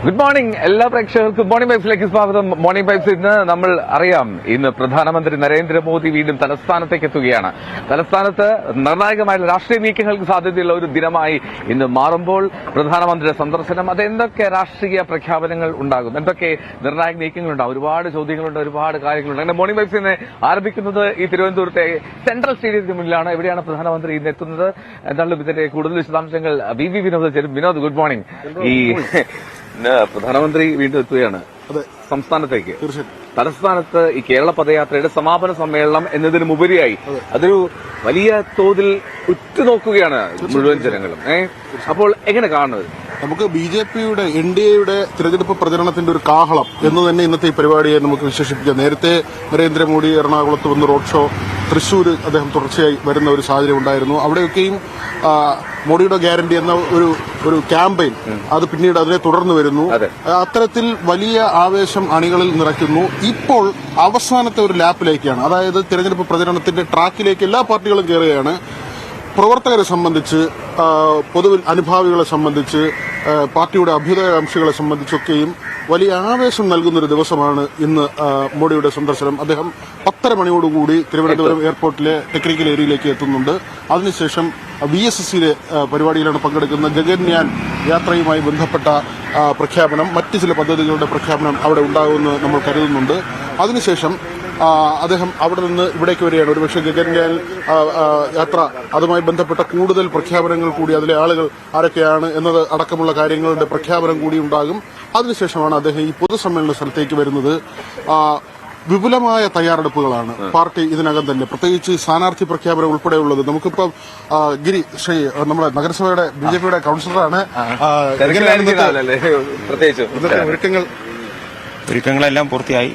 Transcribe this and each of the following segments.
Good morning എല്ലാ പ്രേക്ഷകർക്കും morning വൈബ്സിലേക്ക് സ്വാഗതം. മോർണിംഗ് വൈബ്സ് ഇന്ന് നമ്മൾ അറിയാം, ഇന്ന് പ്രധാനമന്ത്രി നരേന്ദ്രമോദി വീണ്ടും തലസ്ഥാനത്തേക്ക് എത്തുകയാണ്. തലസ്ഥാനത്ത് നിർണായകമായ രാഷ്ട്രീയ നീക്കങ്ങൾക്ക് സാധ്യതയുള്ള ഒരു ദിനമായി ഇന്ന് മാറുമ്പോൾ പ്രധാനമന്ത്രിയുടെ സന്ദർശനം, അത് എന്തൊക്കെ രാഷ്ട്രീയ പ്രഖ്യാപനങ്ങൾ ഉണ്ടാകും, എന്തൊക്കെ നിർണായക നീക്കങ്ങളുണ്ടാകും, ഒരുപാട് ചോദ്യങ്ങളുണ്ട്, ഒരുപാട് കാര്യങ്ങളുണ്ട്. അങ്ങനെ മോർണിംഗ് വൈബ്സ് ഇന്ന് ആരംഭിക്കുന്നത് ഈ തിരുവനന്തപുരത്തെ സെൻട്രൽ സ്റ്റേഡിയത്തിന് മുന്നിലാണ്. എവിടെയാണ് പ്രധാനമന്ത്രി ഇന്ന് എത്തുന്നത്, എന്തായാലും ഇതിന്റെ കൂടുതൽ വിശദാംശങ്ങൾ വി വിനോദ് ചേരും. Vinod, good morning. ഈ പ്രധാനമന്ത്രി വീണ്ടും എത്തുകയാണ് സംസ്ഥാനത്തേക്ക്. തലസ്ഥാനത്ത് ഈ കേരള പദയാത്രയുടെ സമാപന സമ്മേളനം എന്നതിനുപരിയായി അതൊരു വലിയ തോതിൽ ഉറ്റുനോക്കുകയാണ് മുഴുവൻ ജനങ്ങളും. അപ്പോൾ എങ്ങനെ കാണുന്നത്? നമുക്ക് BJPയുടെ NDAയുടെ തിരഞ്ഞെടുപ്പ് പ്രചരണത്തിന്റെ ഒരു കാഹളം എന്ന് തന്നെ ഇന്നത്തെ ഈ പരിപാടിയെ നമുക്ക് വിശേഷിപ്പിക്കാം. നേരത്തെ നരേന്ദ്രമോദി എറണാകുളത്ത് വന്ന് റോഡ് ഷോ, തൃശൂർ അദ്ദേഹം തുടർച്ചയായി വരുന്ന ഒരു സാഹചര്യം ഉണ്ടായിരുന്നു. അവിടെയൊക്കെയും മോഡിയുടെ ഗ്യാരണ്ടി എന്ന ഒരു ക്യാമ്പയിൻ അത് പിന്നീട് അതിനെ തുടർന്ന് വരുന്നു. അത്തരത്തിൽ വലിയ ആവേശം അണികളിൽ നിറയ്ക്കുന്നു. ഇപ്പോൾ അവസാനത്തെ ഒരു ലാപ്പിലേക്കാണ്, അതായത് തിരഞ്ഞെടുപ്പ് പ്രചരണത്തിന്റെ ട്രാക്കിലേക്ക് എല്ലാ പാർട്ടികളും കയറുകയാണ്. പ്രവർത്തകരെ സംബന്ധിച്ച്, പൊതുവിൽ അനുഭാവികളെ സംബന്ധിച്ച്, പാർട്ടിയുടെ അഭ്യുദയകാംക്ഷികളെ സംബന്ധിച്ചൊക്കെയും വലിയ ആവേശം നൽകുന്നൊരു ദിവസമാണ് ഇന്ന് മോഡിയുടെ സന്ദർശനം. അദ്ദേഹം 10:30 മണിയോടുകൂടി തിരുവനന്തപുരം എയർപോർട്ടിലെ ടെക്നിക്കൽ ഏരിയയിലേക്ക് എത്തുന്നുണ്ട്. അതിനുശേഷം VSSCയിലെ പരിപാടിയിലാണ് പങ്കെടുക്കുന്ന. ഗഗൻയാൻ യാത്രയുമായി ബന്ധപ്പെട്ട പ്രഖ്യാപനം, മറ്റ് ചില പദ്ധതികളുടെ പ്രഖ്യാപനം അവിടെ ഉണ്ടാകുമെന്ന് നമ്മൾ കരുതുന്നുണ്ട്. അതിനുശേഷം അദ്ദേഹം അവിടെ നിന്ന് ഇവിടേക്ക് വരികയാണ്. ഒരുപക്ഷെ ഗഗൻയാൻ യാത്ര, അതുമായി ബന്ധപ്പെട്ട കൂടുതൽ പ്രഖ്യാപനങ്ങൾ കൂടി, അതിലെ ആളുകൾ ആരൊക്കെയാണ് എന്നത് അടക്കമുള്ള കാര്യങ്ങളുടെ പ്രഖ്യാപനം കൂടി ഉണ്ടാകും. അതിനുശേഷമാണ് അദ്ദേഹം ഈ പൊതുസമ്മേളന സ്ഥലത്തേക്ക് വരുന്നത്. വിപുലമായ തയ്യാറെടുപ്പുകളാണ് പാർട്ടി ഇതിനകം തന്നെ, പ്രത്യേകിച്ച് സ്ഥാനാർത്ഥി പ്രഖ്യാപനം ഉൾപ്പെടെയുള്ളത്. നമുക്കിപ്പം ഗിരി ശ്രീ നമ്മുടെ നഗരസഭയുടെ BJPയുടെ കൌൺസിലറാണ്. ഒരുക്കങ്ങളെല്ലാം പൂർത്തിയായി.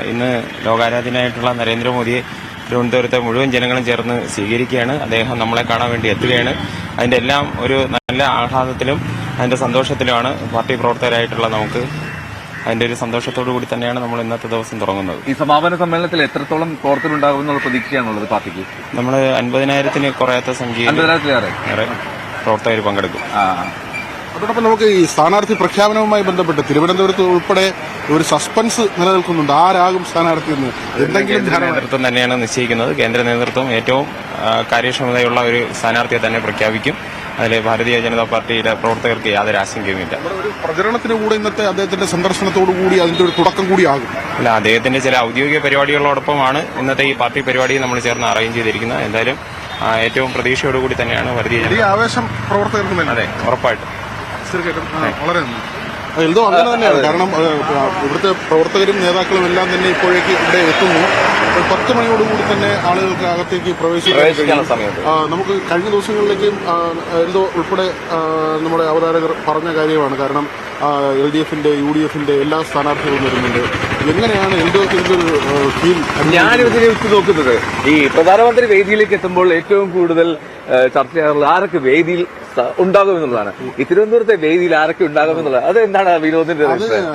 ഇന്ന് ലോകാരാധ്യനായിട്ടുള്ള നരേന്ദ്രമോദിയെ തിരുവനന്തപുരത്തെ മുഴുവൻ ജനങ്ങളും ചേർന്ന് സ്വീകരിക്കുകയാണ്. അദ്ദേഹം നമ്മളെ കാണാൻ വേണ്ടി എത്തുകയാണ്. അതിന്റെ എല്ലാം ഒരു നല്ല ആഹ്ലാദത്തിലും അതിന്റെ സന്തോഷത്തിലുമാണ് പാർട്ടി പ്രവർത്തകരായിട്ടുള്ള നമുക്ക്. അതിന്റെ ഒരു സന്തോഷത്തോടു കൂടി തന്നെയാണ് നമ്മൾ ഇന്നത്തെ ദിവസം തുടങ്ങുന്നത്. ഈ സമാപന സമ്മേളനത്തിൽ എത്രത്തോളം പ്രവർത്തകരുണ്ടാകുമെന്നുള്ള പ്രതീക്ഷയാണുള്ളത് പാർട്ടിക്ക്? നമ്മൾ 50,000-ന് കുറയാത്ത സംഖ്യയിൽ പ്രവർത്തകർ പങ്കെടുക്കും. അതോടൊപ്പം നമുക്ക് ഈ സ്ഥാനാർത്ഥി പ്രഖ്യാപനവുമായി ബന്ധപ്പെട്ട് തിരുവനന്തപുരത്ത് ഉൾപ്പെടെ ഒരു സസ്പെൻസ് നിലനിൽക്കുന്നുണ്ട്. ആരാകും സ്ഥാനാർത്ഥി എന്ന് എന്തെങ്കിലും നേതൃത്വം തന്നെയാണ് നിശ്ചയിക്കുന്നത്. കേന്ദ്ര നേതൃത്വം ഏറ്റവും കാര്യക്ഷമതയുള്ള ഒരു സ്ഥാനാർത്ഥിയെ തന്നെ പ്രഖ്യാപിക്കും. അതിൽ ഭാരതീയ ജനതാ പാർട്ടിയുടെ പ്രവർത്തകർക്ക് യാതൊരു ആശങ്കയുമില്ല. ഒരു പ്രചരണത്തിന് കൂടെ ഇന്നത്തെ അദ്ദേഹത്തിന്റെ സന്ദർശനത്തോടുകൂടി അതിന്റെ ഒരു തുടക്കം കൂടിയാകും. അല്ല, അദ്ദേഹത്തിന്റെ ചില ഔദ്യോഗിക പരിപാടികളോടൊപ്പമാണ് ഇന്നത്തെ ഈ പാർട്ടി പരിപാടി നമ്മൾ ചേർന്ന് അറേഞ്ച് ചെയ്തിരിക്കുന്നത്. എന്തായാലും ഏറ്റവും പ്രതീക്ഷയോടുകൂടി തന്നെയാണ് ഭാരതീയ ജനതാ ആവേശം പ്രവർത്തകർക്ക്. അതെ, ഉറപ്പായിട്ടും. വളരെ എന്തോ അങ്ങനെ തന്നെയാണ്. കാരണം ഇവിടുത്തെ പ്രവർത്തകരും നേതാക്കളും എല്ലാം തന്നെ ഇപ്പോഴേക്ക് ഇവിടെ എത്തുന്നു. 10 മണിയോടുകൂടി തന്നെ ആളുകൾക്ക് അകത്തേക്ക് പ്രവേശിക്കാൻ നമുക്ക് കഴിഞ്ഞ ദിവസങ്ങളിലേക്കും എന്തോ ഉൾപ്പെടെ നമ്മുടെ അവതാരകർ പറഞ്ഞ കാര്യമാണ്. കാരണം LDFന്റെ UDFന്റെ എല്ലാ സ്ഥാനാർത്ഥികളും വരുന്നുണ്ട്. എങ്ങനെയാണ് എന്തോ ഫീൽ? ഞാനിതിനെ ഉറ്റുനോക്കുന്നത് ഈ പ്രധാനമന്ത്രി വേദിയിലേക്ക് എത്തുമ്പോൾ ഏറ്റവും കൂടുതൽ ചർച്ച ചെയ്യാറുള്ളത് ആരൊക്കെ വേദിയിൽ ഉണ്ടാകുമെന്നുള്ളതാണ്. ഈ തിരുവനന്തപുരത്തെ വേദിയിൽ ആരൊക്കെ ഉണ്ടാകുമെന്നുള്ളത് അത് എന്താണ് വിനോദിന്റെ?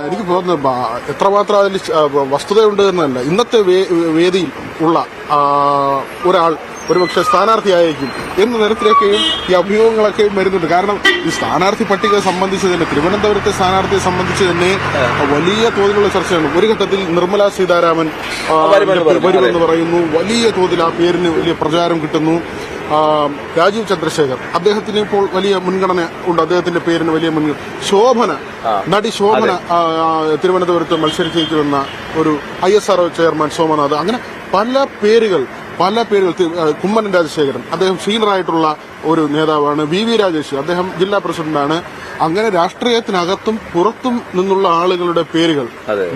എനിക്ക് തോന്നുന്നത് എത്രമാത്രം അതിൽ വസ്തുതയുണ്ട് എന്നല്ല. ഇന്നത്തെ വേദിയിൽ ഉള്ള ഒരാൾ ഒരുപക്ഷെ സ്ഥാനാർത്ഥിയായിരിക്കും എന്ന തരത്തിലൊക്കെയും ഈ അഭിമുഖങ്ങളൊക്കെയും വരുന്നുണ്ട്. കാരണം ഈ സ്ഥാനാർത്ഥി പട്ടിക സംബന്ധിച്ച് തന്നെ, തിരുവനന്തപുരത്തെ സ്ഥാനാർത്ഥിയെ സംബന്ധിച്ച് തന്നെ വലിയ തോതിലുള്ള ചർച്ചയാണ്. ഒരു ഘട്ടത്തിൽ നിർമ്മലാ സീതാരാമൻ വരുമെന്ന് പറയുന്നു. വലിയ തോതിൽ ആ പേരിന് വലിയ പ്രചാരം കിട്ടുന്നു. രാജീവ് ചന്ദ്രശേഖർ, അദ്ദേഹത്തിന് ഇപ്പോൾ വലിയ മുൻഗണന ഉണ്ട്. അദ്ദേഹത്തിന്റെ പേരിന് വലിയ നടി ശോഭന തിരുവനന്തപുരത്ത് മത്സരിച്ചേക്കുമെന്ന ഒരു ISRO ചെയർമാൻ സോമനാഥ്, അങ്ങനെ പല പേരുകൾ. കുമ്മനം രാജശേഖരൻ, അദ്ദേഹം സീനിയറായിട്ടുള്ള ഒരു നേതാവാണ്. VV രാജേഷ്, അദ്ദേഹം ജില്ലാ പ്രസിഡന്റാണ്. അങ്ങനെ രാഷ്ട്രീയത്തിനകത്തും പുറത്തും നിന്നുള്ള ആളുകളുടെ പേരുകൾ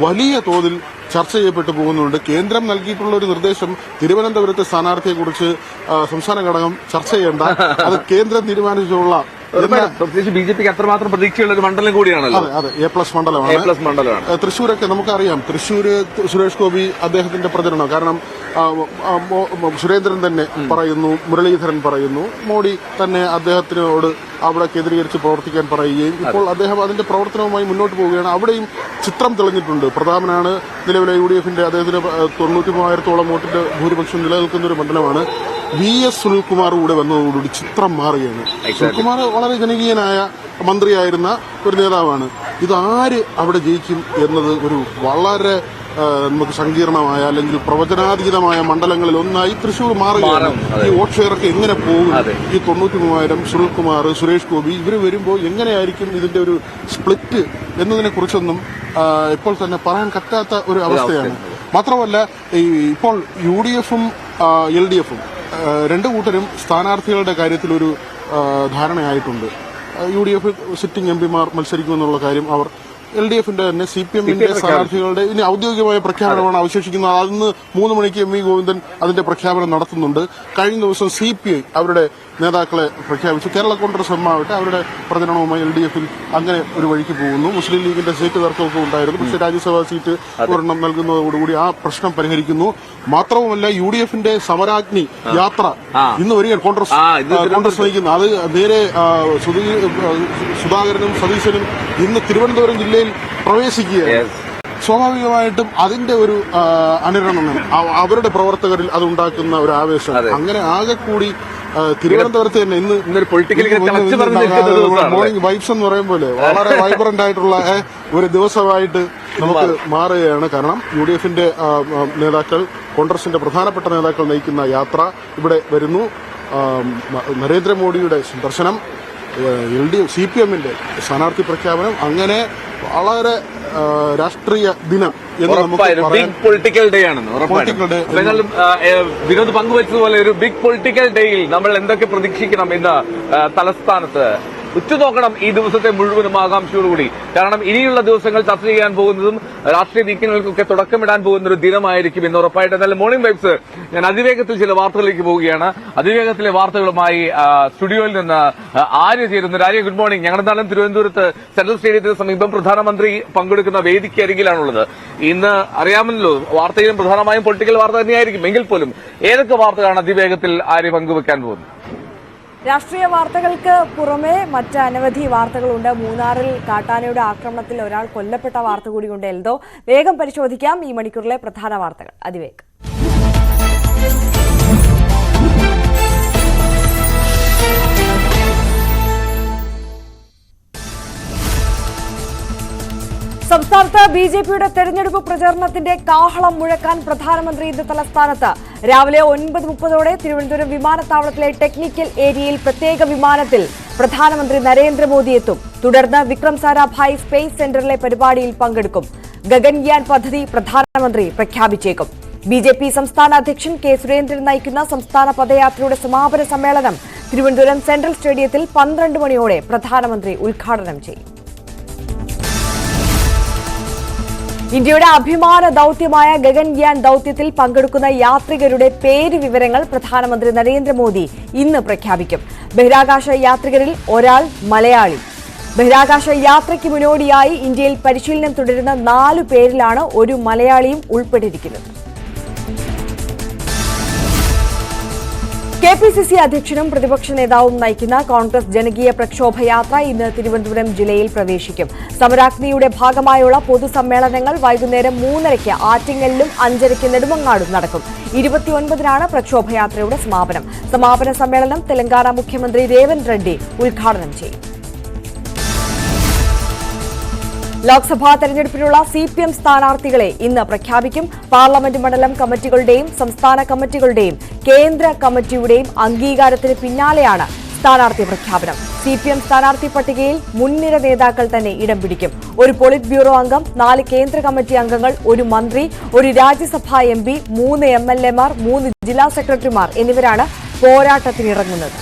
വലിയ തോതിൽ ചർച്ച ചെയ്യപ്പെട്ടു പോകുന്നുണ്ട്. കേന്ദ്രം നൽകിയിട്ടുള്ള ഒരു നിർദ്ദേശം, തിരുവനന്തപുരത്തെ സ്ഥാനാർത്ഥിയെക്കുറിച്ച് സംസ്ഥാന ഘടകം ചർച്ച ചെയ്യേണ്ട, അത് കേന്ദ്രം തീരുമാനിച്ചുള്ള, പ്രത്യേകിച്ച് BJPക്ക് അത്രമാത്രം പ്രതീക്ഷയുള്ള ഒരു മണ്ഡലം കൂടിയാണല്ലോ. അതെ, A+ മണ്ഡലമാണ്. തൃശ്ശൂരൊക്കെ നമുക്കറിയാം. തൃശ്ശൂര് സുരേഷ് ഗോപി അദ്ദേഹത്തിന്റെ പ്രചരണം, കാരണം സുരേന്ദ്രൻ തന്നെ പറയുന്നു, മുരളീധരൻ പറയുന്നു, മോഡി തന്നെ അദ്ദേഹത്തിനോട് അവിടെ കേന്ദ്രീകരിച്ച് പ്രവർത്തിക്കാൻ പറയുകയും ഇപ്പോൾ അദ്ദേഹം അതിന്റെ പ്രവർത്തനവുമായി മുന്നോട്ട് പോവുകയാണ്. അവിടെയും ചിത്രം തെളിഞ്ഞിട്ടുണ്ട്. പ്രധാനമാണ് നിലവിലെ UDFന്റെ, അദ്ദേഹത്തിന് 93,000-ഓളം വോട്ടിന്റെ ഭൂരിപക്ഷം നിലനിൽക്കുന്ന ഒരു മണ്ഡലമാണ്. VS സുനിൽകുമാർ കൂടെ വന്നതോടുകൂടി ചിത്രം മാറുകയാണ്. സുനിൽകുമാർ വളരെ ജനകീയനായ മന്ത്രിയായിരുന്ന ഒരു നേതാവാണ്. ഇതാര് അവിടെ ജയിക്കും എന്നത് ഒരു വളരെ നമുക്ക് സങ്കീർണമായ അല്ലെങ്കിൽ പ്രവചനാതീതമായ മണ്ഡലങ്ങളിൽ ഒന്നായി തൃശ്ശൂർ മാറുകയാണ്. ഈ വോട്ട് ഷെയറൊക്കെ എങ്ങനെ പോകും? ഈ 93,000 സുനിൽകുമാർ, സുരേഷ് ഗോപി ഇവർ വരുമ്പോൾ എങ്ങനെയായിരിക്കും ഇതിന്റെ ഒരു സ്പ്ലിറ്റ് എന്നതിനെ കുറിച്ചൊന്നും ഇപ്പോൾ തന്നെ പറയാൻ പറ്റാത്ത ഒരു അവസ്ഥയാണ്. മാത്രമല്ല ഇപ്പോൾ UDFും LDFും രണ്ടു കൂട്ടരും സ്ഥാനാർത്ഥികളുടെ കാര്യത്തിൽ ഒരു ധാരണയായിട്ടുണ്ട്. UDF സിറ്റിംഗ് MP മാർ മത്സരിക്കുമെന്നുള്ള കാര്യം അവർ LDFന്റെ തന്നെ CPMന്റെ സ്ഥാനാർത്ഥികളുടെ ഇനി ഔദ്യോഗികമായ പ്രഖ്യാപനമാണ് അവശേഷിക്കുന്നത്. അന്ന് 3 മണിക്ക് MV ഗോവിന്ദൻ അതിന്റെ പ്രഖ്യാപനം നടത്തുന്നുണ്ട്. കഴിഞ്ഞ ദിവസം CPI അവരുടെ നേതാക്കളെ പ്രഖ്യാപിച്ചു. കേരള കോൺഗ്രസ് ആവട്ടെ അവരുടെ പ്രചരണവുമായി LDFൽ അങ്ങനെ ഒരു വഴിക്ക് പോകുന്നു. മുസ്ലിം ലീഗിന്റെ സീറ്റ് തർക്കമൊക്കെ ഉണ്ടായിരുന്നു. പക്ഷേ രാജ്യസഭാ സീറ്റ് ഒരെണ്ണം നൽകുന്നതോടുകൂടി ആ പ്രശ്നം പരിഹരിക്കുന്നു. മാത്രവുമല്ല UDFന്റെ സമരാഗ്നി യാത്ര ഇന്ന് വരികയാണ്. കോൺഗ്രസ് നയിക്കുന്നു. അത് നേരെ സുധാകരനും സതീശനും ഇന്ന് തിരുവനന്തപുരം ജില്ലയിൽ പ്രവേശിക്കുകയാണ്. സ്വാഭാവികമായിട്ടും അതിന്റെ ഒരു അനുരണനം അവരുടെ പ്രവർത്തകരിൽ അത് ഉണ്ടാക്കുന്ന ഒരു ആവേശം അങ്ങനെ ആകെ കൂടി തിരുവനന്തപുരത്ത് തന്നെ ഇന്ന് മോർണിംഗ് വൈബ്സ് എന്ന് പറയും പോലെ വളരെ വൈബ്രന്റ് ആയിട്ടുള്ള ഒരു ദിവസമായിട്ട് നമുക്ക് മാറുകയാണ്. കാരണം UDFന്റെ നേതാക്കൾ, കോൺഗ്രസിന്റെ പ്രധാനപ്പെട്ട നേതാക്കൾ നയിക്കുന്ന യാത്ര ഇവിടെ വരുന്നു. നരേന്ദ്രമോദിയുടെ സന്ദർശനം, CPMന്റെ സ്ഥാനാർത്ഥി പ്രഖ്യാപനം, അങ്ങനെ വളരെ രാഷ്ട്രീയ ദിനം എന്ന് നമുക്ക് ബിഗ് പൊളിറ്റിക്കൽ ഡേ ആണെന്ന് ഉറപ്പാണ്. വിനോദ് പങ്കുവച്ചതുപോലെ ഒരു ബിഗ് പൊളിറ്റിക്കൽ ഡേയിൽ നമ്മൾ എന്തൊക്കെ പ്രതീക്ഷിക്കണം ഇന്ന് തലസ്ഥാനത്ത് ഉറ്റുനോക്കണം. ഈ ദിവസത്തെ മുഴുവനും ആകാംക്ഷയോടുകൂടി. കാരണം ഇനിയുള്ള ദിവസങ്ങൾ ചർച്ച ചെയ്യാൻ പോകുന്നതും രാഷ്ട്രീയ നീക്കങ്ങൾക്കൊക്കെ തുടക്കമിടാൻ പോകുന്ന ഒരു ദിനമായിരിക്കും ഇന്ന് ഉറപ്പായിട്ട്. എന്നാലും മോർണിംഗ് വൈബ്സ് ഞാൻ അതിവേഗത്തിൽ ചില വാർത്തകളിലേക്ക് പോവുകയാണ്. അതിവേഗത്തിലെ വാർത്തകളുമായി സ്റ്റുഡിയോയിൽ നിന്ന് ആര്യ ചേരുന്നു. Arya, good morning. ഞങ്ങളുടെ നാളും തിരുവനന്തപുരത്ത് സെൻട്രൽ സ്റ്റേഡിയത്തിന് സമീപം പ്രധാനമന്ത്രി പങ്കെടുക്കുന്ന വേദിക്ക് അരികിലാണുള്ളത്. ഇന്ന് അറിയാമല്ലോ, വാർത്തയിലും പ്രധാനമായും പൊളിറ്റിക്കൽ വാർത്ത തന്നെയായിരിക്കും. എങ്കിൽ പോലും ഏതൊക്കെ വാർത്തകളാണ് അതിവേഗത്തിൽ ആര്യ പങ്കുവെക്കാൻ പോകുന്നത്? രാഷ്ട്രീയ വാർത്തകൾക്ക് പുറമെ മറ്റ് അനവധി വാർത്തകളുണ്ട്. മൂന്നാറിൽ കാട്ടാനയുടെ ആക്രമണത്തിൽ ഒരാൾ കൊല്ലപ്പെട്ട വാർത്ത കൂടിയുണ്ട്. എൽദോ, വേഗം പരിശോധിക്കാം ഈ മണിക്കൂറിലെ പ്രധാന വാർത്തകൾ അതിവേഗം. സംസ്ഥാനത്ത് BJPയുടെ തെരഞ്ഞെടുപ്പ് പ്രചാരണത്തിന്റെ കാഹളം മുഴക്കാൻ പ്രധാനമന്ത്രി ഇന്ന് തലസ്ഥാനത്ത്. രാവിലെ 9:30 തിരുവനന്തപുരം വിമാനത്താവളത്തിലെ ടെക്നിക്കൽ ഏരിയയിൽ പ്രത്യേക വിമാനത്തിൽ പ്രധാനമന്ത്രി നരേന്ദ്രമോദി എത്തും. തുടർന്ന് വിക്രം സാരാഭായ് സ്പേസ് സെന്ററിലെ പരിപാടിയിൽ പങ്കെടുക്കും. ഗഗൻയാൻ പദ്ധതി പ്രധാനമന്ത്രി പ്രഖ്യാപിച്ചേക്കും. BJP സംസ്ഥാന അധ്യക്ഷൻ K. സുരേന്ദ്രൻ നയിക്കുന്ന സംസ്ഥാന പദയാത്രയുടെ സമാപന സമ്മേളനം തിരുവനന്തപുരം സെൻട്രൽ സ്റ്റേഡിയത്തിൽ 12 മണിയോടെ പ്രധാനമന്ത്രി ഉദ്ഘാടനം ചെയ്യും. ഇന്ത്യയുടെ അഭിമാന ദൌത്യമായ ഗഗൻയാൻ ദൌത്യത്തിൽ പങ്കെടുക്കുന്ന യാത്രികരുടെ പേര് വിവരങ്ങൾ പ്രധാനമന്ത്രി നരേന്ദ്രമോദി ഇന്ന് പ്രഖ്യാപിക്കും. ബഹിരാകാശ യാത്രികരിൽ ഒരാൾ മലയാളി. ബഹിരാകാശ യാത്രയ്ക്ക് മുന്നോടിയായി ഇന്ത്യയിൽ പരിശീലനം തുടരുന്ന 4 പേരിലാണ് ഒരു മലയാളിയും ഉൾപ്പെട്ടിരിക്കുന്നത്. KPCC അധ്യക്ഷനും പ്രതിപക്ഷ നേതാവും നയിക്കുന്ന കോൺഗ്രസ് ജനകീയ പ്രക്ഷോഭയാത്ര ഇന്ന് തിരുവനന്തപുരം ജില്ലയിൽ പ്രവേശിക്കും. സമരാഗ്നിയുടെ ഭാഗമായുള്ള പൊതുസമ്മേളനങ്ങൾ വൈകുന്നേരം 3:30 ആറ്റിങ്ങലിലും 5:30 നെടുമങ്ങാടും നടക്കും. 29-നാണ് പ്രക്ഷോഭയാത്രയുടെ സമാപനം. സമാപന സമ്മേളനം തെലങ്കാന മുഖ്യമന്ത്രി രേവന്ത് റെഡ്ഡി ഉദ്ഘാടനം ചെയ്യും. ലോക്സഭാ തെരഞ്ഞെടുപ്പിനുള്ള CPM സ്ഥാനാർത്ഥികളെ ഇന്ന് പ്രഖ്യാപിക്കും. പാർലമെന്റ് മണ്ഡലം കമ്മിറ്റികളുടെയും സംസ്ഥാന കമ്മിറ്റികളുടെയും കേന്ദ്ര കമ്മിറ്റിയുടെയും അംഗീകാരത്തിന് പിന്നാലെയാണ് സ്ഥാനാർത്ഥി പ്രഖ്യാപനം. CPM സ്ഥാനാർത്ഥി പട്ടികയിൽ മുൻനിര നേതാക്കൾ തന്നെ ഇടം പിടിക്കും. ഒരു പോളിറ്റ് ബ്യൂറോ അംഗം, 4 കേന്ദ്ര കമ്മിറ്റി അംഗങ്ങൾ, ഒരു മന്ത്രി, ഒരു രാജ്യസഭാ MP, 3 MLA മാർ, 3 ജില്ലാ സെക്രട്ടറിമാർ എന്നിവരാണ് പോരാട്ടത്തിനിറങ്ങുന്നത്.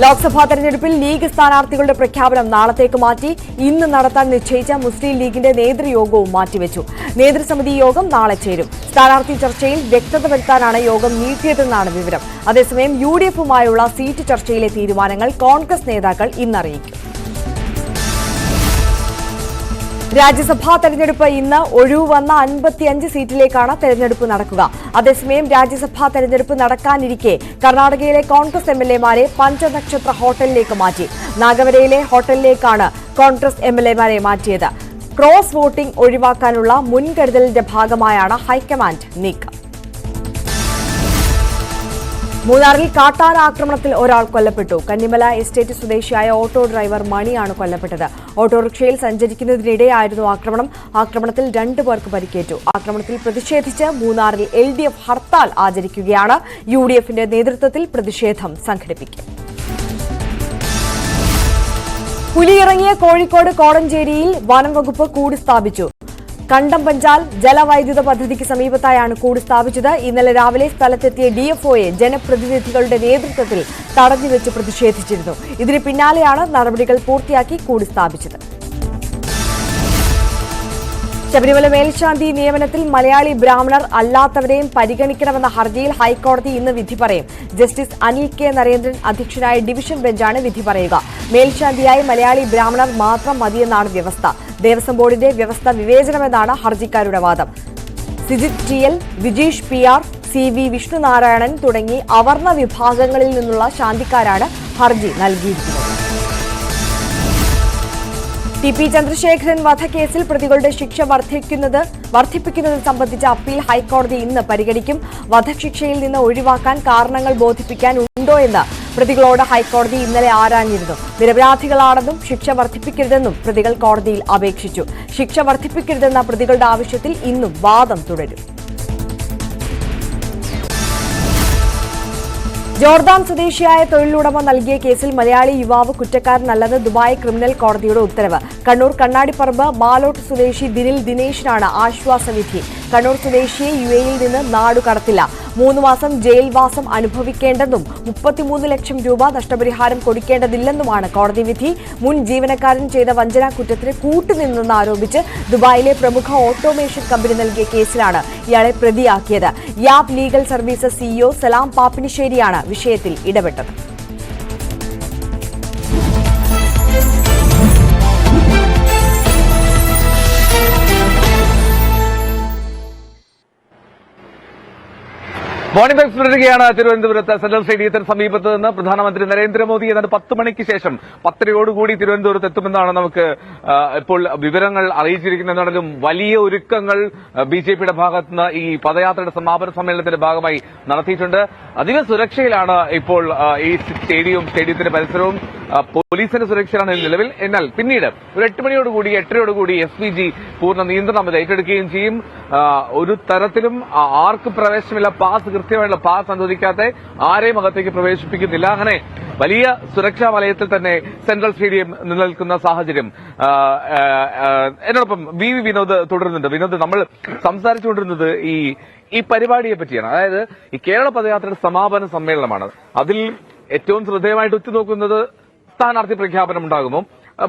ലോക്സഭാ തെരഞ്ഞെടുപ്പിൽ ലീഗ് സ്ഥാനാർത്ഥികളുടെ പ്രഖ്യാപനം നാളത്തേക്ക് മാറ്റി. ഇന്ന് നടത്താൻ നിശ്ചയിച്ച മുസ്ലിം ലീഗിന്റെ നേതൃയോഗവും മാറ്റിവെച്ചു. നേതൃസമിതി യോഗം നാളെ ചേരും. സ്ഥാനാർത്ഥി ചർച്ചയിൽ വ്യക്തത വരുത്താനാണ് യോഗം നീട്ടിയതെന്നാണ് വിവരം. അതേസമയം UDFുമായുള്ള സീറ്റ് ചർച്ചയിലെ തീരുമാനങ്ങൾ കോൺഗ്രസ് നേതാക്കൾ ഇന്നറിയിക്കും. രാജ്യസഭാ തെരഞ്ഞെടുപ്പ് ഇന്ന് ഒഴിവ് വന്ന 55 സീറ്റിലേക്കാണ് തെരഞ്ഞെടുപ്പ് നടക്കുക. അതേസമയം രാജ്യസഭാ തെരഞ്ഞെടുപ്പ് നടക്കാനിരിക്കെ കർണാടകയിലെ കോൺഗ്രസ് MLA മാരെ പഞ്ചനക്ഷത്ര ഹോട്ടലിലേക്ക് മാറ്റി. നാഗവരയിലെ ഹോട്ടലിലേക്കാണ് കോൺഗ്രസ് MLA മാരെ മാറ്റിയത്. ക്രോസ് വോട്ടിംഗ് ഒഴിവാക്കാനുള്ള മുൻകരുതലിന്റെ ഭാഗമായാണ് ഹൈക്കമാൻഡ് നീക്കം. മൂന്നാറിൽ കാട്ടാന ആക്രമണത്തിൽ ഒരാൾ കൊല്ലപ്പെട്ടു. കന്നിമല എസ്റ്റേറ്റ് സ്വദേശിയായ ഓട്ടോ ഡ്രൈവർ മണിയാണ് കൊല്ലപ്പെട്ടത്. ഓട്ടോറിക്ഷയിൽ സഞ്ചരിക്കുന്നതിനിടെയായിരുന്നു ആക്രമണം. ആക്രമണത്തിൽ 2 പേർക്ക് പരിക്കേറ്റു. ആക്രമണത്തിൽ പ്രതിഷേധിച്ച് മൂന്നാറിൽ LDF ഹർത്താൽ ആചരിക്കുകയാണ്. UDFന്റെ നേതൃത്വത്തിൽ പ്രതിഷേധം സംഘടിപ്പിക്കും. പുലിയിറങ്ങിയ കോഴിക്കോട് കോടഞ്ചേരിയിൽ വനം വകുപ്പ് കൂട് സ്ഥാപിച്ചു. കണ്ടം പഞ്ചാൽ ജലവൈദ്യുത പദ്ധതിക്ക് സമീപത്തായാണ് കൂട് സ്ഥാപിച്ചത്. ഇന്നലെ രാവിലെ സ്ഥലത്തെത്തിയ DFOയെ ജനപ്രതിനിധികളുടെ നേതൃത്വത്തിൽ തടഞ്ഞുവെച്ച് പ്രതിഷേധിച്ചിരുന്നു. ഇതിന് പിന്നാലെയാണ് നടപടികൾ പൂർത്തിയാക്കി കൂട് സ്ഥാപിച്ചത്. ശബരിമല മേൽശാന്തി നിയമനത്തിൽ മലയാളി ബ്രാഹ്മണർ അല്ലാത്തവരെയും പരിഗണിക്കണമെന്ന ഹർജിയിൽ ഹൈക്കോടതി ഇന്ന് വിധി പറയും. Justice Anil K. നരേന്ദ്രൻ അധ്യക്ഷനായ ഡിവിഷൻ ബെഞ്ചാണ് വിധി പറയുക. മേൽശാന്തിയായി മലയാളി ബ്രാഹ്മണർ മാത്രം മതിയെന്നാണ് വ്യവസ്ഥ. ദേവസ്വം ബോർഡിന്റെ വ്യവസ്ഥ വിവേചനമെന്നാണ് ഹർജിക്കാരുടെ വാദം. Sijith TL, Vijeesh PR, CV Vishnunarayanan തുടങ്ങി അവർണ വിഭാഗങ്ങളിൽ നിന്നുള്ള ശാന്തിക്കാരാണ് ഹർജി നൽകിയിരിക്കുന്നത്. TP ചന്ദ്രശേഖരൻ വധക്കേസിൽ പ്രതികളുടെ ശിക്ഷ വർദ്ധിപ്പിക്കുന്നത് സംബന്ധിച്ച അപ്പീൽ ഹൈക്കോടതി ഇന്ന് പരിഗണിക്കും. വധശിക്ഷയിൽ നിന്ന് ഒഴിവാക്കാൻ കാരണങ്ങൾ ബോധിപ്പിക്കാൻ ഉണ്ടോയെന്ന് പ്രതികളോട് ഹൈക്കോടതി ഇന്നലെ ആരാഞ്ഞിരുന്നു. നിരപരാധികളാണെന്നും ശിക്ഷ വർദ്ധിപ്പിക്കരുതെന്നും പ്രതികൾ കോടതിയിൽ അപേക്ഷിച്ചു. ശിക്ഷ വർദ്ധിപ്പിക്കരുതെന്ന പ്രതികളുടെ ആവശ്യത്തിൽ ഇന്നും വാദം തുടരും. ജോർദാൻ സ്വദേശിയായ തൊഴിലുടമ നൽകിയ കേസിൽ മലയാളി യുവാവ് കുറ്റക്കാരനല്ലെന്ന് ദുബായ് ക്രിമിനൽ കോടതിയുടെ ഉത്തരവ്. കണ്ണൂർ കണ്ണാടിപ്പറമ്പ് മാലോട്ട് സ്വദേശി ദിനിൽ ദിനേശിനാണ് ആശ്വാസവിധി. കണ്ണൂർ സ്വദേശിയെ UAE-യിൽ നിന്ന് നാടുകടത്തില്ല. 3 മാസം ജയിൽവാസം അനുഭവിക്കേണ്ടെന്നും 33 ലക്ഷം രൂപ നഷ്ടപരിഹാരം കൊടുക്കേണ്ടതില്ലെന്നുമാണ് കോടതി വിധി. മുൻ ജീവനക്കാരൻ ചെയ്ത വഞ്ചനാ കുറ്റത്തിന് കൂട്ടുനിന്നെന്ന് ആരോപിച്ച് ദുബായിലെ പ്രമുഖ ഓട്ടോമേഷൻ കമ്പനി നൽകിയ കേസിലാണ് ഇയാളെ പ്രതിയാക്കിയത്. യാബ് ലീഗൽ സർവീസസ് CEO സലാം പാപ്പിനിശ്ശേരിയാണ് വിഷയത്തിൽ ഇടപെട്ടത്. മോർണിംഗ് വൈബ്സ് തുടരുകയാണ്. തിരുവനന്തപുരത്ത് സെൻട്രൽ സ്റ്റേഡിയത്തിന് സമീപത്ത് നിന്ന് പ്രധാനമന്ത്രി നരേന്ദ്രമോദി ഏതാണ്ട് 10 മണിക്ക് ശേഷം 10:30 തിരുവനന്തപുരത്ത് എത്തുമെന്നാണ് നമുക്ക് ഇപ്പോൾ വിവരങ്ങൾ അറിയിച്ചിരിക്കുന്നതെന്നാണെങ്കിലും വലിയ ഒരുക്കങ്ങൾ BJPയുടെ ഭാഗത്തുനിന്ന് ഈ പദയാത്രയുടെ സമാപന സമ്മേളനത്തിന്റെ ഭാഗമായി നടത്തിയിട്ടുണ്ട്. അതീവ സുരക്ഷയിലാണ് ഇപ്പോൾ ഈ സ്റ്റേഡിയത്തിന്റെ പരിസരവും. പോലീസിന്റെ സുരക്ഷയാണ് നിലവിൽ. എന്നാൽ പിന്നീട് ഒരു 8:30 SPG പൂർണ്ണ നിയന്ത്രണം ഇത് ഏറ്റെടുക്കുകയും ചെയ്യും. ഒരു തരത്തിലും ആർക്കും പ്രവേശനമില്ല. കൃത്യമായിട്ടുള്ള പാസ് അനുവദിക്കാതെ ആരെയും അകത്തേക്ക് പ്രവേശിപ്പിക്കുന്നില്ല. അങ്ങനെ വലിയ സുരക്ഷാ വലയത്തിൽ തന്നെ സെൻട്രൽ സ്റ്റേഡിയം നിലനിൽക്കുന്ന സാഹചര്യം. എന്നോടൊപ്പം VV വിനോദ് തുടരുന്നുണ്ട്. വിനോദ്, നമ്മൾ സംസാരിച്ചുകൊണ്ടിരുന്നത് ഈ പരിപാടിയെ പറ്റിയാണ്. അതായത് ഈ കേരള പദയാത്രയുടെ സമാപന സമ്മേളനമാണ്. അതിൽ ഏറ്റവും ശ്രദ്ധേയമായിട്ട് ഉറ്റുനോക്കുന്നത് സ്ഥാനാർത്ഥി പ്രഖ്യാപനം ഉണ്ടാകുമോ,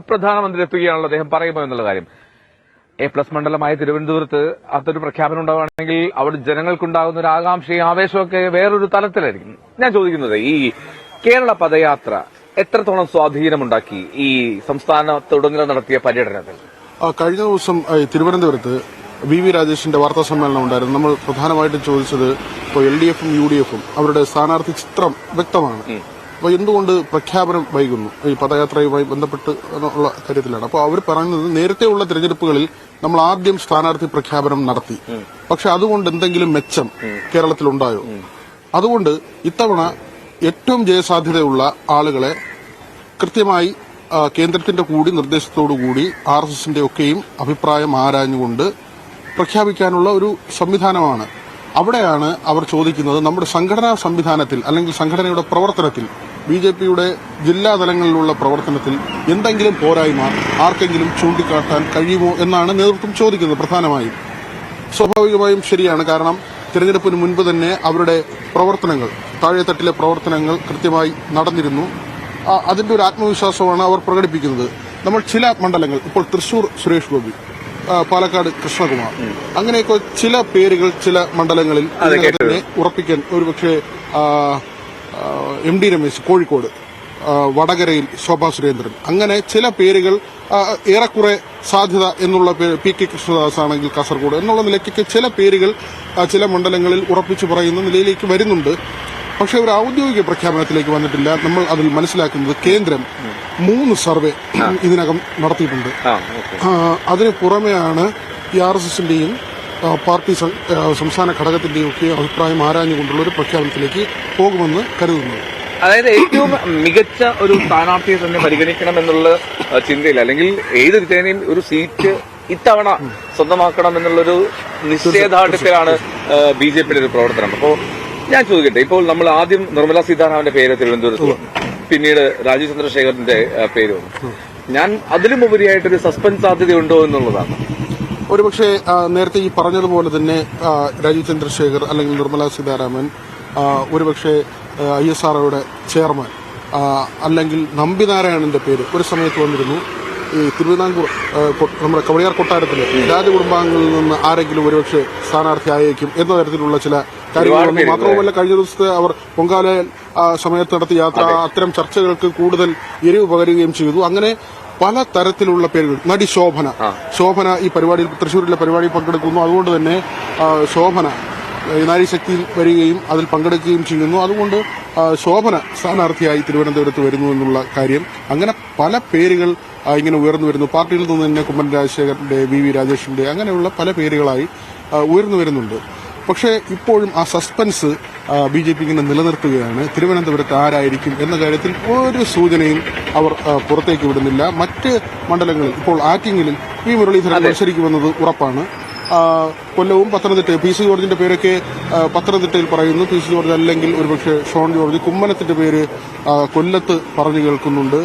പ്രധാനമന്ത്രി എത്തുകയാണല്ലോ, അദ്ദേഹം പറയുമോ എന്നുള്ള കാര്യം. A+ മണ്ഡലമായ തിരുവനന്തപുരത്ത് അതൊരു പ്രഖ്യാപനം ഉണ്ടാവുകയാണെങ്കിൽ അവിടെ ജനങ്ങൾക്കുണ്ടാകുന്ന ഒരു ആകാംക്ഷയും ആവേശമൊക്കെ വേറൊരു തലത്തിലായിരിക്കും. ഞാൻ ചോദിക്കുന്നത്, ഈ കേരള പദയാത്ര എത്രത്തോളം സ്വാധീനമുണ്ടാക്കി ഈ സംസ്ഥാനത്തുടനീളം നടത്തിയ പര്യടനത്തിൽ? കഴിഞ്ഞ ദിവസം തിരുവനന്തപുരത്ത് VV രാജേഷിന്റെ വാർത്താ സമ്മേളനം ഉണ്ടായിരുന്നു. നമ്മൾ പ്രധാനമായിട്ടും ചോദിച്ചത് ഇപ്പോൾ LDF-ഉം UDF-ഉം അവരുടെ സ്ഥാനാർത്ഥി ചിത്രം വ്യക്തമാണ്. അപ്പോൾ എന്തുകൊണ്ട് പ്രഖ്യാപനം വൈകുന്നു ഈ പദയാത്രയുമായി ബന്ധപ്പെട്ട് ഉള്ള കാര്യത്തിലാണ്. അപ്പോൾ അവർ പറയുന്നത് നേരത്തെയുള്ള തിരഞ്ഞെടുപ്പുകളിൽ നമ്മൾ ആദ്യം സ്ഥാനാർത്ഥി പ്രഖ്യാപനം നടത്തി, പക്ഷെ അതുകൊണ്ട് എന്തെങ്കിലും മെച്ചം കേരളത്തിലുണ്ടായോ? അതുകൊണ്ട് ഇത്തവണ ഏറ്റവും ജയസാധ്യതയുള്ള ആളുകളെ കൃത്യമായി കേന്ദ്രത്തിന്റെ കൂടി നിർദ്ദേശത്തോടുകൂടി RSSന്റെ ഒക്കെയും അഭിപ്രായം ആരാഞ്ഞുകൊണ്ട് പ്രഖ്യാപിക്കാനുള്ള ഒരു സംവിധാനമാണ്. അവിടെയാണ് അവർ ചോദിക്കുന്നത്, നമ്മുടെ സംഘടനാ സംവിധാനത്തിൽ അല്ലെങ്കിൽ സംഘടനയുടെ പ്രവർത്തനത്തിൽ BJPയുടെ ജില്ലാ തലങ്ങളിലുള്ള പ്രവർത്തനത്തിൽ എന്തെങ്കിലും പോരായ്മ ആർക്കെങ്കിലും ചൂണ്ടിക്കാട്ടാൻ കഴിയുമോ എന്നാണ് നേതൃത്വം ചോദിക്കുന്നത്. പ്രധാനമായും സ്വാഭാവികമായും ശരിയാണ്. കാരണം തിരഞ്ഞെടുപ്പിന് മുൻപ് തന്നെ അവരുടെ പ്രവർത്തനങ്ങൾ, താഴെത്തട്ടിലെ പ്രവർത്തനങ്ങൾ കൃത്യമായി നടന്നിരുന്നു. അതിന്റെ ഒരു ആത്മവിശ്വാസമാണ് അവർ പ്രകടിപ്പിക്കുന്നത്. നമ്മൾ ചില മണ്ഡലങ്ങൾ, ഇപ്പോൾ തൃശൂർ സുരേഷ് ഗോപി, പാലക്കാട് കൃഷ്ണകുമാർ, അങ്ങനെയൊക്കെ ചില പേരുകൾ ചില മണ്ഡലങ്ങളിൽ തന്നെ ഉറപ്പിക്കാൻ ഒരുപക്ഷെ MD രമേശ് കോഴിക്കോട്, വടകരയിൽ ശോഭാ സുരേന്ദ്രൻ, അങ്ങനെ ചില പേരുകൾ ഏറെക്കുറെ സാധ്യത എന്നുള്ള PK കൃഷ്ണദാസ് ആണെങ്കിൽ കാസർഗോഡ് എന്നുള്ള നിലയ്ക്കൊക്കെ ചില പേരുകൾ ചില മണ്ഡലങ്ങളിൽ ഉറപ്പിച്ചു പറയുന്ന നിലയിലേക്ക് വരുന്നുണ്ട്. പക്ഷെ ഒരു ഔദ്യോഗിക പ്രഖ്യാപനത്തിലേക്ക് വന്നിട്ടില്ല. നമ്മൾ അതിൽ മനസ്സിലാക്കുന്നത് കേന്ദ്രം 3 സർവേ ഇതിനകം നടത്തിയിട്ടുണ്ട്. അതിന് പുറമെയാണ് ഈ RSSന്റെയും പാർട്ടി സംസ്ഥാന ഘടകത്തിന്റെയൊക്കെ അഭിപ്രായം ആരാഞ്ഞുകൊണ്ടുള്ള ഒരു പ്രഖ്യാപനത്തിലേക്ക് പോകുമെന്ന് കരുതുന്നത്. അതായത് ഏറ്റവും മികച്ച ഒരു സ്ഥാനാർത്ഥിയെ തന്നെ പരിഗണിക്കണമെന്നുള്ള ചിന്തയില്ല, അല്ലെങ്കിൽ ഏത് വിധേനയും ഒരു സീറ്റ് ഇത്തവണ സ്വന്തമാക്കണം എന്നുള്ളൊരു നിശ്ചയദാർഢ്യത്തിലാണ് BJPയുടെ ഒരു പ്രവർത്തനം. അപ്പോൾ ഞാൻ ചോദിക്കട്ടെ, ഇപ്പോൾ നമ്മൾ ആദ്യം നിർമ്മലാ സീതാരാമന്റെ പേര് തിരുവനന്തപുരത്ത് വന്നു, പിന്നീട് രാജീവ് ചന്ദ്രശേഖരന്റെ പേര് വന്നു. ഞാൻ അതിലുമുപരിയായിട്ടൊരു സസ്പെൻസ് സാധ്യതയുണ്ടോ എന്നുള്ളതാണ്. ഒരുപക്ഷെ നേരത്തെ ഈ പറഞ്ഞതുപോലെ തന്നെ രാജീവ് ചന്ദ്രശേഖർ അല്ലെങ്കിൽ നിർമ്മലാ സീതാരാമൻ, ഒരുപക്ഷെ ISROയുടെ ചെയർമാൻ അല്ലെങ്കിൽ നമ്പിനാരായണന്റെ പേര് ഒരു സമയത്ത് വന്നിരുന്നു. ഈ തിരുവിതാംകൂർ നമ്മുടെ കവടിയാർ കൊട്ടാരത്തിലെ രാജകുടുംബാംഗങ്ങളിൽ നിന്ന് ആരെങ്കിലും ഒരുപക്ഷെ സ്ഥാനാർത്ഥിയായേക്കും എന്ന തരത്തിലുള്ള ചില കാര്യങ്ങൾ. മാത്രവുമല്ല, കഴിഞ്ഞ ദിവസത്തെ അവർ പൊങ്കാലയിൽ സമയത്ത് നടത്തിയ യാത്ര അത്തരം ചർച്ചകൾക്ക് കൂടുതൽ എരിവ് പകരുകയും ചെയ്തു. അങ്ങനെ പല തരത്തിലുള്ള പേരുകൾ. നടി ശോഭന ഈ പരിപാടിയിൽ, തൃശ്ശൂരിലെ പരിപാടിയിൽ പങ്കെടുക്കുന്നു. അതുകൊണ്ട് തന്നെ ശോഭന നാരീശക്തിയിൽ വരികയും അതിൽ പങ്കെടുക്കുകയും ചെയ്യുന്നു. അതുകൊണ്ട് ശോഭന സ്ഥാനാർത്ഥിയായി തിരുവനന്തപുരത്ത് വരുന്നു എന്നുള്ള കാര്യം, അങ്ങനെ പല പേരുകൾ ഇങ്ങനെ ഉയർന്നു വരുന്നു. പാർട്ടിയിൽ നിന്ന് തന്നെ കുമ്മൻ രാജശേഖരന്റെ, VV രാജേഷിന്റെ, അങ്ങനെയുള്ള പല പേരുകളായി ഉയർന്നു വരുന്നുണ്ട്. പക്ഷേ ഇപ്പോഴും ആ സസ്പെൻസ് BJP ഇങ്ങനെ നിലനിർത്തുകയാണ്. തിരുവനന്തപുരത്ത് ആരായിരിക്കും എന്ന കാര്യത്തിൽ ഒരു സൂചനയും അവർ പുറത്തേക്ക് വിടുന്നില്ല. മറ്റ് മണ്ഡലങ്ങളിൽ ഇപ്പോൾ ആറ്റിങ്ങലിൽ V മുരളീധരൻ മത്സരിക്കുമെന്നത് ഉറപ്പാണ്. കൊല്ലവും പത്തനംതിട്ടയും PC ജോർജിന്റെ പേരൊക്കെ പത്തനംതിട്ടയിൽ പറയുന്നു. PC ജോർജ് അല്ലെങ്കിൽ ഒരുപക്ഷെ ഷോൺ ജോർജ്. കുമ്മനത്തിന്റെ പേര് കൊല്ലത്ത് പറഞ്ഞു കേൾക്കുന്നുണ്ട്.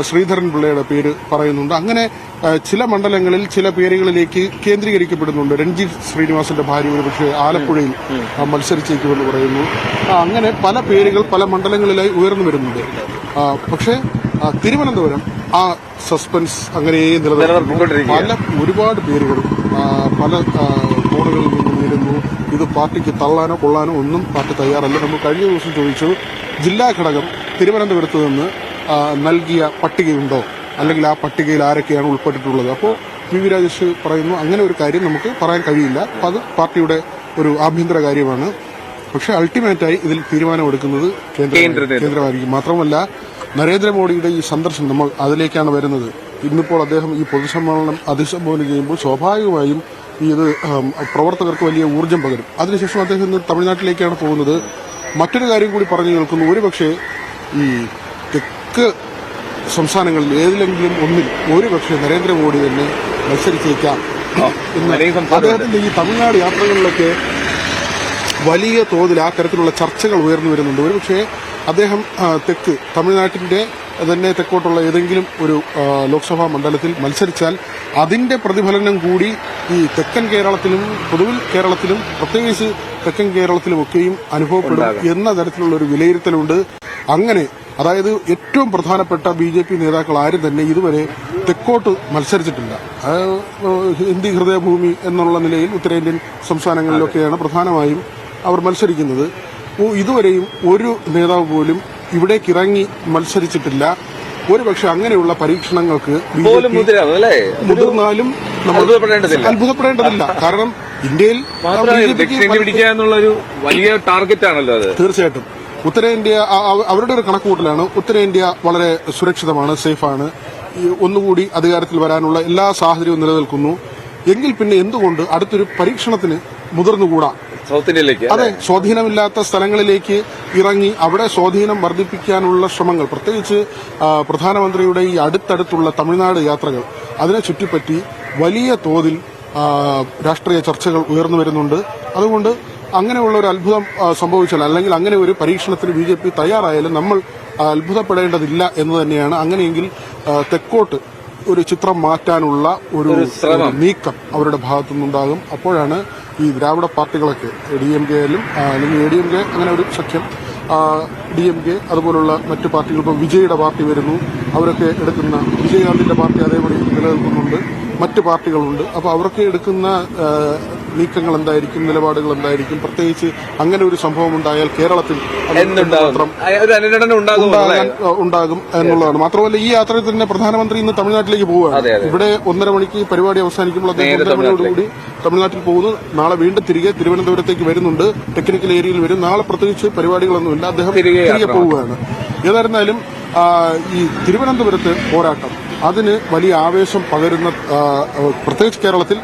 ശ്രീധരൻ പിള്ളയുടെ പേര് പറയുന്നുണ്ട്. അങ്ങനെ ചില മണ്ഡലങ്ങളിൽ ചില പേരുകളിലേക്ക് കേന്ദ്രീകരിക്കപ്പെടുന്നുണ്ട്. രഞ്ജിത്ത് ശ്രീനിവാസന്റെ ഭാര്യ ഒരുപക്ഷെ ആലപ്പുഴയിൽ മത്സരിച്ചേക്കുമെന്ന് പറയുന്നു. അങ്ങനെ പല പേരുകൾ പല മണ്ഡലങ്ങളിലായി ഉയർന്നു വരുന്നുണ്ട്. പക്ഷേ തിരുവനന്തപുരം ആ സസ്പെൻസ് അങ്ങനെ നിലനിർത്തുന്നു. ഒരുപാട് പേരുകൾ പല കോണുകളിൽ നിന്ന് ഉയരുന്നു. ഇത് പാർട്ടിക്ക് തള്ളാനോ കൊള്ളാനോ ഒന്നും പാർട്ടി തയ്യാറല്ല. നമ്മൾ കഴിഞ്ഞ ദിവസം ചോദിച്ചു, ജില്ലാ ഘടകം തിരുവനന്തപുരത്ത് നിന്ന് നൽകിയ പട്ടികയുണ്ടോ, അല്ലെങ്കിൽ ആ പട്ടികയിൽ ആരൊക്കെയാണ് ഉൾപ്പെട്ടിട്ടുള്ളത്. അപ്പോൾ VV രാജേഷ് പറയുന്നു അങ്ങനെ ഒരു കാര്യം നമുക്ക് പറയാൻ കഴിയില്ല, അത് പാർട്ടിയുടെ ഒരു ആഭ്യന്തര കാര്യമാണ്. പക്ഷേ അൾട്ടിമേറ്റായി ഇതിൽ തീരുമാനമെടുക്കുന്നത് കേന്ദ്രമായിരിക്കും. മാത്രമല്ല, നരേന്ദ്രമോദിയുടെ ഈ സന്ദർശനം, നമ്മൾ അതിലേക്കാണ് വരുന്നത്. ഇന്നിപ്പോൾ അദ്ദേഹം ഈ പൊതുസമ്മേളനം അഭിസംബോധന ചെയ്യുമ്പോൾ സ്വാഭാവികമായും ഇത് പ്രവർത്തകർക്ക് വലിയ ഊർജ്ജം പകരും. അതിനുശേഷം അദ്ദേഹം ഇന്ന് തമിഴ്നാട്ടിലേക്കാണ് പോകുന്നത്. മറ്റൊരു കാര്യം കൂടി പറഞ്ഞു കേൾക്കുന്നു, ഒരുപക്ഷെ ഈ തെക്ക് സംസ്ഥാനങ്ങളിൽ ഏതിലെങ്കിലും ഒന്നിൽ ഒരുപക്ഷെ നരേന്ദ്രമോദി തന്നെ മത്സരിച്ചേക്കാം എന്ന്. അദ്ദേഹത്തിന്റെ ഈ തമിഴ്നാട് യാത്രകളിലൊക്കെ വലിയ തോതിൽ ആ തരത്തിലുള്ള ചർച്ചകൾ ഉയർന്നു വരുന്നുണ്ട്. ഒരുപക്ഷെ അദ്ദേഹം തമിഴ്നാട്ടിന്റെ തന്നെ തെക്കോട്ടുള്ള ഏതെങ്കിലും ഒരു ലോക്സഭാ മണ്ഡലത്തിൽ മത്സരിച്ചാൽ അതിന്റെ പ്രതിഫലനം കൂടി ഈ തെക്കൻ കേരളത്തിലും പൊതുവിൽ കേരളത്തിലും പ്രത്യേകിച്ച് തെക്കൻ കേരളത്തിലുമൊക്കെയും അനുഭവപ്പെടും എന്ന തരത്തിലുള്ള ഒരു വിലയിരുത്തലുണ്ട്. അങ്ങനെ, അതായത് ഏറ്റവും പ്രധാനപ്പെട്ട BJP നേതാക്കൾ ആരും തന്നെ ഇതുവരെ തെക്കോട്ട് മത്സരിച്ചിട്ടില്ല. ഹിന്ദി ഹൃദയഭൂമി എന്നുള്ള നിലയിൽ ഉത്തരേന്ത്യൻ സംസ്ഥാനങ്ങളിലൊക്കെയാണ് പ്രധാനമായും അവർ മത്സരിക്കുന്നത്. ഇതുവരെയും ഒരു നേതാവ് പോലും ഇവിടേക്ക് ഇറങ്ങി മത്സരിച്ചിട്ടില്ല. ഒരുപക്ഷെ അങ്ങനെയുള്ള പരീക്ഷണങ്ങൾക്ക് മുതിർന്നാലും നമ്മൾ അത്ഭുതപ്പെടേണ്ടതില്ല. കാരണം ഇന്ത്യയിൽ വലിയ ടാർഗറ്റ് ആണല്ലോ അത്. തീർച്ചയായിട്ടും ഉത്തരേന്ത്യ അവരുടെ ഒരു കണക്കുകൂട്ടലാണ്. ഉത്തരേന്ത്യ വളരെ സുരക്ഷിതമാണ്, സേഫാണ്, ഒന്നുകൂടി അധികാരത്തിൽ വരാനുള്ള എല്ലാ സാഹചര്യവും നിലനിൽക്കുന്നു. എങ്കിൽ പിന്നെ എന്തുകൊണ്ട് അടുത്തൊരു പരീക്ഷണത്തിന് മുതിർന്നുകൂടാ? സൗത്ത് ഇന്ത്യയിലേക്ക്, അതെ, സ്വാധീനമില്ലാത്ത സ്ഥലങ്ങളിലേക്ക് ഇറങ്ങി അവിടെ സ്വാധീനം വർദ്ധിപ്പിക്കാനുള്ള ശ്രമങ്ങൾ, പ്രത്യേകിച്ച് പ്രധാനമന്ത്രിയുടെ ഈ അടുത്തടുത്തുള്ള തമിഴ്നാട് യാത്രകൾ, അതിനെ ചുറ്റിപ്പറ്റി വലിയ തോതിൽ രാഷ്ട്രീയ ചർച്ചകൾ ഉയർന്നു വരുന്നുണ്ട്. അതുകൊണ്ട് അങ്ങനെയുള്ള ഒരു അത്ഭുതം സംഭവിച്ചാൽ, അല്ലെങ്കിൽ അങ്ങനെ ഒരു പരീക്ഷണത്തിന് BJP തയ്യാറായാലും നമ്മൾ അത്ഭുതപ്പെടേണ്ടതില്ല എന്ന് തന്നെയാണ്. അങ്ങനെയെങ്കിൽ തെക്കോട്ട് ഒരു ചിത്രം മാറ്റാനുള്ള ഒരു നീക്കം അവരുടെ ഭാഗത്തുനിന്നുണ്ടാകും. അപ്പോഴാണ് ഈ ദ്രാവിഡ പാർട്ടികളൊക്കെ DMK ആയാലും അല്ലെങ്കിൽ ADMK, അങ്ങനെ ഒരു സഖ്യം, DMK അതുപോലുള്ള മറ്റു പാർട്ടികൾ, ഇപ്പോൾ വിജയുടെ പാർട്ടി വരുന്നു, അവരൊക്കെ എടുക്കുന്ന, വിജയകാന്തിന്റെ പാർട്ടി അതേപടി നിലനിൽക്കുന്നുണ്ട്, മറ്റ് പാർട്ടികളുണ്ട്. അപ്പോൾ അവർക്ക് എടുക്കുന്ന നീക്കങ്ങൾ എന്തായിരിക്കും, നിലപാടുകൾ എന്തായിരിക്കും, പ്രത്യേകിച്ച് അങ്ങനെ ഒരു സംഭവം ഉണ്ടായാൽ കേരളത്തിൽ ഉണ്ടാകും എന്നുള്ളതാണ്. മാത്രമല്ല, ഈ യാത്രയിൽ തന്നെ പ്രധാനമന്ത്രി ഇന്ന് തമിഴ്നാട്ടിലേക്ക് പോവുകയാണ്. ഇവിടെ 1:30 മണിക്ക് പരിപാടി അവസാനിക്കുമ്പോൾ അദ്ദേഹം 1:30 മണിയോടുകൂടി തമിഴ്നാട്ടിൽ പോകുന്നു. നാളെ വീണ്ടും തിരികെ തിരുവനന്തപുരത്തേക്ക് വരുന്നുണ്ട്, ടെക്നിക്കൽ ഏരിയയിൽ വരും. നാളെ പ്രത്യേകിച്ച് പരിപാടികളൊന്നുമില്ല, അദ്ദേഹം തിരികെ പോവുകയാണ്. ഏതായിരുന്നാലും ഈ തിരുവനന്തപുരത്ത് പോരാട്ടം അതിന് വലിയ ആവേശം പകരുന്ന പ്രത്യേകിച്ച് കേരളത്തിൽ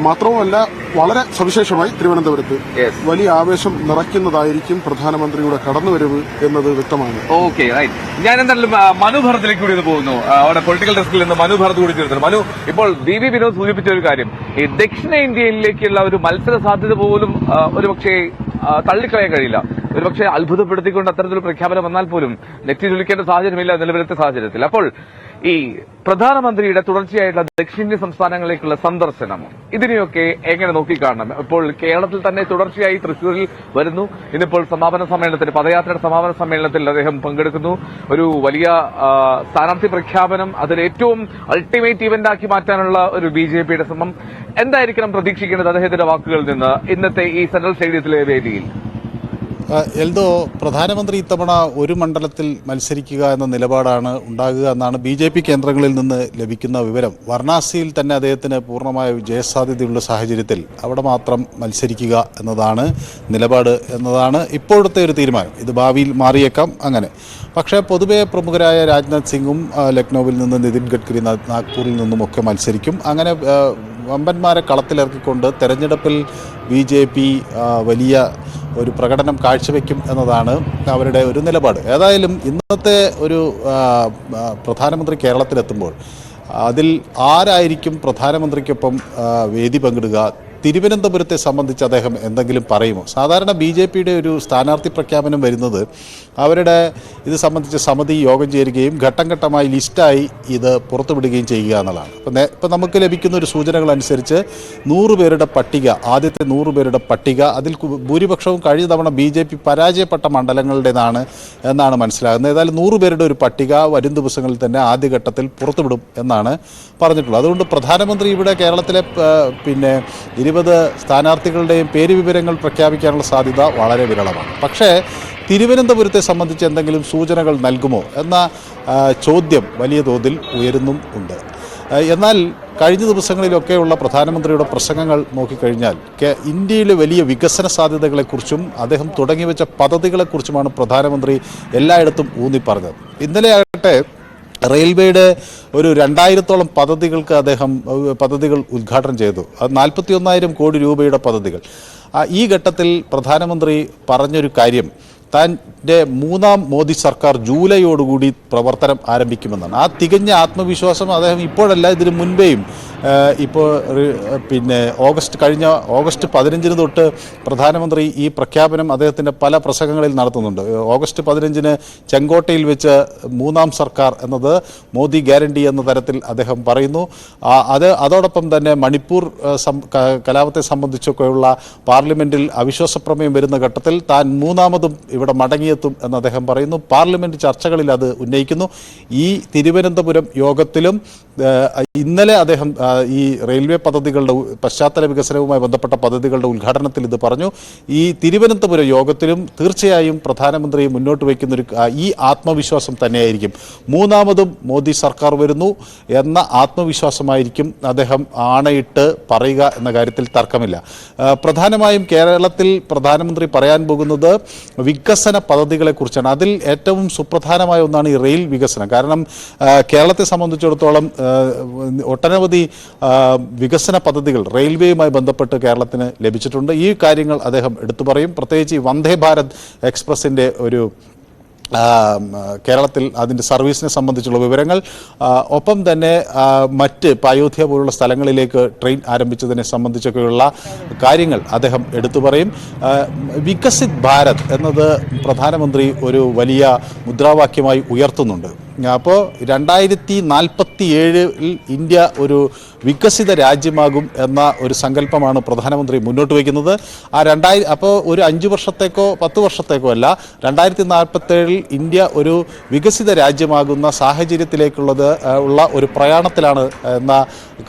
മാത്രവുമല്ല വളരെ സവിശേഷമായി തിരുവനന്തപുരത്ത് വലിയ ആവേശം നിറയ്ക്കുന്നതായിരിക്കും പ്രധാനമന്ത്രിയുടെ കടന്നുവരവ് എന്നത് വ്യക്തമാണ്. Okay, right. ഞാൻ എന്തായാലും മനു ഭരത്തിലേക്ക് കൂടി പോകുന്നു. അവിടെ പൊളിറ്റിക്കൽ ഡെസ്കിൽ നിന്ന് മനു ഭരത് കൂടി ചേർന്നു. മനു, ഇപ്പോൾ വി വിനോദ് സൂചിപ്പിച്ച ഒരു കാര്യം, ഈ ദക്ഷിണേന്ത്യയിലേക്കുള്ള ഒരു മത്സര സാധ്യത പോലും ഒരുപക്ഷെ തള്ളിക്കളയാൻ കഴിയില്ല. ഒരുപക്ഷെ അത്ഭുതപ്പെടുത്തിക്കൊണ്ട് അത്തരത്തിലൊരു പ്രഖ്യാപനം വന്നാൽ പോലും നെറ്റി ചുളിക്കേണ്ട സാഹചര്യമില്ല നിലവിലത്തെ സാഹചര്യത്തിൽ. അപ്പോൾ ഈ പ്രധാനമന്ത്രിയുടെ തുടർച്ചയായിട്ടുള്ള ദക്ഷിണേന്ത്യ സംസ്ഥാനങ്ങളിലേക്കുള്ള സന്ദർശനം, ഇതിനെയൊക്കെ എങ്ങനെ നോക്കിക്കാണണം? ഇപ്പോൾ കേരളത്തിൽ തന്നെ തുടർച്ചയായി തൃശ്ശൂരിൽ വരുന്നു. ഇന്നിപ്പോൾ സമാപന സമ്മേളനത്തിൽ, പദയാത്രയുടെ സമാപന സമ്മേളനത്തിൽ അദ്ദേഹം പങ്കെടുക്കുന്നു. ഒരു വലിയ സ്ഥാനാർത്ഥി പ്രഖ്യാപനം, അതിൽ ഏറ്റവും അൾട്ടിമേറ്റ് ഇവന്റ് ആക്കി മാറ്റാനുള്ള ഒരു BJPയുടെ ശ്രമം. എന്തായിരിക്കണം പ്രതീക്ഷിക്കേണ്ടത് അദ്ദേഹത്തിന്റെ വാക്കുകളിൽ നിന്ന് ഇന്നത്തെ ഈ സെൻട്രൽ സ്റ്റേഡിയത്തിലെ വേദിയിൽ? എൽദോ, പ്രധാനമന്ത്രി ഇത്തവണ ഒരു മണ്ഡലത്തിൽ മത്സരിക്കുക എന്ന നിലപാടാണ് ഉണ്ടാകുക എന്നാണ് BJP കേന്ദ്രങ്ങളിൽ നിന്ന് ലഭിക്കുന്ന വിവരം. വാരണാസിയിൽ തന്നെ അദ്ദേഹത്തിന് പൂർണ്ണമായ വിജയസാധ്യതയുള്ള സാഹചര്യത്തിൽ അവിടെ മാത്രം മത്സരിക്കുക എന്നതാണ് നിലപാട് എന്നതാണ് ഇപ്പോഴത്തെ ഒരു തീരുമാനം. ഇത് ഭാവിയിൽ മാറിയേക്കാം അങ്ങനെ. പക്ഷേ പൊതുവെ പ്രമുഖരായ രാജ്നാഥ് സിംഗും ലക്നൌവിൽ നിന്ന് നിതിൻ ഗഡ്കരി നാഗ്പൂരിൽ നിന്നുമൊക്കെ മത്സരിക്കും. അങ്ങനെ വമ്പന്മാരെ കളത്തിലിറക്കിക്കൊണ്ട് തെരഞ്ഞെടുപ്പിൽ BJP വലിയ ഒരു പ്രകടനം കാഴ്ചവെക്കും എന്നതാണ് അവരുടെ ഒരു നിലപാട്. ഏതായാലും ഇന്നത്തെ ഒരു പ്രധാനമന്ത്രി കേരളത്തിലെത്തുമ്പോൾ അതിൽ ആരായിരിക്കും പ്രധാനമന്ത്രിക്കൊപ്പം വേദി പങ്കിടുക, തിരുവനന്തപുരത്തെ സംബന്ധിച്ച് അദ്ദേഹം എന്തെങ്കിലും പറയുമോ? സാധാരണ BJPയുടെ ഒരു സ്ഥാനാർത്ഥി പ്രഖ്യാപനം വരുന്നത് അവരുടെ ഇത് സംബന്ധിച്ച് സമിതി യോഗം ചേരുകയും ഘട്ടം ഘട്ടമായി ലിസ്റ്റായി ഇത് പുറത്തുവിടുകയും ചെയ്യുക എന്നുള്ളതാണ്. ഇപ്പം നമുക്ക് ലഭിക്കുന്ന ഒരു സൂചനകൾ അനുസരിച്ച് 100 പേരുടെ പട്ടിക, ആദ്യത്തെ 100 പേരുടെ പട്ടിക, അതിൽ ഭൂരിപക്ഷവും കഴിഞ്ഞ തവണ BJP പരാജയപ്പെട്ട മണ്ഡലങ്ങളുടേതാണ് എന്നാണ് മനസ്സിലാകുന്നത്. ഏതായാലും 100 പേരുടെ ഒരു പട്ടിക വരും ദിവസങ്ങളിൽ തന്നെ ആദ്യഘട്ടത്തിൽ പുറത്തുവിടും എന്നാണ് പറഞ്ഞിട്ടുള്ളത്. അതുകൊണ്ട് പ്രധാനമന്ത്രി ഇവിടെ കേരളത്തിലെ 20 സ്ഥാനാർത്ഥികളുടെയും പേര് വിവരങ്ങൾ പ്രഖ്യാപിക്കാനുള്ള സാധ്യത വളരെ വിരളമാണ്. പക്ഷേ തിരുവനന്തപുരത്തെ സംബന്ധിച്ച് എന്തെങ്കിലും സൂചനകൾ നൽകുമോ എന്ന ചോദ്യം വലിയ തോതിൽ ഉയരുന്നും ഉണ്ട്. എന്നാൽ കഴിഞ്ഞ ദിവസങ്ങളിലൊക്കെയുള്ള പ്രധാനമന്ത്രിയുടെ പ്രസംഗങ്ങൾ നോക്കിക്കഴിഞ്ഞാൽ ഇന്ത്യയിലെ വലിയ വികസന സാധ്യതകളെക്കുറിച്ചും അദ്ദേഹം തുടങ്ങിവെച്ച പദ്ധതികളെക്കുറിച്ചുമാണ് പ്രധാനമന്ത്രി എല്ലായിടത്തും ഊന്നിപ്പറഞ്ഞത്. ഇന്നലെ ആകട്ടെ റെയിൽവേയുടെ ഒരു 2000-ഓളം പദ്ധതികൾക്ക് അദ്ദേഹം പദ്ധതികൾ ഉദ്ഘാടനം ചെയ്തു. അത് 41,000 കോടി രൂപയുടെ പദ്ധതികൾ. ഈ ഘട്ടത്തിൽ പ്രധാനമന്ത്രി പറഞ്ഞൊരു കാര്യം, തൻ്റെ 3ാം മോദി സർക്കാർ ജൂലൈയോടുകൂടി പ്രവർത്തനം ആരംഭിക്കുമെന്നാണ്. ആ തികഞ്ഞ ആത്മവിശ്വാസം അദ്ദേഹം ഇപ്പോഴല്ല, ഇതിനു മുൻപേയും ഇപ്പോൾ കഴിഞ്ഞ ഓഗസ്റ്റ് 15 തൊട്ട് പ്രധാനമന്ത്രി ഈ പ്രഖ്യാപനം അദ്ദേഹത്തിൻ്റെ പല പ്രസംഗങ്ങളിൽ നടത്തുന്നുണ്ട്. ഓഗസ്റ്റ് 15 ചെങ്കോട്ടയിൽ വെച്ച് 3ാം സർക്കാർ എന്നത് മോദി ഗ്യാരണ്ടി എന്ന തരത്തിൽ അദ്ദേഹം പറയുന്നു. അതോടൊപ്പം തന്നെ മണിപ്പൂർ കലാപത്തെ സംബന്ധിച്ചൊക്കെയുള്ള പാർലമെൻറ്റിൽ അവിശ്വാസ പ്രമേയം വരുന്ന ഘട്ടത്തിൽ താൻ 3ാമതും ഇവിടെ മടങ്ങിയെത്തും എന്ന് അദ്ദേഹം പറയുന്നു. പാർലമെന്റ് ചർച്ചകളിൽ അത് ഉന്നയിക്കുന്നു. ഈ തിരുവനന്തപുരം യോഗത്തിലും ഇന്നലെ അദ്ദേഹം ഈ റെയിൽവേ പദ്ധതികളുടെ പശ്ചാത്തല വികസനവുമായി ബന്ധപ്പെട്ട പദ്ധതികളുടെ ഉദ്ഘാടനത്തിൽ ഇത് പറഞ്ഞു. ഈ തിരുവനന്തപുരം യോഗത്തിലും തീർച്ചയായും പ്രധാനമന്ത്രി മുന്നോട്ട് വയ്ക്കുന്നൊരു ഈ ആത്മവിശ്വാസം തന്നെയായിരിക്കും. 3ാമതും മോദി സർക്കാർ വരുന്നു എന്ന ആത്മവിശ്വാസമായിരിക്കും അദ്ദേഹം ആണയിട്ട് പറയുക എന്ന കാര്യത്തിൽ തർക്കമില്ല. പ്രധാനമായും കേരളത്തിൽ പ്രധാനമന്ത്രി പറയാൻ പോകുന്നത് വികസന പദ്ധതികളെക്കുറിച്ചാണ്. അതിൽ ഏറ്റവും സുപ്രധാനമായ ഒന്നാണ് ഈ റെയിൽ വികസനം. കാരണം കേരളത്തെ സംബന്ധിച്ചിടത്തോളം ഒട്ടനവധി വികസന പദ്ധതികൾ റെയിൽവേയുമായി ബന്ധപ്പെട്ട് കേരളത്തിന് ലഭിച്ചിട്ടുണ്ട്. ഈ കാര്യങ്ങൾ അദ്ദേഹം എടുത്തു പറയും. പ്രത്യേകിച്ച് ഈ വന്ദേ ഭാരത് എക്സ്പ്രസിൻ്റെ ഒരു കേരളത്തിൽ അതിൻ്റെ സർവീസിനെ സംബന്ധിച്ചുള്ള വിവരങ്ങൾ, ഒപ്പം തന്നെ മറ്റ് അയോധ്യ പോലുള്ള സ്ഥലങ്ങളിലേക്ക് ട്രെയിൻ ആരംഭിച്ചതിനെ സംബന്ധിച്ചൊക്കെയുള്ള കാര്യങ്ങൾ അദ്ദേഹം എടുത്തു പറയും. വികസിത് ഭാരത് എന്നത് പ്രധാനമന്ത്രി ഒരു വലിയ മുദ്രാവാക്യമായി ഉയർത്തുന്നുണ്ട്. അപ്പോൾ 2047 ഇന്ത്യ ഒരു വികസിത രാജ്യമാകും എന്ന ഒരു സങ്കല്പമാണ് പ്രധാനമന്ത്രി മുന്നോട്ട് വയ്ക്കുന്നത്. അപ്പോൾ ഒരു 5 വർഷത്തേക്കോ 10 വർഷത്തേക്കോ അല്ല, 2047 ഇന്ത്യ ഒരു വികസിത രാജ്യമാകുന്ന സാഹചര്യത്തിലേക്കുള്ള ഒരു പ്രയാണത്തിലാണ് എന്ന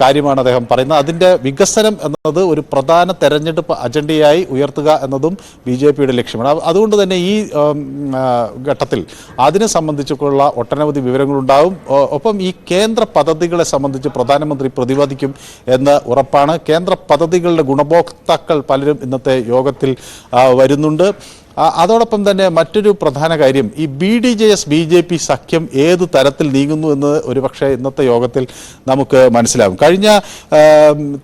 കാര്യമാണ് അദ്ദേഹം പറയുന്നത്. അതിൻ്റെ വികസനം എന്നത് ഒരു പ്രധാന തെരഞ്ഞെടുപ്പ് അജണ്ടയായി ഉയർത്തുക എന്നതും BJPയുടെ ലക്ഷ്യമാണ്. അതുകൊണ്ട് തന്നെ ഈ ഘട്ടത്തിൽ അതിനെ സംബന്ധിച്ചൊക്കെയുള്ള ഒട്ടനവധി വിവരങ്ങളുണ്ടാവും. ഒപ്പം ഈ കേന്ദ്ര പദ്ധതികളെ സംബന്ധിച്ച് പ്രധാനമന്ത്രി പ്രതിപാദിക്കും എന്ന് ഉറപ്പാണ്. കേന്ദ്ര പദ്ധതികളുടെ ഗുണഭോക്താക്കൾ പലരും ഇന്നത്തെ യോഗത്തിൽ വരുന്നുണ്ട്. അതോടൊപ്പം തന്നെ മറ്റൊരു പ്രധാന കാര്യം ഈ BDJS BJP സഖ്യം ഏത് തരത്തിൽ നീങ്ങുന്നു എന്ന് ഒരുപക്ഷെ ഇന്നത്തെ യോഗത്തിൽ നമുക്ക് മനസ്സിലാകും. കഴിഞ്ഞ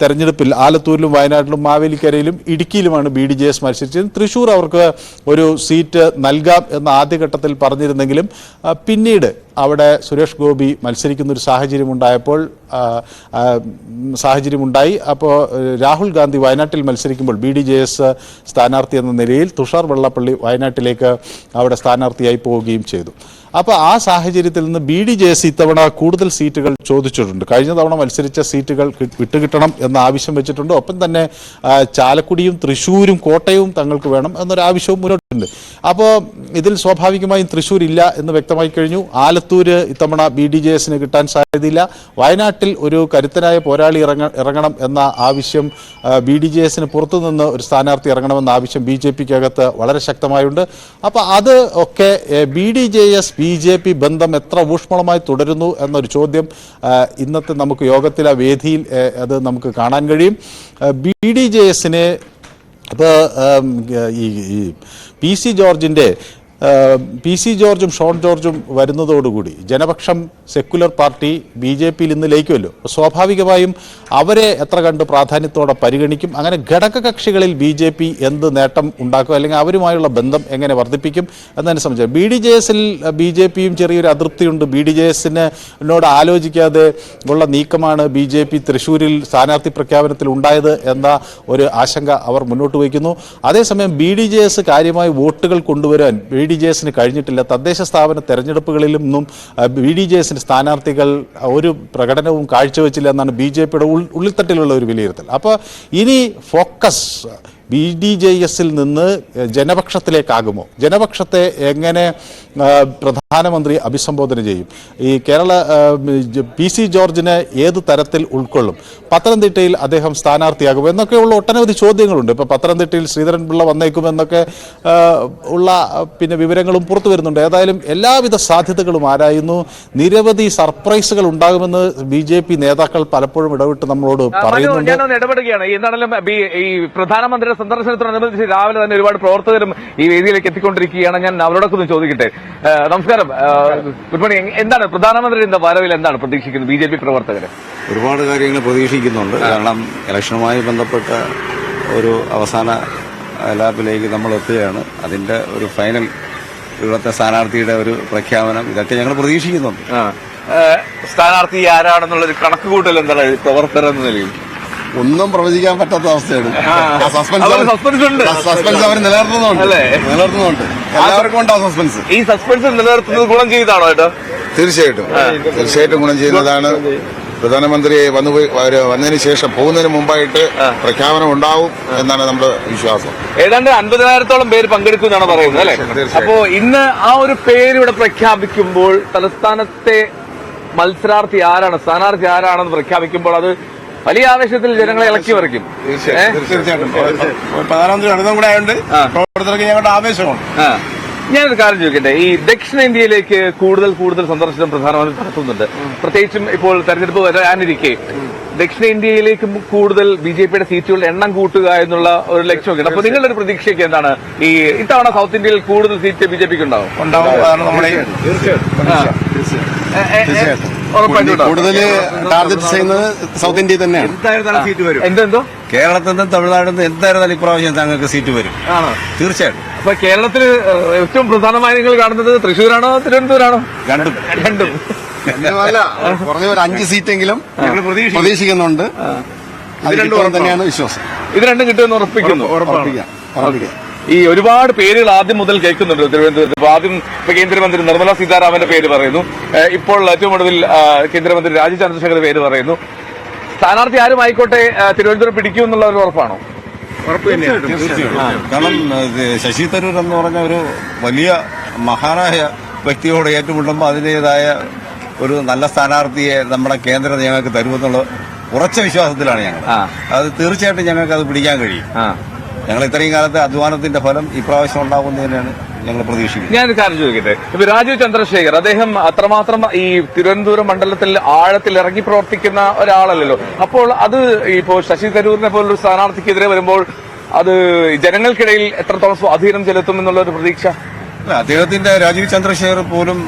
തെരഞ്ഞെടുപ്പിൽ ആലത്തൂരിലും വയനാട്ടിലും മാവേലിക്കരയിലും ഇടുക്കിയിലുമാണ് BDJS മത്സരിച്ചത്. തൃശ്ശൂർ അവർക്ക് ഒരു സീറ്റ് നൽകാം എന്ന് ആദ്യഘട്ടത്തിൽ പറഞ്ഞിരുന്നെങ്കിലും പിന്നീട് അവിടെ സുരേഷ് ഗോപി മത്സരിക്കുന്ന ഒരു സാഹചര്യമുണ്ടായി. അപ്പോൾ രാഹുൽ ഗാന്ധി വയനാട്ടിൽ മത്സരിക്കുമ്പോൾ BDJS സ്ഥാനാർത്ഥി എന്ന നിലയിൽ തുഷാർ വെള്ളാപ്പള്ളി വയനാട്ടിലേക്ക് അവിടെ സ്ഥാനാർത്ഥിയായി പോവുകയും ചെയ്തു. അപ്പോൾ ആ സാഹചര്യത്തിൽ നിന്ന് BDJS ഇത്തവണ കൂടുതൽ സീറ്റുകൾ ചോദിച്ചിട്ടുണ്ട്. കഴിഞ്ഞ തവണ മത്സരിച്ച സീറ്റുകൾ വിട്ടുകിട്ടണം എന്ന ആവശ്യം വെച്ചിട്ടുണ്ട്. ഒപ്പം തന്നെ ചാലക്കുടിയും തൃശ്ശൂരും കോട്ടയവും തങ്ങൾക്ക് വേണം എന്നൊരാവശ്യവും മുന്നോട്ടുണ്ട്. അപ്പോൾ ഇതിൽ സ്വാഭാവികമായും തൃശ്ശൂർ ഇല്ല എന്ന് വ്യക്തമായി കഴിഞ്ഞു. ആലത്തൂര് ഇത്തവണ BDJSന് കിട്ടാൻ സാധ്യതയില്ല. വയനാട്ടിൽ ഒരു കരുത്തനായ പോരാളി ഇറങ്ങണം എന്ന ആവശ്യം BDJSന് പുറത്തുനിന്ന് ഒരു സ്ഥാനാർത്ഥി ഇറങ്ങണമെന്ന ആവശ്യം BJPക്കകത്ത് വളരെ ശക്തമായുണ്ട്. അപ്പോൾ അത് ഒക്കെ BDJS BJP ബന്ധം എത്ര ഊഷ്മളമായി തുടരുന്നു എന്നൊരു ചോദ്യം ഇന്നത്തെ നമുക്ക് യോഗത്തിലെ വേദിയിൽ അത് നമുക്ക് കാണാൻ കഴിയും. BDJSന് ഇപ്പോൾ ഈ PC ജോർജും ഷോൺ ജോർജും വരുന്നതോടുകൂടി ജനപക്ഷം സെക്കുലർ പാർട്ടി BJPയിൽ ഇന്ന് ലയിക്കുമല്ലോ. സ്വാഭാവികമായും അവരെ എത്ര കണ്ട് പ്രാധാന്യത്തോടെ പരിഗണിക്കും, അങ്ങനെ ഘടകകക്ഷികളിൽ BJP എന്ത് നേട്ടം ഉണ്ടാക്കും, അല്ലെങ്കിൽ അവരുമായുള്ള ബന്ധം എങ്ങനെ വർദ്ധിപ്പിക്കും എന്നതിനെ സംബന്ധിച്ച് BDJSൽ BJPയും ചെറിയൊരു അതൃപ്തിയുണ്ട്. BDJSനോട് ആലോചിക്കാതെ ഉള്ള നീക്കമാണ് BJP തൃശ്ശൂരിൽ സ്ഥാനാർത്ഥി പ്രഖ്യാപനത്തിൽ ഉണ്ടായത് എന്ന ഒരു ആശങ്ക അവർ മുന്നോട്ട് വയ്ക്കുന്നു. അതേസമയം BDJS കാര്യമായി വോട്ടുകൾ കൊണ്ടുവരാൻ BDJSന് കഴിഞ്ഞിട്ടില്ല. തദ്ദേശ സ്ഥാപന തെരഞ്ഞെടുപ്പുകളിലൊന്നും BDJSന് സ്ഥാനാർത്ഥികൾ ഒരു പ്രകടനവും കാഴ്ചവെച്ചില്ല എന്നാണ് BJPയുടെ ഉള്ളിത്തട്ടിലുള്ള ഒരു വിലയിരുത്തൽ. അപ്പോൾ ഇനി ഫോക്കസ് BDJSൽ നിന്ന് ജനപക്ഷത്തിലേക്കാകുമോ, ജനപക്ഷത്തെ എങ്ങനെ പ്രധാനമന്ത്രി അഭിസംബോധന ചെയ്യും, ഈ കേരള PC ജോർജിനെ ഏത് തരത്തിൽ ഉൾക്കൊള്ളും, പത്തനംതിട്ടയിൽ അദ്ദേഹം സ്ഥാനാർത്ഥിയാകും എന്നൊക്കെയുള്ള ഒട്ടനവധി ചോദ്യങ്ങളുണ്ട്. ഇപ്പോൾ പത്തനംതിട്ടയിൽ ശ്രീധരൻപിള്ള വന്നേക്കുമെന്നൊക്കെ ഉള്ള വിവരങ്ങളും പുറത്തു വരുന്നുണ്ട്. ഏതായാലും എല്ലാവിധ സാധ്യതകളും ആരായുന്നു. നിരവധി സർപ്രൈസുകൾ ഉണ്ടാകുമെന്ന് BJP നേതാക്കൾ പലപ്പോഴും ഇടപെട്ട് നമ്മളോട് പറയുന്നുണ്ട്. ഞാനൊന്ന് ഇടപെടുകയാണ്. എന്താണെങ്കിലും ഈ പ്രധാനമന്ത്രിയുടെ സന്ദർശനത്തോടനുബന്ധിച്ച് രാവിലെ തന്നെ ഒരുപാട് പ്രവർത്തകരും ഈ വേദിയിലേക്ക് എത്തിക്കൊണ്ടിരിക്കുകയാണ്. ഞാൻ അവരോടൊക്കെ ഒന്ന് ചോദിക്കട്ടെ. നമസ്കാരം, ഗുഡ് മോർണിംഗ്. എന്താണ് പ്രധാനമന്ത്രിയുടെ വരവിൽ എന്താണ് പ്രതീക്ഷിക്കുന്നത് BJP പ്രവർത്തകര്? ഒരുപാട് കാര്യങ്ങൾ പ്രതീക്ഷിക്കുന്നുണ്ട്. കാരണം ഇലക്ഷനുമായി ബന്ധപ്പെട്ട ഒരു അവസാന ലാപ്പിലേക്ക് നമ്മൾ എത്തുകയാണ്. അതിന്റെ ഒരു ഫൈനൽ ഇവിടുത്തെ സ്ഥാനാർത്ഥിയുടെ ഒരു പ്രഖ്യാപനം ഇതൊക്കെ ഞങ്ങൾ പ്രതീക്ഷിക്കുന്നുണ്ട്. സ്ഥാനാർത്ഥി ആരാണെന്നുള്ളൊരു കണക്കുകൂട്ടൽ എന്താണ് പ്രവർത്തകർ എന്ന നിലയിൽ? ഒന്നും പ്രവചിക്കാൻ പറ്റാത്ത അവസ്ഥയാണ്. സസ്പെൻസ് അവർ നിലനിർത്തുന്നുണ്ട്. എല്ലാവർക്കും ഉണ്ട് ആ സസ്പെൻസ്. ഈ സസ്പെൻസ് നിലനിർത്തുന്നത് ഗുണം ചെയ്താണോ കേട്ടോ? തീർച്ചയായിട്ടും ഗുണം ചെയ്യുന്നതാണ്. പ്രധാനമന്ത്രി വന്നതിന് ശേഷം പോകുന്നതിന് മുമ്പായിട്ട് പ്രഖ്യാപനം ഉണ്ടാവും എന്നാണ് നമ്മുടെ വിശ്വാസം. ഏതാണ്ട് 50,000-ഓളം പേര് പങ്കെടുക്കുമെന്നാണ് പറയുന്നത് അല്ലെ? അപ്പോ ഇന്ന് ആ ഒരു പേര് ഇവിടെ പ്രഖ്യാപിക്കുമ്പോൾ തലസ്ഥാനത്തെ മത്സരാർത്ഥി ആരാണ്, സ്ഥാനാർത്ഥി ആരാണെന്ന് പ്രഖ്യാപിക്കുമ്പോൾ അത് വലിയ ആവേശത്തിൽ ജനങ്ങളെ ഇളക്കി മറിക്കും. തീർച്ചയായിട്ടും പ്രധാനമന്ത്രി അടുത്തും കൂടെ ആയതുകൊണ്ട് പ്രവർത്തകർക്ക് ഞങ്ങളുടെ ആവേശമാണ്. ഞാനൊരു കാര്യം ചോദിക്കട്ടെ, ഈ ദക്ഷിണേന്ത്യയിലേക്ക് കൂടുതൽ സന്ദർശനം പ്രധാനമന്ത്രി നടത്തുന്നുണ്ട്. പ്രത്യേകിച്ചും ഇപ്പോൾ തെരഞ്ഞെടുപ്പ് വരാനിരിക്കെ ദക്ഷിണേന്ത്യയിലേക്ക് കൂടുതൽ BJPയുടെ സീറ്റുകളുടെ എണ്ണം കൂട്ടുക എന്നുള്ള ഒരു ലക്ഷ്യമൊക്കെ. അപ്പൊ നിങ്ങളുടെ ഒരു പ്രതീക്ഷയ്ക്ക് എന്താണ്? ഈ ഇത്തവണ സൗത്ത് ഇന്ത്യയിൽ കൂടുതൽ സീറ്റ് BJPക്ക് ഉണ്ടാവും? കൂടുതൽ ടാർഗറ്റ് ചെയ്യുന്നത് സൗത്ത് ഇന്ത്യയിൽ തന്നെയാണ്. സീറ്റ് വരും. എന്തോ കേരളത്തിൽ നിന്നും തമിഴ്നാട്ടിൽ നിന്ന് എന്തായിരുന്നാലും ഇപ്രാവശ്യം താങ്കൾക്ക് സീറ്റ് വരും. തീർച്ചയായിട്ടും. അപ്പൊ കേരളത്തിൽ ഏറ്റവും പ്രധാനമായി നിങ്ങൾ കാണുന്നത് തൃശ്ശൂരാണോ തിരുവനന്തപുരമാണോ? രണ്ടും അല്ല, കുറഞ്ഞ ഒരു 5 സീറ്റെങ്കിലും ഞങ്ങൾ പ്രതീക്ഷിക്കുന്നുണ്ട്. തന്നെയാണ് വിശ്വാസം. ഇത് രണ്ടും കിട്ടുമെന്ന് ഉറപ്പിക്കുന്നു. ഈ ഒരുപാട് പേരുകൾ ആദ്യം മുതൽ കേൾക്കുന്നുണ്ട് തിരുവനന്തപുരത്ത്. ഇപ്പൊ ആദ്യം കേന്ദ്രമന്ത്രി നിർമ്മല സീതാരാമന്റെ പേര് പറയുന്നു. ഇപ്പോൾ ഏറ്റവും ഒടുവിൽ കേന്ദ്രമന്ത്രി രാജീവ് ചന്ദ്രശേഖർ പേര് പറയുന്നു. സ്ഥാനാർത്ഥി ആരും ആയിക്കോട്ടെ തിരുവനന്തപുരം പിടിക്കുമെന്നുള്ള ഒരു ഉറപ്പാണോ? ഉറപ്പ് തന്നെയാണ്. കാരണം ശശി തരൂർ എന്ന് പറഞ്ഞ ഒരു വലിയ മഹാനായ വ്യക്തിയോട് ഏറ്റുമുട്ടുമ്പോൾ അതിൻ്റെതായ ഒരു നല്ല സ്ഥാനാർത്ഥിയെ നമ്മുടെ കേന്ദ്രം ഞങ്ങൾക്ക് തരുമെന്നുള്ള ഉറച്ച വിശ്വാസത്തിലാണ് ഞങ്ങൾ. അത് തീർച്ചയായിട്ടും ഞങ്ങൾക്ക് അത് പിടിക്കാൻ കഴിയും. ഞങ്ങൾ ഇത്രയും കാലത്തെ അധ്വാനത്തിന്റെ ഫലം ഇപ്രാവശ്യം ഉണ്ടാകുന്നതിനാണ് ഞങ്ങൾ പ്രതീക്ഷിക്കുന്നത്. ഞാനൊരു കാര്യം ചോദിക്കട്ടെ, ഇപ്പൊ രാജീവ് ചന്ദ്രശേഖർ അദ്ദേഹം അത്രമാത്രം ഈ തിരുവനന്തപുരം മണ്ഡലത്തിൽ ആഴത്തിൽ ഇറങ്ങി പ്രവർത്തിക്കുന്ന ഒരാളല്ലല്ലോ. അപ്പോൾ അത് ഇപ്പോൾ ശശി തരൂരിനെ പോലൊരു സ്ഥാനാർത്ഥിക്കെതിരെ വരുമ്പോൾ അത് ജനങ്ങൾക്കിടയിൽ എത്രത്തോളം സ്വാധീനം ചെലുത്തും എന്നുള്ള ഒരു പ്രതീക്ഷ? അല്ല, അദ്ദേഹത്തിന്റെ രാജീവ് ചന്ദ്രശേഖർ പോലും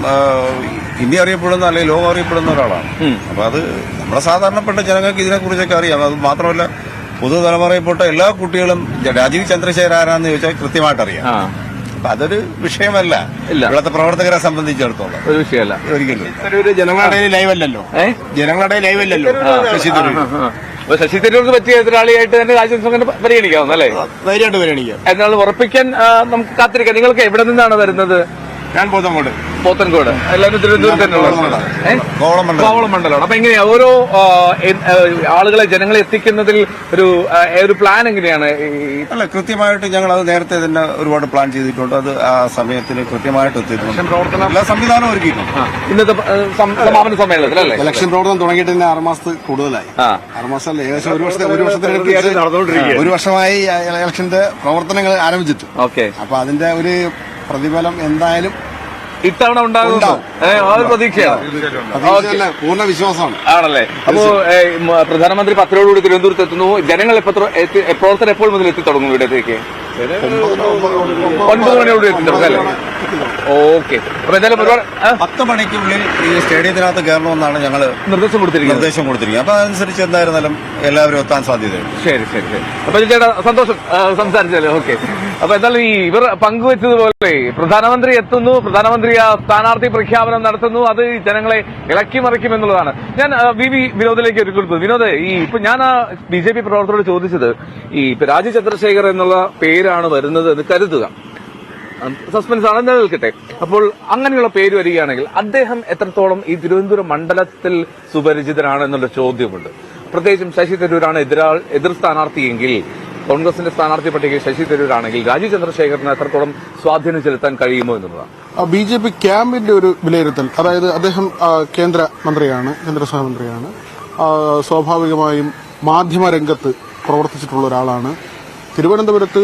ഇന്ത്യ അറിയപ്പെടുന്ന അല്ലെങ്കിൽ ലോകം അറിയപ്പെടുന്ന ഒരാളാണ്. അപ്പൊ അത് നമ്മളെ സാധാരണപ്പെട്ട ജനങ്ങൾക്ക് ഇതിനെക്കുറിച്ചൊക്കെ അറിയാം. അത് മാത്രമല്ല പുതുതലമുറയിൽപ്പെട്ട എല്ലാ കുട്ടികളും രാജീവ് ചന്ദ്രശേഖർ ആരാന്ന് ചോദിച്ചാൽ കൃത്യമായിട്ട് അറിയാം. അപ്പൊ അതൊരു വിഷയമല്ല ഇവിടുത്തെ പ്രവർത്തകരെ സംബന്ധിച്ചിടത്തോളം, ഒരു വിഷയമല്ല ഒരിക്കലും. ഒരു ജനങ്ങളുടെ ലൈവല്ലല്ലോ, ജനങ്ങളുടെ ലൈവല്ലല്ലോ ശശി തരൂർ. ശശി തരൂർക്ക് പറ്റിയ എതിരാളിയായിട്ട് തന്നെ രാജ്യസഭ പരിഗണിക്കാവുന്ന അല്ലേ? ധൈര്യമായിട്ട് പരിഗണിക്കാം. എന്നാൽ ഉറപ്പിക്കാൻ നമുക്ക് കാത്തിരിക്കാം. നിങ്ങൾക്ക് എവിടെ നിന്നാണ് വരുന്നത്? ഞാൻ പോത്തൻകോട്. എല്ലാവരും തിരുവനന്തപുരത്ത് തന്നെയുള്ള കോവളം മണ്ഡലമാണ്. അപ്പൊ എങ്ങനെയാ ഓരോ ആളുകളെ ജനങ്ങളെ എത്തിക്കുന്നതിൽ ഒരു പ്ലാൻ എങ്ങനെയാണ്? അല്ല, കൃത്യമായിട്ട് ഞങ്ങൾ അത് നേരത്തെ തന്നെ ഒരുപാട് പ്ലാൻ ചെയ്തിട്ടുണ്ട്. അത് ആ സമയത്തിന് കൃത്യമായിട്ട് എത്തിയിട്ടുണ്ട്. എല്ലാ സംവിധാനവും ഒരുക്കിയിട്ടുണ്ട്. ഇന്നത്തെ സമാപന സമ്മേളനത്തിൽ അല്ലേ? ഇലക്ഷൻ പ്രവർത്തനം തുടങ്ങിയിട്ട് തന്നെ 6 മാസത്തിൽ കൂടുതലായി. 6 മാസം ഏകദേശം ഒരു വർഷമായി ഇലക്ഷന്റെ പ്രവർത്തനങ്ങൾ ആരംഭിച്ചിട്ട്. ഓക്കെ. അപ്പൊ അതിന്റെ ഒരു പ്രതിഫലം എന്തായാലും ഇത്തവണ ഉണ്ടാകും. ആ ഒരു പ്രതീക്ഷയാണ്, പൂർണ്ണ വിശ്വാസമാണ്. ആണല്ലേ? അപ്പോ പ്രധാനമന്ത്രി 10 തിരുവനന്തപുരത്ത് എത്തുന്നു. ജനങ്ങൾ പ്രവർത്തനം എപ്പോൾ മുതൽ എത്തിത്തുടങ്ങും ഇവിടത്തേക്ക്? 9 മണിയോട് എത്തിത്തുടങ്ങും അല്ലേ? ഓക്കെ. അപ്പൊ എന്തായാലും 10 മണിക്കുള്ളിൽ ഈ സ്റ്റേഡിയത്തിനകത്ത് കയറണമെന്നാണ് ഞങ്ങൾ നിർദ്ദേശം കൊടുത്തിരിക്കുന്നത്. അപ്പൊ അതനുസരിച്ച് എന്തായിരുന്നാലും എല്ലാവരും എത്താൻ സാധ്യതയുണ്ട്. ശരി. അപ്പൊ ചേട്ടാ സന്തോഷം സംസാരിച്ചല്ലോ. ഓക്കെ. അപ്പൊ എന്തായാലും ഇവർ പങ്കുവച്ചതുപോലെ പ്രധാനമന്ത്രി എത്തുന്നു, പ്രധാനമന്ത്രി സ്ഥാനാർത്ഥി പ്രഖ്യാപനം നടത്തുന്നു. അത് ജനങ്ങളെ ഇളക്കി മറിക്കും എന്നുള്ളതാണ്. ഞാൻ വിനോദിലേക്ക് ഒരുക്കുന്നത്. വിനോദ്, ഇപ്പൊ ഞാൻ BJP പ്രവർത്തകരോട് ചോദിച്ചത് രാജീവ് ചന്ദ്രശേഖർ എന്നുള്ള പേരാണ് വരുന്നത് എന്ന് കരുതുക, സസ്പെൻസ് ആണ്, നിലനിൽക്കട്ടെ. അപ്പോൾ അങ്ങനെയുള്ള പേര് വരികയാണെങ്കിൽ അദ്ദേഹം എത്രത്തോളം ഈ തിരുവനന്തപുരം മണ്ഡലത്തിൽ സുപരിചിതനാണ് എന്നുള്ള ചോദ്യമുണ്ട്. പ്രത്യേകിച്ചും ശശി തരൂരാണ് എതിർ സ്ഥാനാർത്ഥിയെങ്കിൽ, കോൺഗ്രസിന്റെ സ്ഥാനാർത്ഥി പട്ടികയിൽ ശശി തരൂരാണെങ്കിൽ രാജീവ് ചന്ദ്രശേഖറിന് എത്രത്തോളം സ്വാധീനം ചെലുത്താൻ കഴിയുമോ എന്നുള്ളതാണ് BJP ക്യാമ്പിന്റെ ഒരു വിലയിരുത്തൽ. അതായത് അദ്ദേഹം കേന്ദ്ര സഹമന്ത്രിയാണ്. സ്വാഭാവികമായും മാധ്യമരംഗത്ത് പ്രവർത്തിച്ചിട്ടുള്ള ഒരാളാണ്. തിരുവനന്തപുരത്ത്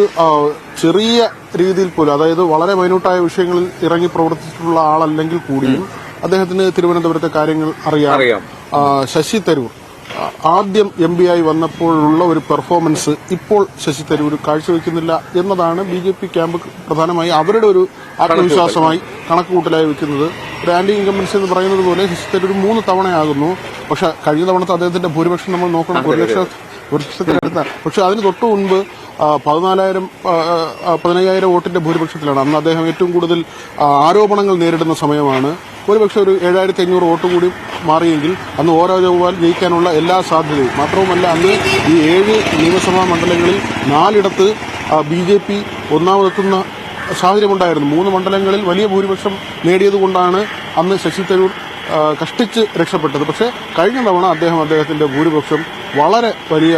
ചെറിയ രീതിയിൽ പോലും, അതായത് വളരെ മൈന്യൂട്ടായ വിഷയങ്ങളിൽ ഇറങ്ങി പ്രവർത്തിച്ചിട്ടുള്ള ആളല്ലെങ്കിൽ കൂടിയും അദ്ദേഹത്തിന് തിരുവനന്തപുരത്തെ കാര്യങ്ങൾ അറിയാം. ശശി തരൂർ ആദ്യം MP ആയി വന്നപ്പോഴുള്ള ഒരു പെർഫോമൻസ് ഇപ്പോൾ ശശി തരൂർ കാഴ്ചവെക്കുന്നില്ല എന്നതാണ് BJP ക്യാമ്പ് പ്രധാനമായി അവരുടെ ഒരു ആത്മവിശ്വാസമായി കണക്കുകൂട്ടലായി വെക്കുന്നത്. ഒരു ആന്റി ഇൻകംബൻസി എന്ന് പറയുന്നത് പോലെ ശശി തരൂർ 3 തവണയാകുന്നു. പക്ഷെ കഴിഞ്ഞ തവണത്തെ അദ്ദേഹത്തിന്റെ ഭൂരിപക്ഷം നമ്മൾ നോക്കണം, 1 ലക്ഷത്തിനടുത്ത. പക്ഷെ അതിന് തൊട്ടു മുൻപ് 15,000 വോട്ടിന്റെ ഭൂരിപക്ഷത്തിലാണ്. അന്ന് അദ്ദേഹം ഏറ്റവും കൂടുതൽ ആരോപണങ്ങൾ നേരിടുന്ന സമയമാണ്. ഒരുപക്ഷെ ഒരു 7,500 വോട്ട് കൂടി മാറിയെങ്കിൽ അന്ന് ഓരോജോപാൽ ജയിക്കാനുള്ള എല്ലാ സാധ്യതയും. മാത്രവുമല്ല, അന്ന് ഈ 7 നിയമസഭാ മണ്ഡലങ്ങളിൽ 4 BJP ഒന്നാമതെത്തുന്ന സാഹചര്യമുണ്ടായിരുന്നു. 3 മണ്ഡലങ്ങളിൽ വലിയ ഭൂരിപക്ഷം നേടിയതുകൊണ്ടാണ് അന്ന് ശശി തരൂർ കഷ്ടിച്ച് രക്ഷപ്പെട്ടത്. പക്ഷേ കഴിഞ്ഞ തവണ അദ്ദേഹത്തിന്റെ ഭൂരിപക്ഷം വളരെ വലിയ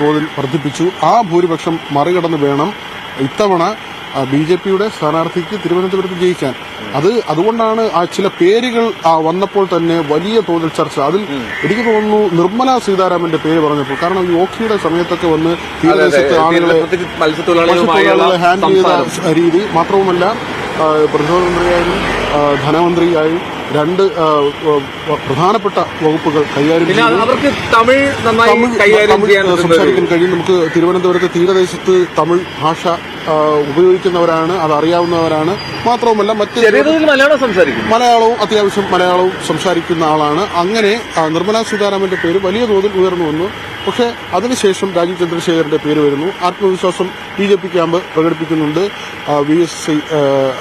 തോതിൽ വർദ്ധിപ്പിച്ചു. ആ ഭൂരിപക്ഷം മറികടന്ന് വേണം ഇത്തവണ BJPയുടെ സ്ഥാനാർത്ഥിക്ക് തിരുവനന്തപുരത്ത് ജയിക്കാൻ. അതുകൊണ്ടാണ് ആ ചില പേരുകൾ വന്നപ്പോൾ തന്നെ വലിയ തോതിൽ ചർച്ച. അതിൽ എനിക്ക് തോന്നുന്നു നിർമ്മല സീതാരാമന്റെ പേര് പറഞ്ഞപ്പോൾ, കാരണം ഈ ഓഖിയുടെ സമയത്തൊക്കെ വന്ന് തീരദേശത്ത് ആളുകളെ മത്സ്യത്തൊഴിലാളികളെ ഹാൻഡിൽ ചെയ്ത രീതി, മാത്രവുമല്ല പ്രധാനമന്ത്രിയായും ധനമന്ത്രിയായും 2 പ്രധാനപ്പെട്ട വകുപ്പുകൾ കൈകാര്യം സംസാരിക്കാൻ കഴിയും. നമുക്ക് തിരുവനന്തപുരത്ത് തീരദേശത്ത് തമിഴ് ഭാഷ ഉപയോഗിക്കുന്നവരാണ്, അതറിയാവുന്നവരാണ്. മാത്രവുമല്ല മലയാളവും അത്യാവശ്യം സംസാരിക്കുന്ന ആളാണ്. അങ്ങനെ നിർമ്മലാ സീതാരാമന്റെ പേര് വലിയ തോതിൽ ഉയർന്നു വന്നു. പക്ഷേ അതിനുശേഷം രാജീവ് ചന്ദ്രശേഖറിന്റെ പേര് വരുന്നു. ആത്മവിശ്വാസം BJP ക്യാമ്പ് പ്രകടിപ്പിക്കുന്നുണ്ട്.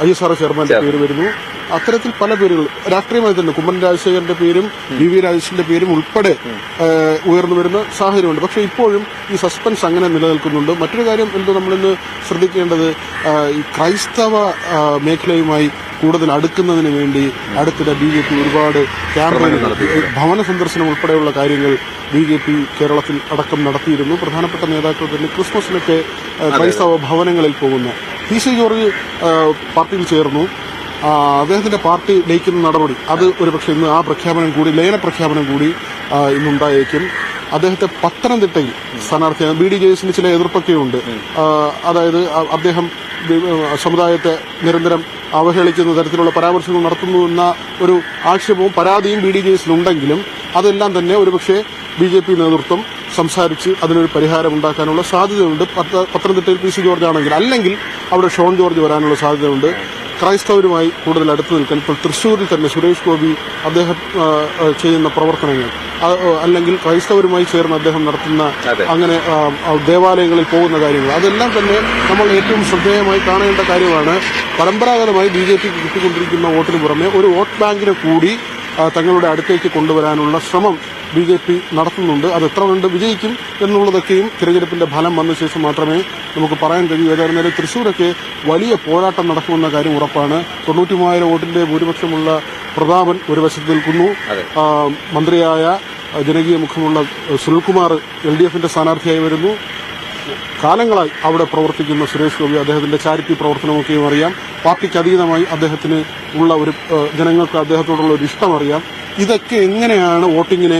ISRO ചെയർമാന്റെ പേര് വരുന്നു. അത്തരത്തിൽ പല പേരുകൾ രാഷ്ട്രീയമായി തന്നെ കുമ്മനം രാജശേഖരന്റെ പേരും VV രാജേഷിന്റെ പേരും ഉൾപ്പെടെ ഉയർന്നു വരുന്ന സാഹചര്യമുണ്ട്. പക്ഷെ ഇപ്പോഴും ഈ സസ്പെൻസ് അങ്ങനെ നിലനിൽക്കുന്നുണ്ട്. മറ്റൊരു കാര്യം നമ്മളിന്ന് ശ്രദ്ധിക്കേണ്ടത്, ഈ ക്രൈസ്തവ മേഖലയുമായി കൂടുതൽ അടുക്കുന്നതിന് വേണ്ടി അടുത്തിടെ BJP ഒരുപാട് ക്യാമ്പയിനുകൾ, ഭവന സന്ദർശനം ഉൾപ്പെടെയുള്ള കാര്യങ്ങൾ BJP കേരളത്തിൽ അടക്കം നടത്തിയിരുന്നു. പ്രധാനപ്പെട്ട നേതാക്കൾ തന്നെ ക്രിസ്മസിനൊക്കെ ക്രൈസ്തവ ഭവനങ്ങളിൽ പോകുന്ന PC ജോർജ് പാർട്ടിയിൽ ചേർന്നു. അദ്ദേഹത്തിന്റെ പാർട്ടി ലയിക്കുന്ന നടപടി അത് ഒരുപക്ഷെ ഇന്ന് ആ പ്രഖ്യാപനം കൂടി, ലയന പ്രഖ്യാപനം കൂടി ഇന്നുണ്ടായേക്കും. അദ്ദേഹത്തെ പത്തനംതിട്ടയിൽ സ്ഥാനാർത്ഥിയാണ്. BDJSന് ചില എതിർപ്പൊക്കെയുണ്ട്. അതായത് അദ്ദേഹം സമുദായത്തെ നിരന്തരം അവഹേളിക്കുന്ന തരത്തിലുള്ള പരാമർശങ്ങൾ നടത്തുന്നു എന്ന ഒരു ആക്ഷേപവും പരാതിയും BDJSനുണ്ടെങ്കിലും അതെല്ലാം തന്നെ ഒരുപക്ഷെ BJP നേതൃത്വം സംസാരിച്ച് അതിനൊരു പരിഹാരം ഉണ്ടാക്കാനുള്ള സാധ്യതയുണ്ട്. പത്തനംതിട്ടയിൽ പി സി ജോർജ് ആണെങ്കിൽ, അല്ലെങ്കിൽ അവിടെ ഷോൺ ജോർജ് വരാനുള്ള സാധ്യതയുണ്ട്. ക്രൈസ്തവരുമായി കൂടുതൽ അടുത്ത് നിൽക്കാൻ ഇപ്പോൾ തൃശ്ശൂരിൽ തന്നെ സുരേഷ് ഗോപി അദ്ദേഹം ചെയ്യുന്ന പ്രവർത്തനങ്ങൾ, അല്ലെങ്കിൽ ക്രൈസ്തവരുമായി ചേർന്ന് അദ്ദേഹം നടത്തുന്ന അങ്ങനെ ദേവാലയങ്ങളിൽ പോകുന്ന കാര്യങ്ങൾ, അതെല്ലാം തന്നെ നമ്മൾ ഏറ്റവും ശ്രദ്ധേയമായി കാണേണ്ട കാര്യമാണ്. പരമ്പരാഗതമായി BJP കിട്ടിക്കൊണ്ടിരിക്കുന്ന വോട്ടിന് പുറമെ ഒരു വോട്ട് ബാങ്കിനെ കൂടി തങ്ങളുടെ അടുത്തേക്ക് കൊണ്ടുവരാനുള്ള ശ്രമം BJP നടത്തുന്നുണ്ട്. അത് എത്ര കണ്ട് വിജയിക്കും എന്നുള്ളതൊക്കെയും തിരഞ്ഞെടുപ്പിന്റെ ഫലം വന്ന ശേഷം മാത്രമേ നമുക്ക് പറയാൻ കഴിയൂ. ഏതായിരുന്നാലും തൃശ്ശൂരൊക്കെ വലിയ പോരാട്ടം നടക്കുമെന്ന കാര്യം ഉറപ്പാണ്. 93,000 വോട്ടിന്റെ ഭൂരിപക്ഷമുള്ള പ്രതാപൻ ഒരു വശത്ത് നിൽക്കുന്നു. മന്ത്രിയായ ജനകീയ മുഖമുള്ള സുനിൽകുമാർ LDFന്റെ സ്ഥാനാർത്ഥിയായി വരുന്നു. കാലങ്ങളായി അവിടെ പ്രവർത്തിക്കുന്ന സുരേഷ് ഗോപി, അദ്ദേഹത്തിന്റെ ചാരിറ്റി പ്രവർത്തനമൊക്കെയും അറിയാം. പാർട്ടിക്ക് അതീതമായി അദ്ദേഹത്തിന് ഉള്ള ഒരു ജനങ്ങൾക്ക് അദ്ദേഹത്തോടുള്ള ഒരു ഇഷ്ടം അറിയാം. ഇതൊക്കെ എങ്ങനെയാണ് വോട്ടിങ്ങിനെ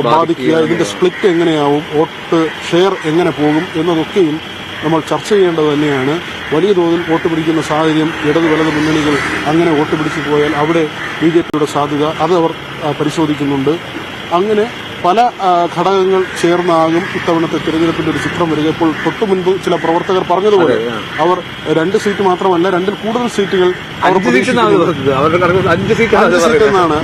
ബാധിക്കുക, ഇതിന്റെ സ്പ്ലിറ്റ് എങ്ങനെയാവും, വോട്ട് ഷെയർ എങ്ങനെ പോകും എന്നതൊക്കെയും നമ്മൾ ചർച്ച ചെയ്യേണ്ടത് തന്നെയാണ്. വലിയ തോതിൽ വോട്ട് പിടിക്കുന്ന സാഹചര്യം, ഇടത് വലത് മുന്നണികൾ അങ്ങനെ വോട്ട് പിടിച്ചു പോയാൽ അവിടെ BJPയുടെ സാധ്യത അത് അവർ പരിശോധിക്കുന്നുണ്ട്. അങ്ങനെ പല ഘടകങ്ങൾ ചേർന്നാകും ഇത്തവണത്തെ തിരഞ്ഞെടുപ്പിന്റെ ഒരു ചിത്രം വരിക. ഇപ്പോൾ തൊട്ടു മുൻപ് ചില പ്രവർത്തകർ പറഞ്ഞതുപോലെ അവർ 2 സീറ്റ് മാത്രമല്ല 2-ൽ കൂടുതൽ സീറ്റുകൾ അവർ പ്രതീക്ഷിക്കുന്നു. 5 സീറ്റ് എന്നാണ്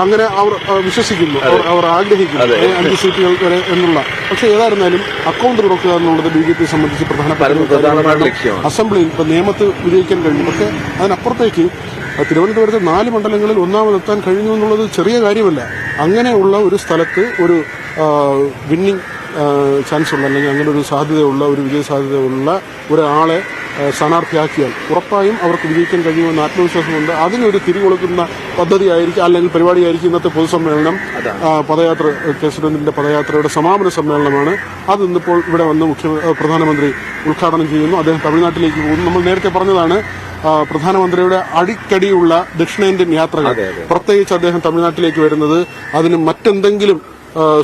അങ്ങനെ അവർ വിശ്വസിക്കുന്നു, അവർ ആഗ്രഹിക്കുന്നു 5 സീറ്റുകൾ വരെ എന്നുള്ള. പക്ഷെ ഏതായിരുന്നാലും അക്കൗണ്ട് തുറക്കുക എന്നുള്ളത് BJP സംബന്ധിച്ച് പ്രധാനപ്പെട്ട ലക്ഷ്യമാണ്. അസംബ്ലിയിൽ ഇപ്പൊ നിയമത്ത് വിജയിക്കാൻ കഴിഞ്ഞു, പക്ഷെ അതിനപ്പുറത്തേക്ക് തിരുവനന്തപുരത്ത് 4 മണ്ഡലങ്ങളിൽ ഒന്നാമതെത്താൻ കഴിഞ്ഞു എന്നുള്ളത് ചെറിയ കാര്യമല്ല. അങ്ങനെയുള്ള ഒരു സ്ഥലത്ത് ഒരു വിന്നിംഗ് ചാൻസ് ഉള്ള, അല്ലെങ്കിൽ അങ്ങനെ ഒരു സാധ്യതയുള്ള, ഒരു വിജയ സാധ്യതയുള്ള ഒരാളെ സ്ഥാനാർത്ഥിയാക്കിയാൽ ഉറപ്പായും അവർക്ക് വിജയിക്കാൻ കഴിയുമെന്ന് ആത്മവിശ്വാസമുണ്ട്. അതിനൊരു തിരികൊടുക്കുന്ന പദ്ധതിയായിരിക്കും, അല്ലെങ്കിൽ പരിപാടിയായിരിക്കും ഇന്നത്തെ പൊതുസമ്മേളനം. പദയാത്ര, പ്രസിഡന്റിന്റെ പദയാത്രയുടെ സമാപന സമ്മേളനമാണ്. അത് ഇന്നിപ്പോൾ ഇവിടെ വന്ന് പ്രധാനമന്ത്രി ഉദ്ഘാടനം ചെയ്യുന്നു. അദ്ദേഹം തമിഴ്നാട്ടിലേക്ക് പോകുന്നു. നമ്മൾ നേരത്തെ പറഞ്ഞതാണ്, പ്രധാനമന്ത്രിയുടെ അടിക്കടിയുള്ള ദക്ഷിണേന്ത്യൻ യാത്രകൾ, പ്രത്യേകിച്ച് അദ്ദേഹം തമിഴ്നാട്ടിലേക്ക് വരുന്നത്, അതിന് മറ്റെന്തെങ്കിലും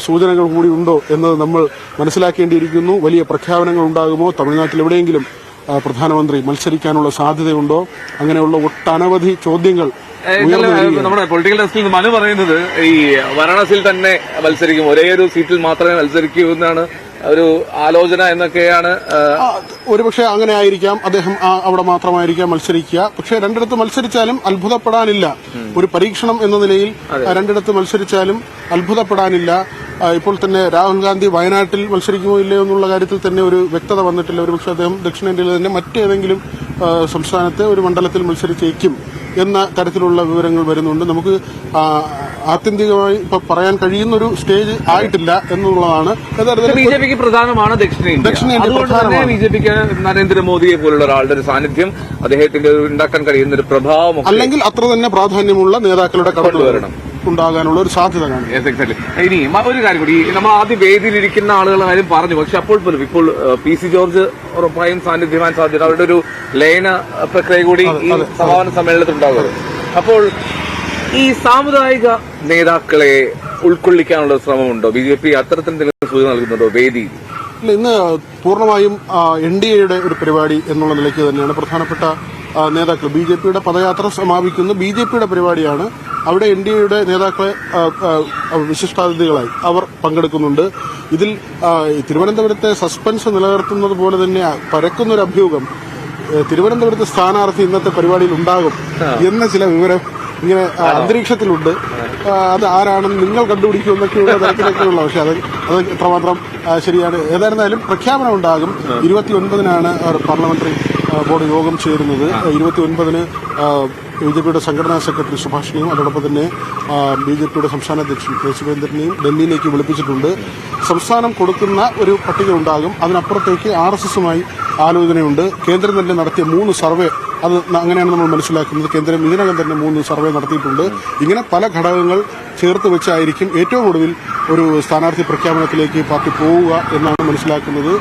സൂചനകൾ കൂടി ഉണ്ടോ എന്നത് നമ്മൾ മനസ്സിലാക്കേണ്ടിയിരിക്കുന്നു. വലിയ പ്രഖ്യാപനങ്ങൾ ഉണ്ടാകുമോ? തമിഴ്നാട്ടിൽ എവിടെയെങ്കിലും പ്രധാനമന്ത്രി മത്സരിക്കാനുള്ള സാധ്യതയുണ്ടോ? അങ്ങനെയുള്ള ഒട്ടനവധി ചോദ്യങ്ങൾ. നമ്മുടെ പൊളിറ്റിക്കൽ ഡെസ്കിൽ മനു പറയുന്നത് ഈ വാരണാസിയിൽ തന്നെ മത്സരിക്കും, ഒരേ ഒരു സീറ്റിൽ മാത്രമേ മത്സരിക്കൂ എന്നാണ് ഒരു ആലോചന എന്നൊക്കെയാണ്. ഒരുപക്ഷെ അങ്ങനെ ആയിരിക്കാം, അദ്ദേഹം അവിടെ മാത്രമായിരിക്കാം മത്സരിക്കുക. പക്ഷെ 2 മത്സരിച്ചാലും അത്ഭുതപ്പെടാനില്ല. ഒരു പരീക്ഷണം എന്ന നിലയിൽ 2 മത്സരിച്ചാലും അത്ഭുതപ്പെടാനില്ല. ഇപ്പോൾ തന്നെ രാഹുൽ ഗാന്ധി വയനാട്ടിൽ മത്സരിക്കുമോ ഇല്ലയോ എന്നുള്ള കാര്യത്തിൽ തന്നെ ഒരു വ്യക്തത വന്നിട്ടില്ല. ഒരുപക്ഷെ അദ്ദേഹം ദക്ഷിണേന്ത്യയിൽ തന്നെ മറ്റേതെങ്കിലും സംസ്ഥാനത്തെ ഒരു മണ്ഡലത്തിൽ മത്സരിച്ചേക്കും എന്ന തരത്തിലുള്ള വിവരങ്ങൾ വരുന്നുണ്ട്. നമുക്ക് ആത്യന്തികമായി ഇപ്പൊ പറയാൻ കഴിയുന്ന ഒരു സ്റ്റേജ് ആയിട്ടില്ല എന്നുള്ളതാണ്. BJPക്ക് പ്രധാനമാണ് ദക്ഷിണേന്ത്യ. അതുകൊണ്ട് തന്നെ BJPക്ക് നരേന്ദ്രമോദിയെ പോലുള്ള ഒരാളുടെ ഒരു സാന്നിധ്യം, അദ്ദേഹത്തിന്റെ ഉണ്ടാക്കാൻ കഴിയുന്ന ഒരു പ്രഭാവം, അല്ലെങ്കിൽ അത്ര തന്നെ പ്രാധാന്യമുള്ള നേതാക്കളുടെ കടന്നുവരണം ഉണ്ടാകാനുള്ള ഒരു സാധ്യത കാണും. ഇനി ഒരു കാര്യം കൂടി, നമ്മൾ ആദ്യം വേദിയിലിരിക്കുന്ന ആളുകളുടെ കാര്യം പറഞ്ഞു, പക്ഷെ അപ്പോൾ പോലും ഇപ്പോൾ PC ജോർജ് ഉറപ്പായും സാന്നിധ്യമാൻ സാധ്യത, അവരുടെ ഒരു ലയന പ്രക്രിയ കൂടി ഈ സമാപന സമ്മേളനത്തിൽ ഉണ്ടാകുന്നത്. അപ്പോൾ ഈ സാമുദായിക നേതാക്കളെ ഉൾക്കൊള്ളിക്കാനുള്ള ശ്രമമുണ്ടോ? BJP അത്തരത്തിലെന്തെങ്കിലും സൂചന നൽകുന്നുണ്ടോ വേദി? ഇന്ന് പൂർണ്ണമായും NDAയുടെ ഒരു പരിപാടി എന്നുള്ള നിലയ്ക്ക് തന്നെയാണ് പ്രധാനപ്പെട്ട നേതാക്കൾ. BJPയുടെ പദയാത്ര സമാപിക്കുന്ന BJPയുടെ പരിപാടിയാണ്. അവിടെ NDAയുടെ നേതാക്കളെ വിശിഷ്ടാതിഥികളായി അവർ പങ്കെടുക്കുന്നുണ്ട്. ഇതിൽ തിരുവനന്തപുരത്തെ സസ്പെൻസ് നിലനിർത്തുന്നത് പോലെ തന്നെ പരക്കുന്നൊരു അഭ്യൂഹം, തിരുവനന്തപുരത്തെ സ്ഥാനാർത്ഥി ഇന്നത്തെ പരിപാടിയിൽ ഉണ്ടാകും എന്ന ചില വിവരം ഇങ്ങനെ അന്തരീക്ഷത്തിലുണ്ട്. അത് ആരാണെന്ന് നിങ്ങൾ കണ്ടുപിടിക്കുമെന്നൊക്കെയുള്ള തരത്തിലൊക്കെയുള്ള, പക്ഷെ അത് എത്രമാത്രം ശരിയാണ്. ഏതായിരുന്നാലും പ്രഖ്യാപനം ഉണ്ടാകും. 29-നാണ് പാർലമെന്ററി ബോർഡ് യോഗം ചേരുന്നത്. 29-ന് BJPയുടെ സംഘടനാ സെക്രട്ടറി സുഭാഷിനെയും അതോടൊപ്പം തന്നെ BJPയുടെ സംസ്ഥാന അധ്യക്ഷൻ കെ സുരേന്ദ്രനെയും ഡൽഹിയിലേക്ക് വിളിപ്പിച്ചിട്ടുണ്ട്. സംസ്ഥാനം കൊടുക്കുന്ന ഒരു പട്ടിക ഉണ്ടാകും. അതിനപ്പുറത്തേക്ക് RSSുമായി ആലോചനയുണ്ട്. കേന്ദ്രം തന്നെ നടത്തിയ 3 സർവേ, അത് അങ്ങനെയാണ് നമ്മൾ മനസ്സിലാക്കുന്നത്. കേന്ദ്രം ഇതിനകം തന്നെ 3 സർവേ നടത്തിയിട്ടുണ്ട്. ഇങ്ങനെ പല ഘടകങ്ങൾ ചേർത്ത് വെച്ചായിരിക്കും ഏറ്റവും ഒടുവിൽ ഒരു സ്ഥാനാർത്ഥി പ്രഖ്യാപനത്തിലേക്ക് പാർട്ടി പോവുക എന്നാണ് മനസ്സിലാക്കുന്നത്.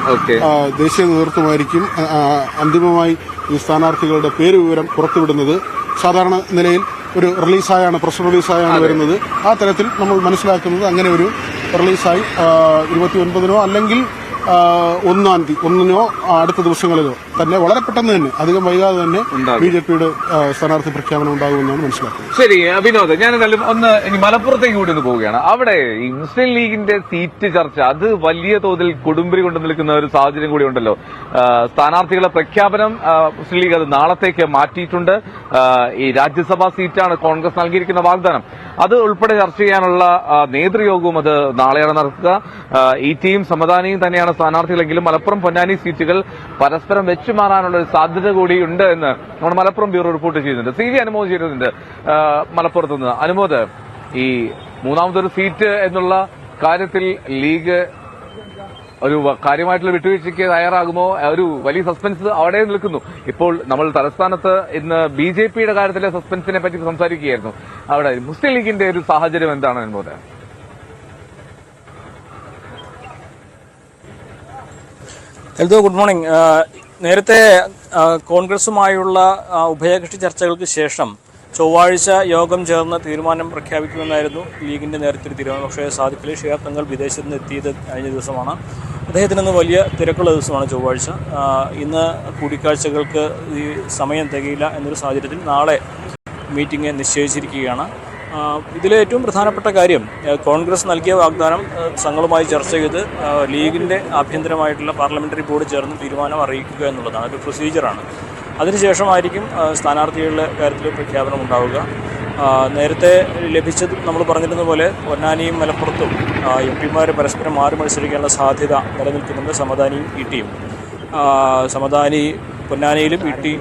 ദേശീയ നേതൃത്വമായിരിക്കും അന്തിമമായി ഈ സ്ഥാനാർത്ഥികളുടെ പേര് വിവരം പുറത്തുവിടുന്നത്. സാധാരണ നിലയിൽ ഒരു റിലീസായാണ്, പ്രസ് റിലീസായാണ് വരുന്നത്. ആ തരത്തിൽ നമ്മൾ മനസ്സിലാക്കുന്നത് അങ്ങനെ ഒരു റിലീസായി 29-നോ അല്ലെങ്കിൽ ഒന്നിനോ അടുത്ത ദിവസങ്ങളിലോ തന്നെ വളരെ പെട്ടെന്ന് തന്നെ അധികം വൈകാതെ തന്നെ ബിജെപിയുടെ സ്ഥാനാർത്ഥി പ്രഖ്യാപനം ഉണ്ടാകുമെന്നാണ് മനസ്സിലാക്കുന്നത്. ശരി വിനോദ്, ഞാൻ എന്തായാലും ഒന്ന് ഇനി മലപ്പുറത്തേക്ക് കൂടി ഒന്ന് പോവുകയാണ്. അവിടെ ഈ മുസ്ലിം ലീഗിന്റെ സീറ്റ് ചർച്ച അത് വലിയ തോതിൽ കൊടുമ്പിരി കൊണ്ടു നിൽക്കുന്ന ഒരു സാഹചര്യം കൂടി ഉണ്ടല്ലോ. സ്ഥാനാർത്ഥികളുടെ പ്രഖ്യാപനം മുസ്ലിം ലീഗ് അത് നാളത്തേക്ക് മാറ്റിയിട്ടുണ്ട്. ഈ രാജ്യസഭാ സീറ്റാണ് കോൺഗ്രസ് നൽകിയിരിക്കുന്ന വാഗ്ദാനം, അത് ഉൾപ്പെടെ ചർച്ച ചെയ്യാനുള്ള നേതൃയോഗവും അത് നാളെയാണ് നടക്കുക. ഈ ടീം സമദാനിയും തന്നെയാണ് സ്ഥാനാർത്ഥികളെങ്കിലും മലപ്പുറം പൊന്നാനി സീറ്റുകൾ പരസ്പരം വെച്ചുമാറാനുള്ള ഒരു സാധ്യത കൂടിയുണ്ട് എന്ന് നമ്മുടെ മലപ്പുറം ബ്യൂറോ റിപ്പോർട്ട് ചെയ്യുന്നുണ്ട്. CV അനുമോദ് ചെയ്തിട്ടുണ്ട് മലപ്പുറത്തുനിന്ന്. അനുമോദ്, ഈ മൂന്നാമതൊരു സീറ്റ് എന്നുള്ള കാര്യത്തിൽ ലീഗ് ഒരു കാര്യമായിട്ടുള്ള വിട്ടുവീഴ്ചയ്ക്ക് തയ്യാറാകുമോ? ഒരു വലിയ സസ്പെൻസ് അവിടെ നിൽക്കുന്നു. ഇപ്പോൾ നമ്മൾ തലസ്ഥാനത്ത് ഇന്ന് BJPയുടെ കാര്യത്തിലെ സസ്പെൻസിനെ പറ്റി സംസാരിക്കുകയായിരുന്നു. അവിടെ മുസ്ലിം ലീഗിന്റെ ഒരു സാഹചര്യം എന്താണ് അനുമോദ്? Eldho, good morning. നേരത്തെ കോൺഗ്രസുമായുള്ള ഉഭയകക്ഷി ചർച്ചകൾക്ക് ശേഷം ചൊവ്വാഴ്ച യോഗം ചേർന്ന് തീരുമാനം പ്രഖ്യാപിക്കുമെന്നായിരുന്നു ലീഗിന്റെ നേരത്തെ തീരുമാനം. പക്ഷേ സാദിഖ് അലി ശിഹാബ് തങ്ങൾ വിദേശത്ത് നിന്ന് എത്തിയത് കഴിഞ്ഞ ദിവസമാണ്. അദ്ദേഹത്തിനിന്ന് വലിയ തിരക്കുള്ള ദിവസമാണ് ചൊവ്വാഴ്ച. ഇന്ന് കൂടിക്കാഴ്ചകൾക്ക് ഈ സമയം തികയില്ല എന്നൊരു സാഹചര്യത്തിൽ നാളെ മീറ്റിംഗ് നിശ്ചയിച്ചിരിക്കുകയാണ്. ഇതിലെ ഏറ്റവും പ്രധാനപ്പെട്ട കാര്യം കോൺഗ്രസ് നൽകിയ വാഗ്ദാനം സംഘങ്ങളുമായി ചർച്ച ചെയ്ത് ലീഗിൻ്റെ ആഭ്യന്തരമായിട്ടുള്ള പാർലമെൻ്ററി ബോർഡ് ചേർന്ന് തീരുമാനം അറിയിക്കുക എന്നുള്ളതാണ്. ഒരു പ്രൊസീജിയറാണ്. അതിനുശേഷമായിരിക്കും സ്ഥാനാർത്ഥികളുടെ കാര്യത്തിൽ പ്രഖ്യാപനം ഉണ്ടാവുക. നേരത്തെ ലഭിച്ചത് നമ്മൾ പറഞ്ഞിരുന്ന പോലെ പൊന്നാനിയും മലപ്പുറത്തും MP പരസ്പരം മാറി മത്സരിക്കാനുള്ള സാധ്യത നിലനിൽക്കുന്നുണ്ട്. സമദാനിയും ഇടിയും, സമദാനി പൊന്നാനിയിലും ഇടി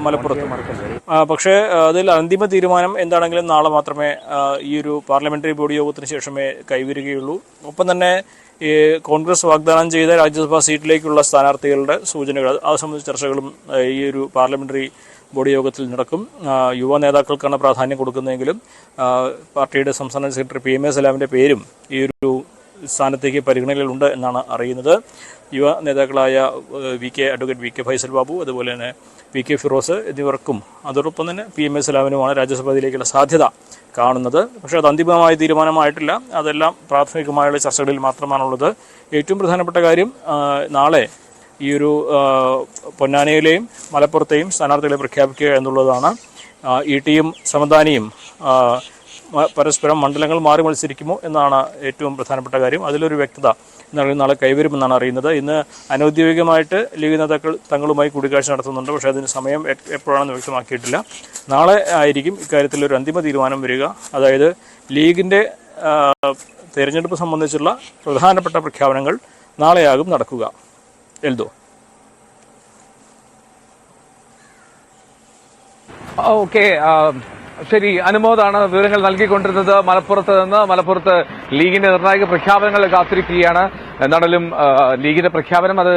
മലപ്പുറത്തും. പക്ഷേ അതിൽ അന്തിമ തീരുമാനം എന്താണെങ്കിലും നാളെ മാത്രമേ ഈ ഒരു പാർലമെന്ററി ബോർഡ് യോഗത്തിന് ശേഷമേ കൈവരികയുള്ളൂ. ഒപ്പം തന്നെ ഈ കോൺഗ്രസ് വാഗ്ദാനം ചെയ്ത രാജ്യസഭാ സീറ്റിലേക്കുള്ള സ്ഥാനാർത്ഥികളുടെ സൂചനകൾ അത് സംബന്ധിച്ച ചർച്ചകളും ഈ ഒരു പാർലമെന്ററി ബോർഡ് യോഗത്തിൽ നടക്കും. യുവ നേതാക്കൾക്കാണ് പ്രാധാന്യം കൊടുക്കുന്നതെങ്കിലും പാർട്ടിയുടെ സംസ്ഥാന സെക്രട്ടറി PMA സലാമിൻ്റെ പേരും ഈ ഒരു സ്ഥാനത്തേക്ക് പരിഗണനയിലുണ്ട് എന്നാണ് അറിയുന്നത്. യുവ നേതാക്കളായ അഡ്വക്കേറ്റ് VK ഫൈസൽ ബാബു, അതുപോലെ തന്നെ PK ഫിറോസ് എന്നിവർക്കും അതോടൊപ്പം തന്നെ PMA സലാമിനുമാണ് രാജ്യസഭയിലേക്കുള്ള സാധ്യത കാണുന്നത്. പക്ഷേ അത് അന്തിമമായ തീരുമാനമായിട്ടില്ല. അതെല്ലാം പ്രാഥമികമായുള്ള ചർച്ചകളിൽ മാത്രമാണുള്ളത്. ഏറ്റവും പ്രധാനപ്പെട്ട കാര്യം നാളെ ഈ ഒരു പൊന്നാനിയിലെയും മലപ്പുറത്തെയും സ്ഥാനാർത്ഥികളെ പ്രഖ്യാപിക്കുക എന്നുള്ളതാണ്. ഇടിയും സമദാനിയും പരസ്പരം മണ്ഡലങ്ങൾ മാറി മത്സരിക്കുമോ എന്നാണ് ഏറ്റവും പ്രധാനപ്പെട്ട കാര്യം. അതിലൊരു വ്യക്തത നാളെ കൈവരുമെന്നാണ് അറിയുന്നത്. ഇന്ന് അനൗദ്യോഗികമായിട്ട് ലീഗ് നേതാക്കൾ തങ്ങളുമായി കൂടിക്കാഴ്ച നടത്തുന്നുണ്ട്. പക്ഷേ അതിന് സമയം എപ്പോഴാണെന്ന് വ്യക്തമാക്കിയിട്ടില്ല. നാളെ ആയിരിക്കും ഇക്കാര്യത്തിൽ ഒരു അന്തിമ തീരുമാനം വരിക. അതായത് ലീഗിൻ്റെ തെരഞ്ഞെടുപ്പ് സംബന്ധിച്ചുള്ള പ്രധാനപ്പെട്ട പ്രഖ്യാപനങ്ങൾ നാളെയാകും നടക്കുക. എൽദോ. ഓക്കെ, ശരി. അനുമോദാണ് വിവരങ്ങൾ നൽകിക്കൊണ്ടിരുന്നത് മലപ്പുറത്ത് നിന്ന്. മലപ്പുറത്ത് ലീഗിന്റെ നിർണായക പ്രഖ്യാപനങ്ങൾ കാത്തിരിക്കുകയാണ്. എന്നാണെങ്കിലും ലീഗിന്റെ പ്രഖ്യാപനം അത്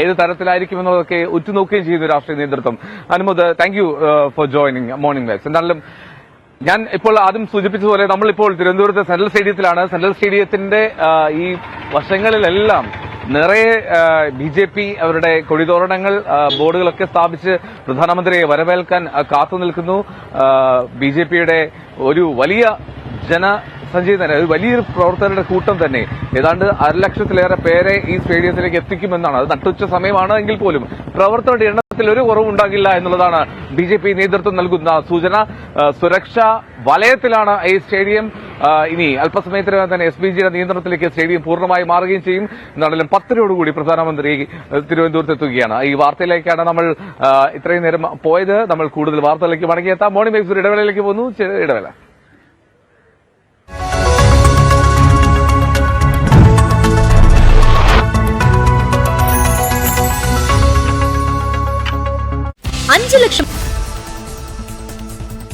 ഏത് തരത്തിലായിരിക്കുമെന്നതൊക്കെ ഉറ്റുനോക്കുകയും ചെയ്യുന്നു രാഷ്ട്രീയ നേതൃത്വം. Anumod, thank you for joining morning vibes. എന്താണെങ്കിലും ഞാൻ ഇപ്പോൾ ആദ്യം സൂചിപ്പിച്ചതുപോലെ നമ്മളിപ്പോൾ തിരുവനന്തപുരത്തെ സെൻട്രൽ സ്റ്റേഡിയത്തിലാണ്. സെൻട്രൽ സ്റ്റേഡിയത്തിന്റെ ഈ വശങ്ങളിലെല്ലാം നിറയെ BJP അവരുടെ കൊടിതോരണങ്ങൾ, ബോർഡുകളൊക്കെ സ്ഥാപിച്ച് പ്രധാനമന്ത്രിയെ വരവേൽക്കാൻ കാത്തു നിൽക്കുന്നു. BJPയുടെ ഒരു വലിയ ജനസഞ്ചയം തന്നെ, ഒരു വലിയൊരു പ്രവർത്തകരുടെ കൂട്ടം തന്നെ, ഏതാണ്ട് 1.5 ലക്ഷത്തിലേറെ പേരെ ഈ സ്റ്റേഡിയത്തിലേക്ക് എത്തിക്കുമെന്നാണ്. അത് നട്ടുച്ച സമയമാണ് എങ്കിൽ പോലും പ്രവർത്തകരുടെ എണ്ണത്തിൽ ഒരു കുറവുണ്ടാകില്ല എന്നുള്ളതാണ് BJP നേതൃത്വം നൽകുന്ന സൂചന. സുരക്ഷാ വലയത്തിലാണ് ഈ സ്റ്റേഡിയം. ഇനി അല്പസമയത്തിനകം തന്നെ SPGയുടെ നിയന്ത്രണത്തിലേക്ക് സ്റ്റേഡിയം പൂർണ്ണമായി മാറുകയും ചെയ്യും. എന്നാണെങ്കിലും 10:00 പ്രധാനമന്ത്രി തിരുവനന്തപുരത്ത് എത്തുകയാണ്. ഈ വാർത്തയിലേക്കാണ് നമ്മൾ ഇത്രയും നേരം പോയത്. നമ്മൾ കൂടുതൽ വാർത്തകളിലേക്ക് മടങ്ങിയെത്താം. മോർണിംഗ് വൈബ്സ് ഇടവേളയിലേക്ക് പോകുന്നു. ഇടവേള.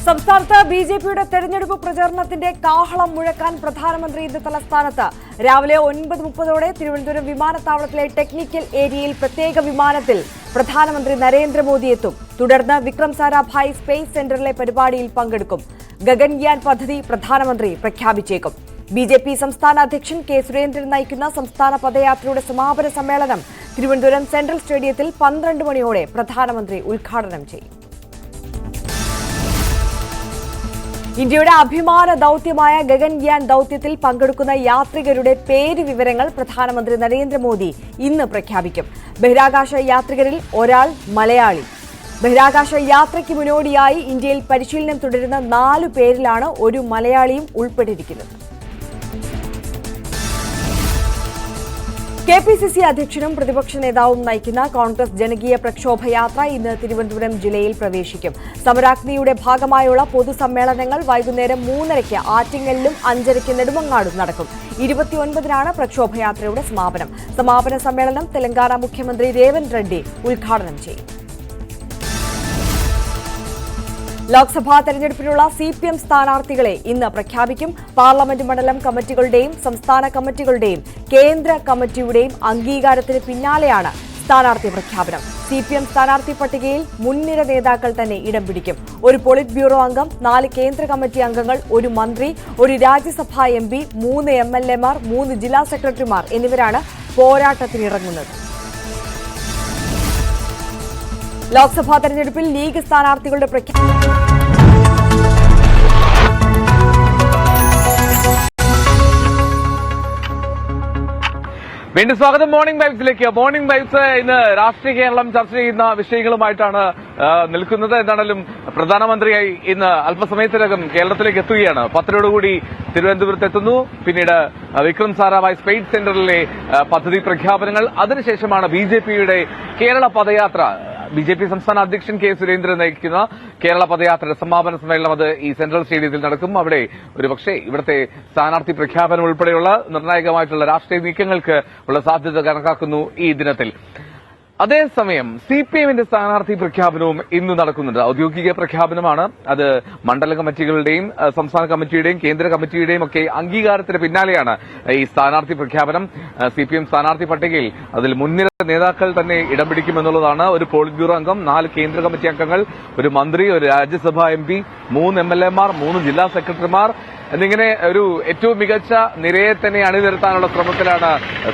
സംസ്ഥാനത്ത് BJPയുടെ തെരഞ്ഞെടുപ്പ് പ്രചാരണത്തിന്റെ കാഹളം മുഴക്കാൻ പ്രധാനമന്ത്രി ഇന്ന് തലസ്ഥാനത്ത്. രാവിലെ 9:30 തിരുവനന്തപുരം വിമാനത്താവളത്തിലെ ടെക്നിക്കൽ ഏരിയയിൽ പ്രത്യേക വിമാനത്തിൽ പ്രധാനമന്ത്രി നരേന്ദ്രമോദി എത്തും. തുടർന്ന് വിക്രം സാരാഭായ് സ്പേസ് സെന്ററിലെ പരിപാടിയിൽ പങ്കെടുക്കും. ഗഗൻയാൻ പദ്ധതി പ്രധാനമന്ത്രി പ്രഖ്യാപിച്ചേക്കും. BJP സംസ്ഥാന അധ്യക്ഷൻ K സുരേന്ദ്രൻ നയിക്കുന്ന സംസ്ഥാന പദയാത്രയുടെ സമാപന സമ്മേളനം തിരുവനന്തപുരം സെൻട്രൽ സ്റ്റേഡിയത്തിൽ 12 മണിയോടെ പ്രധാനമന്ത്രി ഉദ്ഘാടനം ചെയ്യും. ഇന്ത്യയുടെ അഭിമാന ദൌത്യമായ ഗഗൻയാൻ ദൌത്യത്തിൽ പങ്കെടുക്കുന്ന യാത്രികരുടെ പേര് വിവരങ്ങൾ പ്രധാനമന്ത്രി നരേന്ദ്രമോദി ഇന്ന് പ്രഖ്യാപിക്കും. ബഹിരാകാശ യാത്രികരിൽ ഒരാൾ മലയാളി. ബഹിരാകാശ യാത്രയ്ക്ക് മുന്നോടിയായി ഇന്ത്യയിൽ പരിശീലനം തുടരുന്ന 4 പേരിലാണ് ഒരു മലയാളിയും ഉൾപ്പെട്ടിരിക്കുന്നത്. KPCC അധ്യക്ഷനും പ്രതിപക്ഷ നേതാവും നയിക്കുന്ന കോൺഗ്രസ് ജനകീയ പ്രക്ഷോഭയാത്ര ഇന്ന് തിരുവനന്തപുരം ജില്ലയിൽ പ്രവേശിക്കും. സമരാഗ്നിയുടെ ഭാഗമായുള്ള പൊതുസമ്മേളനങ്ങൾ വൈകുന്നേരം 3:30 ആറ്റിങ്ങലിലും 5:30 നെടുമങ്ങാടും നടക്കും. 29-നാണ് പ്രക്ഷോഭയാത്രയുടെ സമാപനം. സമാപന സമ്മേളനം തെലങ്കാന മുഖ്യമന്ത്രി രേവന്ത് റെഡ്ഡി ഉദ്ഘാടനം ചെയ്യും. ലോക്സഭാ തെരഞ്ഞെടുപ്പിനുള്ള CPM സ്ഥാനാർത്ഥികളെ ഇന്ന് പ്രഖ്യാപിക്കും. പാർലമെന്റ് മണ്ഡലം കമ്മിറ്റികളുടെയും സംസ്ഥാന കമ്മിറ്റികളുടെയും കേന്ദ്ര കമ്മിറ്റിയുടെയും അംഗീകാരത്തിന് പിന്നാലെയാണ് സ്ഥാനാർത്ഥി പ്രഖ്യാപനം. CPM സ്ഥാനാർത്ഥി പട്ടികയിൽ മുൻനിര നേതാക്കൾ തന്നെ ഇടം പിടിക്കും. ഒരു പോളിറ്റ് ബ്യൂറോ അംഗം, 4 കേന്ദ്ര കമ്മിറ്റി അംഗങ്ങൾ, ഒരു മന്ത്രി, ഒരു രാജ്യസഭാ MP, 3 MLA മാർ, 3 ജില്ലാ സെക്രട്ടറിമാർ എന്നിവരാണ് പോരാട്ടത്തിനിറങ്ങുന്നത്. ലോക്സഭാ തെരഞ്ഞെടുപ്പിൽ ലീഗ് സ്ഥാനാർത്ഥികളുടെ വീണ്ടും സ്വാഗതം മോർണിംഗ് വൈബ്സിലേക്ക്. മോർണിംഗ് വൈബ്സ് ഇന്ന് രാഷ്ട്രീയ കേരളം ചർച്ച ചെയ്യുന്ന വിഷയങ്ങളുമായിട്ടാണ് നിൽക്കുന്നത്. എന്താണെങ്കിലും പ്രധാനമന്ത്രിയായി ഇന്ന് അല്പസമയത്തിനകം കേരളത്തിലേക്ക് എത്തുകയാണ്. 10-ഓടുകൂടി തിരുവനന്തപുരത്ത് എത്തുന്നു. പിന്നീട് വിക്രം സാരാഭായ് സ്പേസ് സെന്ററിലെ പദ്ധതി പ്രഖ്യാപനങ്ങൾ, അതിനുശേഷമാണ് BJPയുടെ കേരള പദയാത്ര. BJP സംസ്ഥാന അധ്യക്ഷൻ K. സുരേന്ദ്രൻ നയിക്കുന്ന കേരള പദയാത്രയുടെ സമാപന സമ്മേളനം അത് ഈ സെൻട്രൽ സ്റ്റേഡിയത്തിൽ നടക്കും. അവിടെ ഒരുപക്ഷെ ഇവിടുത്തെ സ്ഥാനാർത്ഥി പ്രഖ്യാപനം ഉൾപ്പെടെയുള്ള നിർണായകമായിട്ടുള്ള രാഷ്ട്രീയ നീക്കങ്ങൾക്ക് ഉള്ള സാധ്യത കണക്കാക്കുന്നു ഈ ദിനത്തിൽ. അതേസമയം CPMന്റെ സ്ഥാനാർത്ഥി പ്രഖ്യാപനവും ഇന്ന് നടക്കുന്നുണ്ട്. ഔദ്യോഗിക പ്രഖ്യാപനമാണ്. അത് മണ്ഡല കമ്മിറ്റികളുടെയും സംസ്ഥാന കമ്മിറ്റിയുടെയും കേന്ദ്ര കമ്മിറ്റിയുടെയും ഒക്കെ അംഗീകാരത്തിന് പിന്നാലെയാണ് ഈ സ്ഥാനാർത്ഥി പ്രഖ്യാപനം. CPM സ്ഥാനാർത്ഥി പട്ടികയിൽ അതിൽ മുൻനിര നേതാക്കൾ തന്നെ ഇടം പിടിക്കുമെന്നുള്ളതാണ്. ഒരു പോളിറ്റ് ബ്യൂറോ അംഗം, 4 കേന്ദ്ര കമ്മിറ്റി അംഗങ്ങൾ, ഒരു മന്ത്രി, ഒരു രാജ്യസഭാ MP, 3 MLA മാർ, 3 ജില്ലാ സെക്രട്ടറിമാർ എന്നിങ്ങനെ ഒരു ഏറ്റവും മികച്ച നിരയെ തന്നെ അണിനിരത്താനുള്ള ശ്രമത്തിലാണ്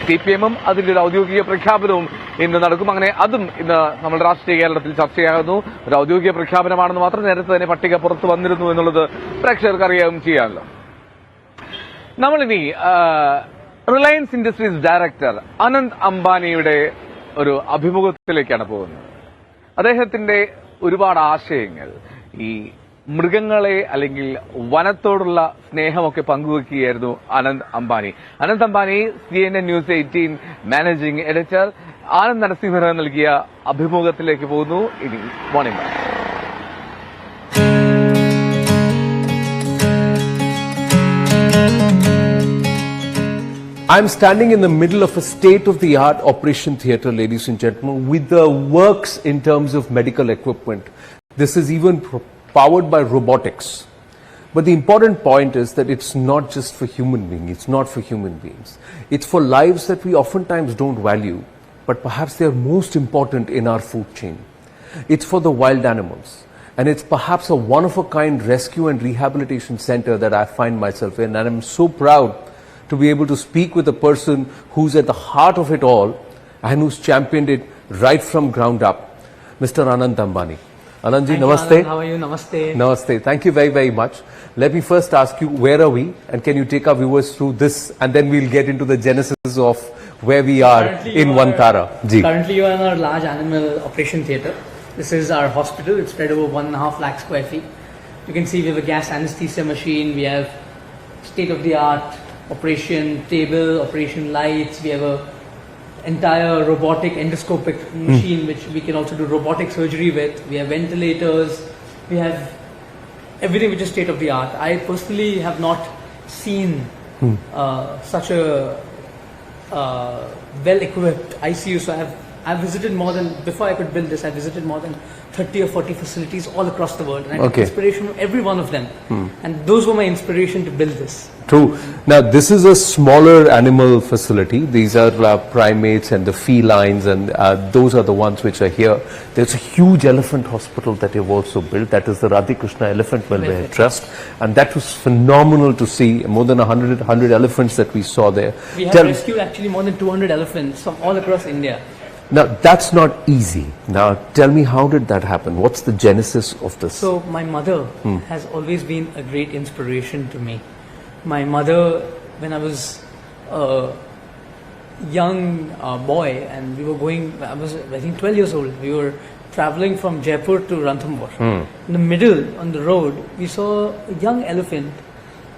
CPMഉം. അതിന്റെ ഒരു ഔദ്യോഗിക പ്രഖ്യാപനവും ഇന്ന് നടക്കും. അങ്ങനെ അതും ഇന്ന് നമ്മുടെ രാഷ്ട്രീയ കേരളത്തിൽ ചർച്ചയാകുന്നു. ഒരു ഔദ്യോഗിക പ്രഖ്യാപനമാണെന്ന് മാത്രം, നേരത്തെ തന്നെ പട്ടിക പുറത്തു വന്നിരുന്നു എന്നുള്ളത് പ്രേക്ഷകർക്ക് അറിയാവും ചെയ്യാമല്ലോ. നമ്മളിനി റിലയൻസ് ഇൻഡസ്ട്രീസ് ഡയറക്ടർ അനന്ത് അംബാനിയുടെ ഒരു അഭിമുഖത്തിലേക്കാണ് പോകുന്നത്. അദ്ദേഹത്തിന്റെ ഒരുപാട് ആശയങ്ങൾ ഈ മൃഗങ്ങളെ അല്ലെങ്കിൽ വനത്തോടുള്ള സ്നേഹമൊക്കെ പങ്കുവെക്കുകയായിരുന്നു Anant Ambani. Anant Ambani CNN News 18 managing editor Anand Narasimhan നൽകിയ അഭിമുഖത്തിലേക്ക് പോകുന്നു. ഇനി morning. I'm standing in the middle of a state-of-the-art operation theatre, ladies and gentlemen, with the works in terms of medical equipment. This is even powered by robotics. But the important point is that it's not just for human beings. It's not for human beings. It's for lives that we oftentimes don't value, but perhaps they are most important in our food chain. It's for the wild animals. And it's perhaps a one-of-a-kind rescue and rehabilitation center that I find myself in. And I'm so proud to be able to speak with a person who's at the heart of it all and who's championed it right from ground up, Mr. Anant Ambani. Anandji, namaste. How are you? Namaste. Namaste. Thank you very, very much. Let me first ask you, where are we? And can you take our viewers through this? And then we'll get into the genesis of where we are in Vantara. Currently, you are in our large animal operation theatre. This is our hospital. It's spread over 1.5 lakh square feet. You can see we have a gas anesthesia machine. We have state-of-the-art operation table, operation lights. We have a entire robotic endoscopic machine which we can also do robotic surgery with. We have ventilators. We have everything which is state of the art. I personally have not seen such a well equipped ICU. So I've visited more than, before I could build this, I visited more than 30 or 40 facilities all across the world, and I took inspiration from every one of them. And those were my inspiration to build this. True. Now, this is a smaller animal facility. These are primates and the felines, and those are the ones which are here. There's a huge elephant hospital that you've also built. That is the Radhikrishna Elephant Welfare Trust, and that was phenomenal to see. More than 100 elephants that we saw there. We have rescued actually more than 200 elephants from all across India. Now, that's not easy. Now, tell me, how did that happen? What's the genesis of this? So my mother has always been a great inspiration to me. My mother, when I was a young boy and we were going, I was I think 12 years old, we were traveling from Jaipur to Ranthambore. In the middle, on the road, we saw a young elephant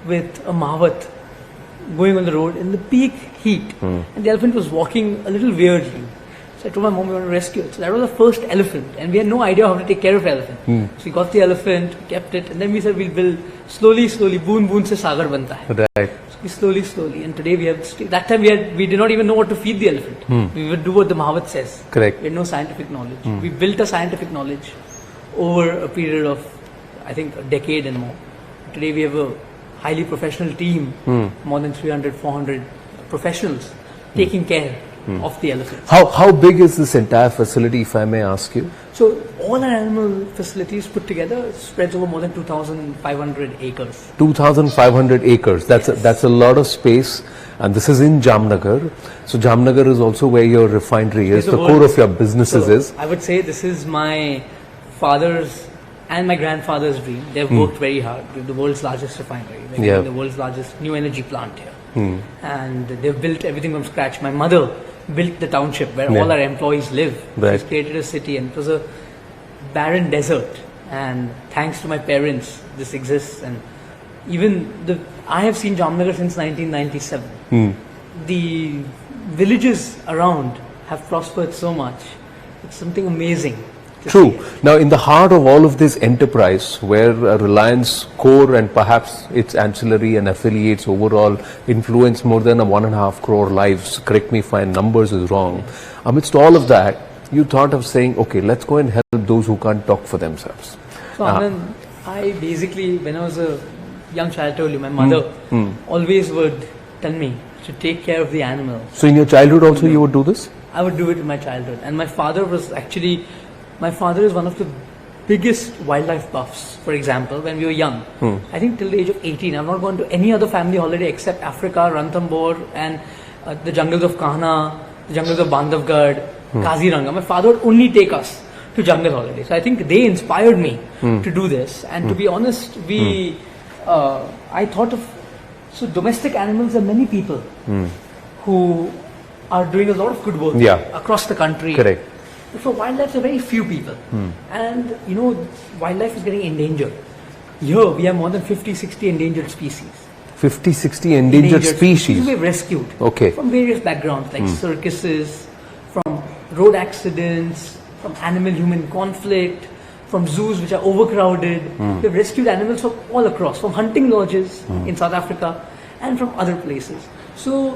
with a mavat going on the road in the peak heat. And the elephant was walking a little weirdly. So I told my mom we want to rescue it. So that was the first elephant, and we had no idea how to take care of elephant. So we got the elephant, kept it, and then we said we'll build slowly, boon boon se sagar banta hai. Right. So we slowly, and today we have. That time we did not even know what to feed the elephant. We would do what the Mahavat says. Correct. We had no scientific knowledge. We built a scientific knowledge over a period of, I think, a decade and more. Today we have a highly professional team, more than 300, 400 professionals taking care of the elephants. How big is this entire facility, if I may ask you? So all our animal facilities put together spreads over more than 2,500 acres. 2,500 acres. That's a lot of space, and this is in Jamnagar. So Jamnagar is also where your refinery is. The core of your businesses is. I would say this is my father's and my grandfather's dream. They've worked very hard. We have the world's largest refinery. We have the world's largest new energy plant here. And they've built everything from scratch. My mother built the township where all our employees live. Right. She's created a city, and it was a barren desert. And thanks to my parents, this exists. And even I have seen Jamnagar since 1997. The villages around have prospered so much. It's something amazing. True. Now, in the heart of all of this enterprise, where Reliance core and perhaps its ancillary and affiliates overall influence more than 1.5 crore lives, correct me if my numbers is wrong, amidst all of that, you thought of saying, okay, let's go and help those who can't talk for themselves. So Anand, I basically, when I was a young child, I told you, my mother always would tell me to take care of the animals. So in your childhood also you would do this? I would do it in my childhood. And my father is one of the biggest wildlife buffs. For example, when we were young, I think till the age of 18, I've not gone to any other family holiday except Africa, Ranthambore, and the jungles of Kahana, the jungles of Bandhavgarh, Kaziranga. My father would only take us to jungle holidays. So I think they inspired me to do this. And to be honest, I thought of, so domestic animals are many people who are doing a lot of good work across the country. Correct. For wildlife, there are very few people. And, wildlife is getting endangered. Here, we have more than 50, 60 endangered species. 50, 60 endangered species? We've rescued. Okay. From various backgrounds, like circuses, from road accidents, from animal-human conflict, from zoos which are overcrowded. We've rescued animals from all across, from hunting lodges in South Africa and from other places. So,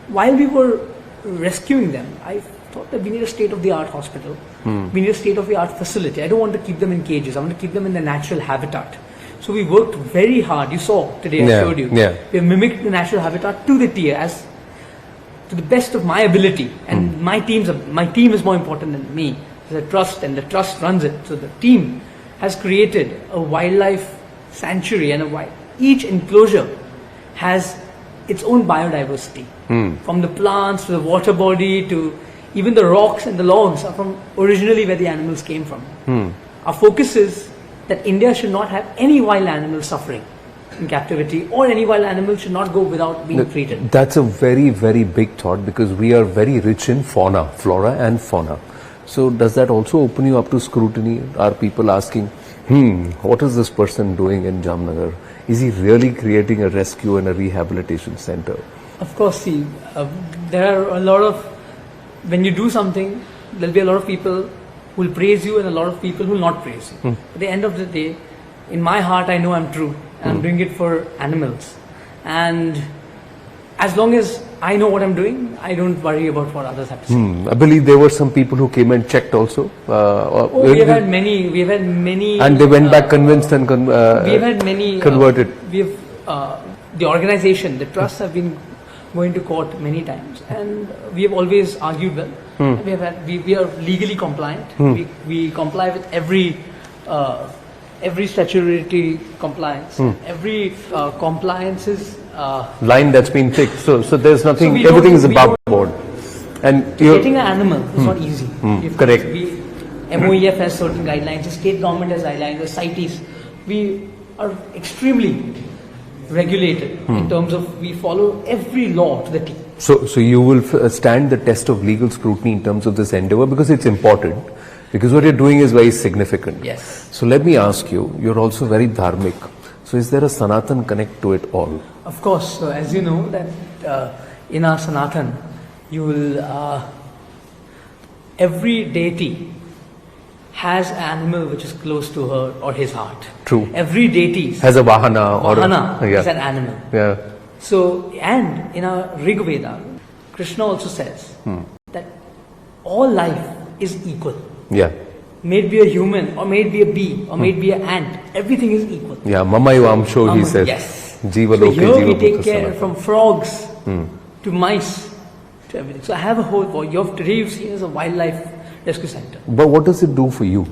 while we were rescuing them, I thought that we need a state-of-the-art hospital. We need a state-of-the-art facility. I don't want to keep them in cages. I want to keep them in their natural habitat. So we worked very hard. You saw today, I showed you. We have mimicked the natural habitat to the T, as to the best of my ability. And my team is more important than me. There's a trust, and the trust runs it. So the team has created a wildlife sanctuary, and each enclosure has its own biodiversity. From the plants to the water body to even the rocks and the logs are from originally where the animals came from. Our focus is that India should not have any wild animal suffering in captivity, or any wild animal should not go without being treated. That's a very, very big thought, because we are very rich in flora and fauna. So does that also open you up to scrutiny? Are people asking, what is this person doing in Jamnagar? Is he really creating a rescue and a rehabilitation center? Of course, see, there are a lot of, when you do something, there'll be a lot of people who will praise you and a lot of people who will not praise you. At the end of the day, in my heart, I know I'm true, and I'm doing it for animals. And as long as I know what I'm doing, I don't worry about what others have to say. I believe there were some people who came and checked also. We have had many. And they went back convinced and we have had many converted. We have the organization, the trusts have been going to court many times, and we have always argued well. We are legally compliant. We comply with every statutory compliance. Every compliance is line that's been ticked. So there's nothing. So everything is above board. And you're, Getting an animal is not easy. correct. MOEF has certain guidelines, the state government has guidelines, the CITES. We are extremely regulated in terms of we follow every law to the T. So you will stand the test of legal scrutiny in terms of this endeavor because it's important. Because what you're doing is very significant. Yes. So let me ask you, you're also very dharmic. So is there a Sanatan connect to it all? Of course, so as you know that in our Sanatan, you will, every deity has an animal which is close to her or his heart. True. Every deity Has a Vahana or Vahana a, is an animal. Yeah. So, and in our Rig Veda, Krishna also says that all life is equal. Yeah. May it be a human, or may it be a bee, or may it be an ant, everything is equal. Yeah. Mamai Vamsho, he says. Yes. Jiva So Loke, here Jiva we take Bhuta care Sanatana. from frogs to mice to everything. So I have a whole, today you've seen as a wildlife rescue center. But what does it do for you?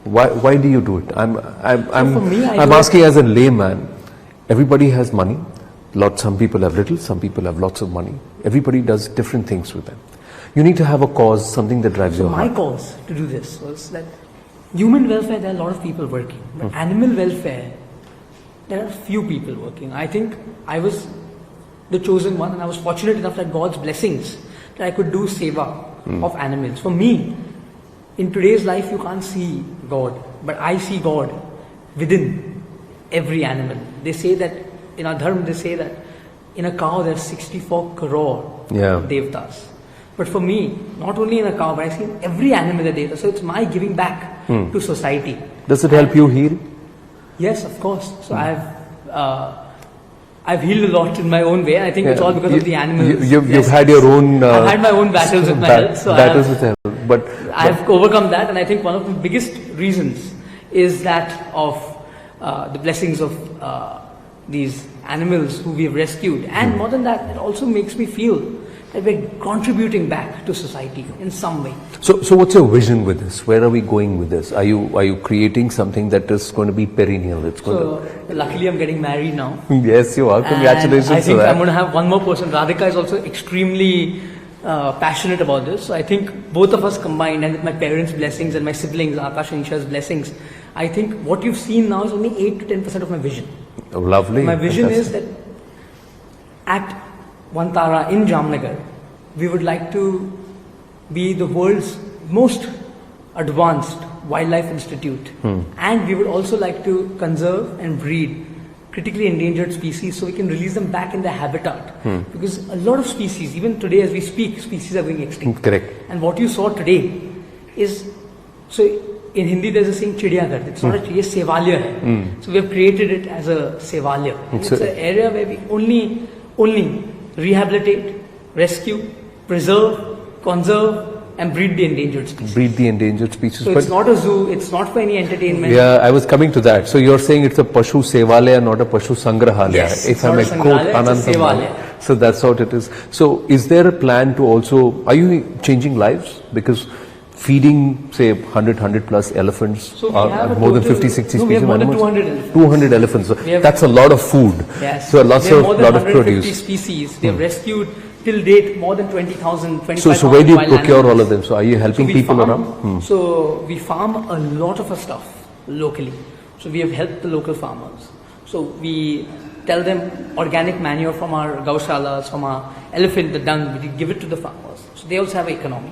Why do you do it? I'm for me, I I'm do it- asking as a layman. Everybody has money. Some people have little, some people have lots of money. Everybody does different things with them. You need to have a cause, something that drives your My heart. cause to do this was that human welfare, there are a lot of people working. But animal welfare, there are few people working. I think I was the chosen one, and I was fortunate enough that God's blessings that I could do seva of animals. For me, in today's life, you can't see God, but I see God within every animal. They say that in our dharma, they say that in a cow there's 64 crore Yeah. devtas. But for me, not only in a cow, but I see in every animal a devta. So it's my giving back to society. Does it help you heal? Yes, of course. So I've healed a lot in my own way. I think it's all because of the animals. You've had your own. I've had my own battles with my health. So battles with health. But I've overcome that, and I think one of the biggest reasons is that of the blessings of these animals who we have rescued. And more than that, it also makes me feel that we're contributing back to society in some way. So what's your vision with this? Where are we going with this? Are you creating something that is going to be perennial? It's going So luckily I'm getting married now. to. Yes, you are. Congratulations And I think for that. I'm going to have one more person. Radhika is also extremely passionate about this. So I think both of us combined, and with my parents' blessings and my siblings, Akash and Isha's blessings, I think what you've seen now is only 8 to 10% of my vision. Oh, lovely. My vision is Fantastic. that at Vantara in Jamnagar, we would like to be the world's most advanced wildlife institute. And we would also like to conserve and breed critically endangered species so we can release them back in their habitat. Because a lot of species, even today as we speak, species are going extinct. Correct. And what you saw today is, so in Hindi there's a saying Chidiyaghar. It's not a chidiya, Sevalya hai. So we have created it as a Sevalya. And it's an area where we only rehabilitate, rescue, preserve, conserve and breed the endangered species. Breed the endangered species. So it's not a zoo, it's not for any entertainment. Yeah, I was coming to that. So you're saying it's a Pashu Sevalaya, not a Pashu Sangrahalaya. Yes, if it's I not may a quote Sangrahalaya, it's a Anand Ambani. Sevalaya. So that's what it is. So is there a plan to also, are you changing lives? Because feeding, say, 100 plus elephants, So we have a more than total- 50-60 no, we species have of more than animals? 200 elephants. 200 elephants. So We have- that's a lot of food. Yes. So lots We have of, more than lot of 150 produce. species. They have rescued till date more than 20,000, 25,000 So where do you wild procure animals. all of them? So are you helping we people farm, around? So we farm a lot of our stuff locally. So we have helped the local farmers. So we tell them organic manure from our gaushalas, from our elephant, the dung, we give it to the farmers. So they also have economy.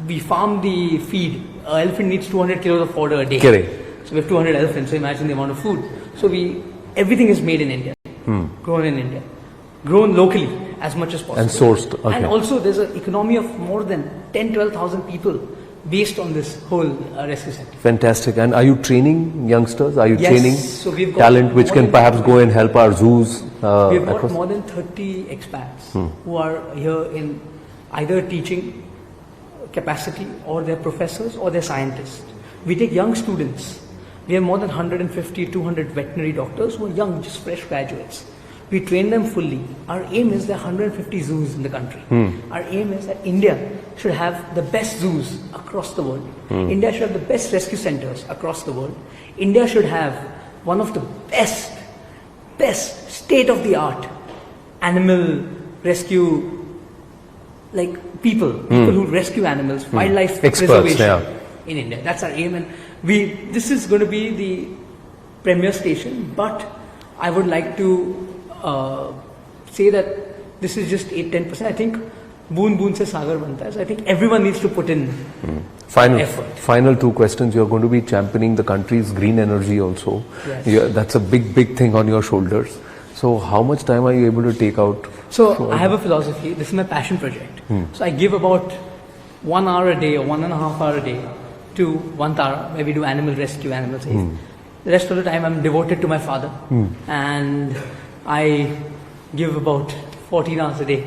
We farm the feed. An elephant needs 200 kilos of fodder a day. Correct. So we have 200 elephants, so imagine the amount of food. So everything is made in India, grown in India, grown locally as much as possible. And sourced, okay. And also there's an economy of more than 10-12,000 people based on this whole rescue center. Fantastic. And are you training youngsters? Are you Yes. training So we've got talent which more can than- perhaps go and help our zoos? We've got across- more than 30 expats who are here in either teaching capacity, or they're professors, or they're scientists. We take young students. We have more than 150, 200 veterinary doctors who are young, just fresh graduates. We train them fully. Our aim is there are 150 zoos in the country. Our aim is that India should have the best zoos across the world. India should have the best rescue centers across the world. India should have one of the best state-of-the-art animal rescue like people who rescue animals, wildlife Experts, preservation yeah. in India. That's our aim, and this is going to be the premier station. But I would like to say that this is just 8-10%. I think boon se sagar banta hai. So I think everyone needs to put in effort. Final two questions. You're going to be championing the country's green energy also. Yes. That's a big thing on your shoulders. So how much time are you able to take out? So I have a philosophy. This is my passion project. So I give about 1 hour a day or 1.5 hours a day to Vantara, where we do animal rescue, animal safe. The rest of the time I'm devoted to my father, and I give about 14 hours a day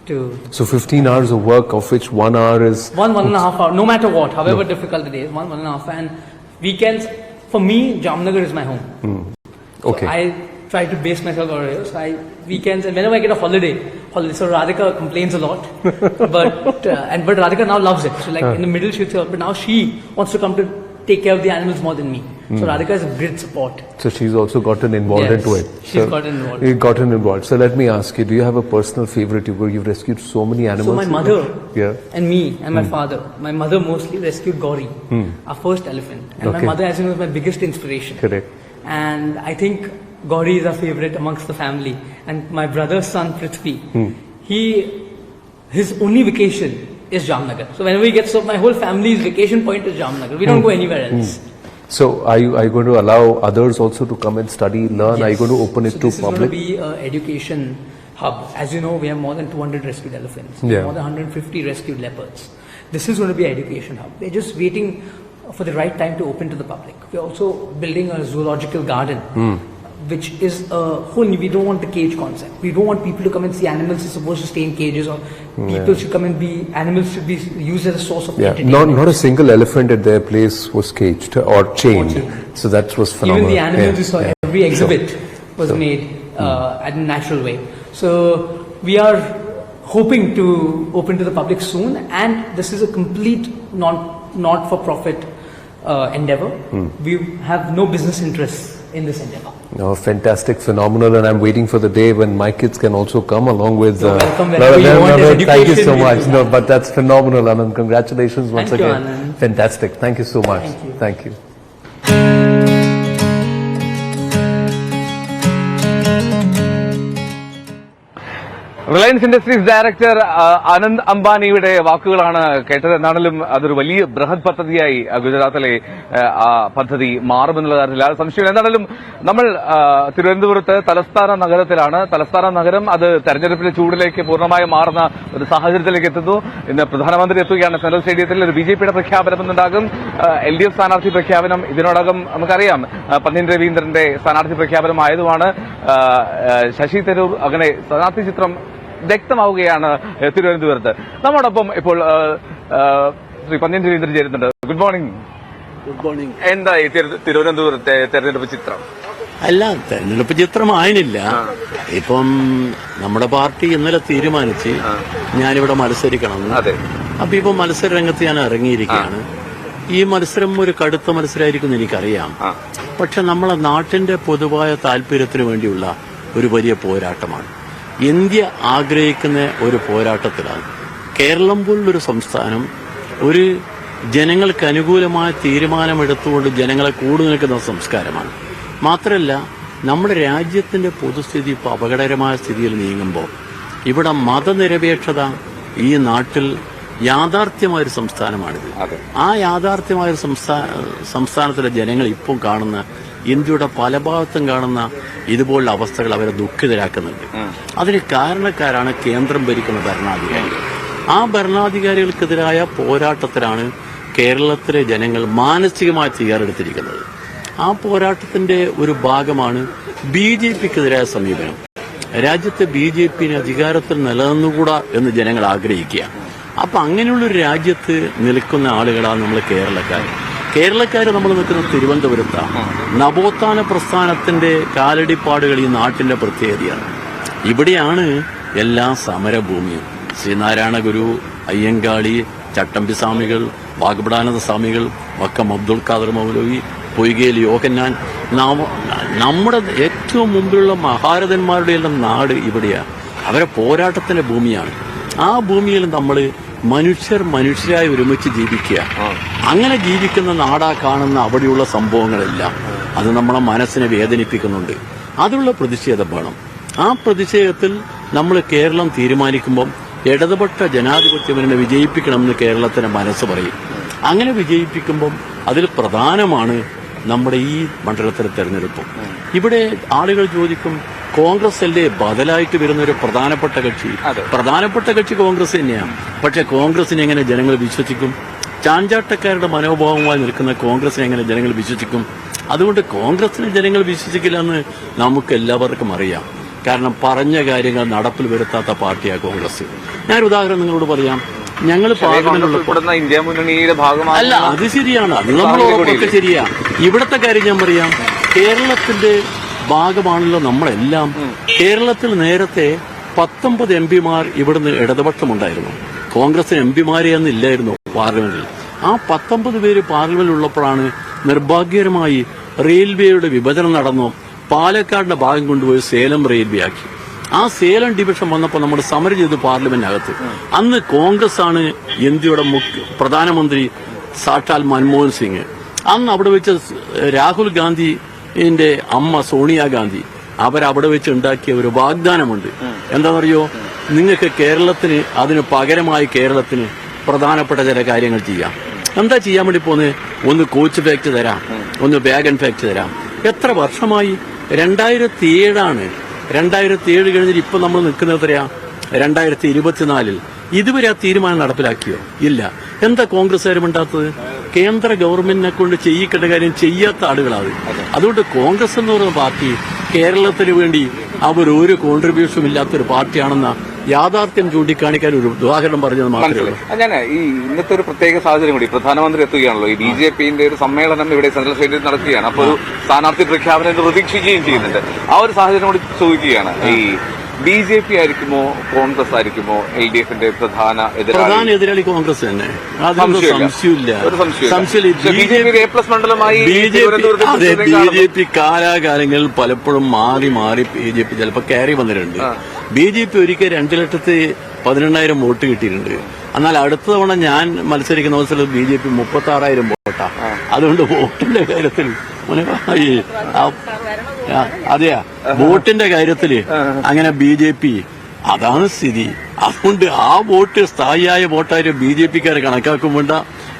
to So 15 hours of work, of which 1 hour is 1.5 hour, no matter what, however difficult the day is, 1.5 hour. And weekends, for me, Jamnagar is my home. okay. So I try to base myself over here. So weekends, and whenever I get a holiday. So Radhika complains a lot, but Radhika now loves it. So in the middle she'll say, but now she wants to come to take care of the animals more than me. So Radhika is a great support. So she's also gotten involved into it. She's gotten involved. You've gotten involved. So let me ask you, do you have a personal favorite? You've rescued so many animals. So my mother and me and my father. My mother mostly rescued Gauri, our first elephant. And my mother, as you know, is my biggest inspiration. Correct. And I think Gauri is our favorite amongst the family. And my brother's son, Prithvi, his only vacation is Jamnagar. So whenever he gets up, my whole family's vacation point is Jamnagar. We don't go anywhere else. So are you going to allow others also to come and study, learn? Yes. Are you going to open it So to this public? is going to be an education hub. As you know, we have more than 200 rescued elephants, Yeah. more than 150 rescued leopards. This is going to be an education hub. We're just waiting for the right time to open to the public. We're also building a zoological garden, which is a whole. We don't want the cage concept. We don't want people to come and see animals are supposed to stay in cages, or people should come and animals should be used as a source of entertainment. Not a single elephant at their place was caged or chained. So that was phenomenal. Even the animals you saw, Yeah. every exhibit was made at a natural way. So we are hoping to open to the public soon, and this is a complete not-for-profit endeavor. We have no business interests in this endeavor. Oh, fantastic, phenomenal, and I'm waiting for the day when my kids can also come along with. You're welcome whenever you want as Thank you education so much. business. No, but that's phenomenal, Anand. Congratulations once Thank you, again. Anand. Fantastic. Thank you so much. Thank you. Thank you. Reliance Industries director Anant അംബാനിയുടെ വാക്കുകളാണ് കേട്ടത്. എന്നാണെങ്കിലും അതൊരു വലിയ ബൃഹത് പദ്ധതിയായി ഗുജറാത്തിലെ ആ പദ്ധതി മാറുമെന്നുള്ള കാര്യത്തിൽ ആ സംശയം. എന്താണെങ്കിലും നമ്മൾ തിരുവനന്തപുരത്ത് തലസ്ഥാന നഗരത്തിലാണ്. തലസ്ഥാന നഗരം അത് തെരഞ്ഞെടുപ്പിന്റെ ചൂടിലേക്ക് പൂർണ്ണമായും മാറുന്ന ഒരു സാഹചര്യത്തിലേക്ക് എത്തുന്നു. ഇന്ന് പ്രധാനമന്ത്രി എത്തുകയാണ്. സെൻട്രൽ സ്റ്റേഡിയത്തിൽ ഒരു ബിജെപിയുടെ പ്രഖ്യാപനം ഉണ്ടാകും. LDF സ്ഥാനാർത്ഥി പ്രഖ്യാപനം ഇതിനോടകം നമുക്കറിയാം. പന്ന്യൻ രവീന്ദ്രന്റെ സ്ഥാനാർത്ഥി പ്രഖ്യാപനം ആയതുമാണ്. ശശി തരൂർ അങ്ങനെ സ്ഥാനാർത്ഥി ചിത്രം വ്യക്തമാവുകയാണ് തിരുവനന്തപുരത്ത്. നമ്മോടൊപ്പം ഇപ്പോൾ ശ്രീ പന്ന്യൻ രവീന്ദ്രൻ ചേരുന്നുണ്ട്. Good morning. Good morning. എന്തായി തിരുവനന്തപുരത്തെ തെരഞ്ഞെടുപ്പ് ചിത്രം? അല്ല, തെരഞ്ഞെടുപ്പ് ചിത്രമായില്ല. ഇപ്പം നമ്മുടെ പാർട്ടി ഇന്നലെ തീരുമാനിച്ച് ഞാനിവിടെ മത്സരിക്കണം. അപ്പൊ ഇപ്പൊ മത്സര രംഗത്ത് ഞാൻ ഇറങ്ങിയിരിക്കുകയാണ്. ഈ മത്സരം ഒരു കടുത്ത മത്സരമായിരിക്കും എനിക്കറിയാം. പക്ഷെ നമ്മളെ നാട്ടിന്റെ പൊതുവായ താല്പര്യത്തിന് വേണ്ടിയുള്ള ഒരു വലിയ പോരാട്ടമാണ്. ഇന്ത്യ ആഗ്രഹിക്കുന്ന ഒരു പോരാട്ടത്തിലാണ്. കേരളം പോലുള്ളൊരു സംസ്ഥാനം ഒരു ജനങ്ങൾക്ക് അനുകൂലമായ തീരുമാനമെടുത്തുകൊണ്ട് ജനങ്ങളെ കൂടി നിൽക്കുന്ന സംസ്കാരമാണ്. മാത്രമല്ല, നമ്മുടെ രാജ്യത്തിന്റെ പൊതുസ്ഥിതി ഇപ്പോൾ അപകടകരമായ സ്ഥിതിയിൽ നീങ്ങുമ്പോൾ ഇവിടെ മതനിരപേക്ഷത ഈ നാട്ടിൽ യാഥാർത്ഥ്യമായൊരു സംസ്ഥാനമാണിത്. ആ യാഥാർത്ഥ്യമായൊരു സംസ്ഥാനത്തിലെ ജനങ്ങൾ ഇപ്പം കാണുന്ന ഇന്ത്യയുടെ പല ഭാഗത്തും കാണുന്ന ഇതുപോലുള്ള അവസ്ഥകൾ അവരെ ദുഃഖിതരാക്കുന്നുണ്ട്. അതിന് കാരണക്കാരാണ് കേന്ദ്രം ഭരിക്കുന്ന ഭരണാധികാരികൾ. ആ ഭരണാധികാരികൾക്കെതിരായ പോരാട്ടത്തിലാണ് കേരളത്തിലെ ജനങ്ങൾ മാനസികമായി തയ്യാറെടുത്തിരിക്കുന്നത്. ആ പോരാട്ടത്തിന്റെ ഒരു ഭാഗമാണ് BJPക്കെതിരായ സമീപനം. രാജ്യത്തെ BJP അധികാരത്തിൽ നിലനിന്നുകൂടാ എന്ന് ജനങ്ങൾ ആഗ്രഹിക്കുക. അപ്പൊ അങ്ങനെയുള്ളൊരു രാജ്യത്ത് നിൽക്കുന്ന ആളുകളാണ് നമ്മൾ കേരളക്കാർ നമ്മൾ നിൽക്കുന്ന തിരുവനന്തപുരത്താണ്. നവോത്ഥാന പ്രസ്ഥാനത്തിന്റെ കാലടിപ്പാടുകൾ ഈ നാട്ടിന്റെ പ്രത്യേകതയാണ്. ഇവിടെയാണ് എല്ലാ സമരഭൂമിയും. ശ്രീനാരായണ ഗുരു, അയ്യങ്കാളി, ചട്ടമ്പി സ്വാമികൾ, വാഗ്ബടാനന്ദ സ്വാമികൾ, വക്കം അബ്ദുൽ ഖാദർ മൗലവി, പൊയ്കയിൽ യോഹന്നാൻ, നമ്മുടെ ഏറ്റവും മുമ്പിലുള്ള മഹാരഥന്മാരുടെ എല്ലാം നാട് ഇവിടെയാണ്. അവരെ പോരാട്ടത്തിന്റെ ഭൂമിയാണ്. ആ ഭൂമിയിൽ നമ്മൾ മനുഷ്യരായി ഒരുമിച്ച് ജീവിക്കുക. അങ്ങനെ ജീവിക്കുന്ന നാടാ കാണുന്ന അവിടെയുള്ള സംഭവങ്ങളെല്ലാം അത് നമ്മളെ മനസ്സിനെ വേദനിപ്പിക്കുന്നുണ്ട്. അതിലുള്ള പ്രതിഷേധം വേണം. ആ പ്രതിഷേധത്തിൽ നമ്മൾ കേരളം തീരുമാനിക്കുമ്പം ഇടതുപക്ഷ ജനാധിപത്യം വിജയിപ്പിക്കണമെന്ന് കേരളത്തിന്റെ മനസ്സ് പറയും. അങ്ങനെ വിജയിപ്പിക്കുമ്പം അതിൽ പ്രധാനമാണ് നമ്മുടെ ഈ മണ്ഡലത്തിലെ തെരഞ്ഞെടുപ്പ്. ഇവിടെ ആളുകൾ ചോദിക്കും, കോൺഗ്രസ് അല്ലേ ബദലായിട്ട് വരുന്ന ഒരു പ്രധാനപ്പെട്ട കക്ഷി കോൺഗ്രസ് തന്നെയാണ്. പക്ഷെ കോൺഗ്രസിനെ എങ്ങനെ ജനങ്ങൾ വിശ്വസിക്കും? ചാഞ്ചാട്ടക്കാരുടെ മനോഭാവമായി നിൽക്കുന്ന കോൺഗ്രസിനെ എങ്ങനെ ജനങ്ങൾ വിശ്വസിക്കും? അതുകൊണ്ട് കോൺഗ്രസിനെ ജനങ്ങൾ വിശ്വസിക്കില്ല എന്ന് നമുക്ക് എല്ലാവർക്കും അറിയാം. കാരണം പറഞ്ഞ കാര്യങ്ങൾ നടപ്പിൽ വരുത്താത്ത പാർട്ടിയാണ് കോൺഗ്രസ്. ഞാൻ ഉദാഹരണം നിങ്ങളോട് പറയാം. ഞങ്ങൾ പാർലമെന്റിലുള്ള ഇന്ത്യ മുന്നണിയുടെ ഭാഗമാണ്. അല്ല, അത് ശരിയാണ്, അത് നമ്മൾ ഉറപ്പൊക്കെ ശരിയാ. ഇവിടത്തെ കാര്യം ഞാൻ പറയാം. കേരളത്തിന്റെ ഭാഗമാണല്ലോ നമ്മളെല്ലാം. കേരളത്തിൽ നേരത്തെ 19 എംപിമാർ ഇവിടുന്ന് ഇടതുപക്ഷമുണ്ടായിരുന്നു. കോൺഗ്രസിന് എംപിമാരെ അന്നില്ലായിരുന്നു പാർലമെന്റിൽ. ആ 19 പേര് പാർലമെന്റിൽ ഉള്ളപ്പോഴാണ് നിർഭാഗ്യകരമായി റെയിൽവേയുടെ വിഭജനം നടന്നു. പാലക്കാടിന്റെ ഭാഗം കൊണ്ടുപോയി സേലം റെയിൽവേ ആക്കി. ആ സേലം ഡിവിഷൻ വന്നപ്പോൾ നമ്മൾ സമരം ചെയ്തു പാർലമെന്റിനകത്ത്. അന്ന് കോൺഗ്രസ് ആണ് ഇന്ത്യയുടെ പ്രധാനമന്ത്രി, സാക്ഷാൽ മൻമോഹൻ സിംഗ്. അന്ന് അവിടെ വെച്ച് രാഹുൽ ഗാന്ധിന്റെ അമ്മ സോണിയാഗാന്ധി അവരവിടെ വെച്ച് ഉണ്ടാക്കിയ ഒരു വാഗ്ദാനമുണ്ട്. എന്താണെന്നറിയോ? നിങ്ങൾക്ക് കേരളത്തിന് അതിന് പകരമായി കേരളത്തിന് പ്രധാനപ്പെട്ട ചില കാര്യങ്ങൾ ചെയ്യാം. എന്താ ചെയ്യാൻ വേണ്ടി പോകുന്നത്? ഒന്ന് കോച്ച് ഫാക്ടറി തരാം, ഒന്ന് വാഗൺ ഫാക്ടറി തരാം. എത്ര വർഷമായി? 2007 2007 കഴിഞ്ഞിട്ട് ഇപ്പൊ നമ്മൾ നിൽക്കുന്നത് എത്രയാ? 2024. ഇതുവരെ ആ തീരുമാനം നടപ്പിലാക്കിയോ? ഇല്ല. എന്താ കോൺഗ്രസ്സുകാരും ഉണ്ടാത്തത്? കേന്ദ്ര ഗവൺമെന്റിനെ കൊണ്ട് ചെയ്യിക്കേണ്ട കാര്യം ചെയ്യാത്ത ആളുകളാണ്. അതുകൊണ്ട് കോൺഗ്രസ് എന്ന് പറയുന്ന പാർട്ടി കേരളത്തിന് വേണ്ടി അവർ ഒരു കോൺട്രിബ്യൂഷനും ഇല്ലാത്തൊരു പാർട്ടിയാണെന്ന യാഥാർത്ഥ്യം ചൂണ്ടിക്കാണിക്കാൻ ഒരു ഉദാഹരണം പറഞ്ഞത് മാത്രമേ ഉള്ളൂ. ഞാൻ ഈ ഇന്നത്തെ ഒരു പ്രത്യേക സാഹചര്യം കൂടി, പ്രധാനമന്ത്രി എത്തുകയാണല്ലോ. ഈ BJPന്റെ ഒരു സമ്മേളനം ഇവിടെ സെൻട്രൽ സ്റ്റേറ്റിൽ നടക്കുകയാണ്. അപ്പോൾ ഒരു സ്ഥാനാർത്ഥി പ്രഖ്യാപനം പ്രതീക്ഷിക്കുകയും ചെയ്യുന്നുണ്ട്. ആ ഒരു സാഹചര്യം കൂടി ചോദിക്കുകയാണ്, ഈ BJP ആയിരിക്കുമോ കോൺഗ്രസ് ആയിരിക്കുമോ LDFന്റെ പ്രധാന എതിരാളി? കോൺഗ്രസ് തന്നെ, അതൊന്നും സംശയമില്ല. മണ്ഡലമായി BJP കാലാകാലങ്ങളിൽ പലപ്പോഴും മാറി BJP ചിലപ്പോൾ കയറി വന്നിട്ടുണ്ട്. BJP ഒരിക്കൽ 2,18,000 വോട്ട് കിട്ടിയിട്ടുണ്ട്. എന്നാൽ അടുത്ത തവണ ഞാൻ മത്സരിക്കുന്ന അവസരത്തിൽ BJP 36,000 വോട്ടാ. അതുകൊണ്ട് വോട്ടിന്റെ കാര്യത്തിൽ അതെയാ, വോട്ടിന്റെ കാര്യത്തില് അങ്ങനെ BJP അതാണ് സ്ഥിതി. അതുകൊണ്ട് ആ വോട്ട് സ്ഥായിയായ വോട്ടായിട്ട് BJPക്കാരെ കണക്കാക്കും വേണ്ട,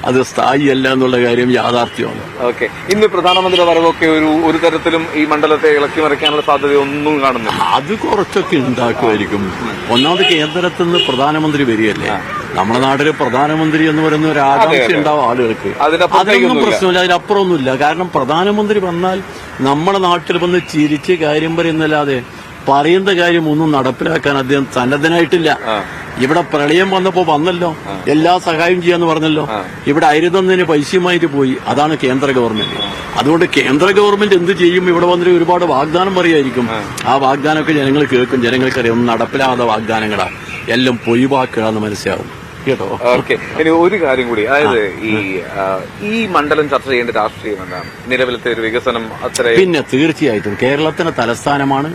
അത് സ്ഥായിയല്ല എന്നുള്ള കാര്യം യാഥാർത്ഥ്യമാണ്. ഓക്കെ, ഇന്ന് പ്രധാനമന്ത്രി വരവൊക്കെ ഒരു തരത്തിലും ഈ മണ്ഡലത്തെ ഇളക്കി മറിക്കാനുള്ള സാധ്യത ഒന്നും കാണുന്നില്ല. അത് കുറച്ചൊക്കെ ഉണ്ടാക്കുമായിരിക്കും. ഒന്നാമത് കേന്ദ്രത്തിൽ നിന്ന് പ്രധാനമന്ത്രി വരികയല്ലേ. നമ്മുടെ നാട്ടില് പ്രധാനമന്ത്രി എന്ന് പറയുന്ന ഒരു ആകാംക്ഷ ഉണ്ടാവും ആളുകൾക്ക്. അതിനൊന്നും പ്രശ്നമില്ല, അതിനപ്പുറമൊന്നുമില്ല. കാരണം പ്രധാനമന്ത്രി വന്നാൽ നമ്മുടെ നാട്ടിൽ വന്ന് ചിരിച്ച് കാര്യം പറയുന്നല്ലാതെ പറയുന്ന കാര്യം ഒന്നും നടപ്പിലാക്കാൻ അദ്ദേഹം സന്നദ്ധനായിട്ടില്ല. ഇവിടെ പ്രളയം വന്നല്ലോ, എല്ലാ സഹായം ചെയ്യാന്ന് പറഞ്ഞല്ലോ. ഇവിടെ അരിതന്നതിന് പൈസയുമായിട്ട് പോയി. അതാണ് കേന്ദ്ര ഗവൺമെന്റ്. അതുകൊണ്ട് കേന്ദ്ര ഗവൺമെന്റ് എന്ത് ചെയ്യും? ഇവിടെ വന്നിട്ട് ഒരുപാട് വാഗ്ദാനം പറയായിരിക്കും. ആ വാഗ്ദാനമൊക്കെ ജനങ്ങൾ കേൾക്കും. ജനങ്ങൾക്കറിയാം ഒന്നും നടപ്പിലാകാത്ത വാഗ്ദാനങ്ങളാ, എല്ലാം പൊയ്വാക്കുകയാണെന്ന് മനസ്സിലാവും കേട്ടോ. ഓക്കെ, ഇനി ഒരു കാര്യം കൂടി, അതായത് ഈ മണ്ഡലം ചർച്ച ചെയ്യേണ്ട രാഷ്ട്രീയം എന്താണ്? നിലവിലത്തെ ഒരു വികസനം അത്ര പിന്നെ തീർച്ചയായിട്ടും കേരളത്തിന്റെ തലസ്ഥാനമാണ്.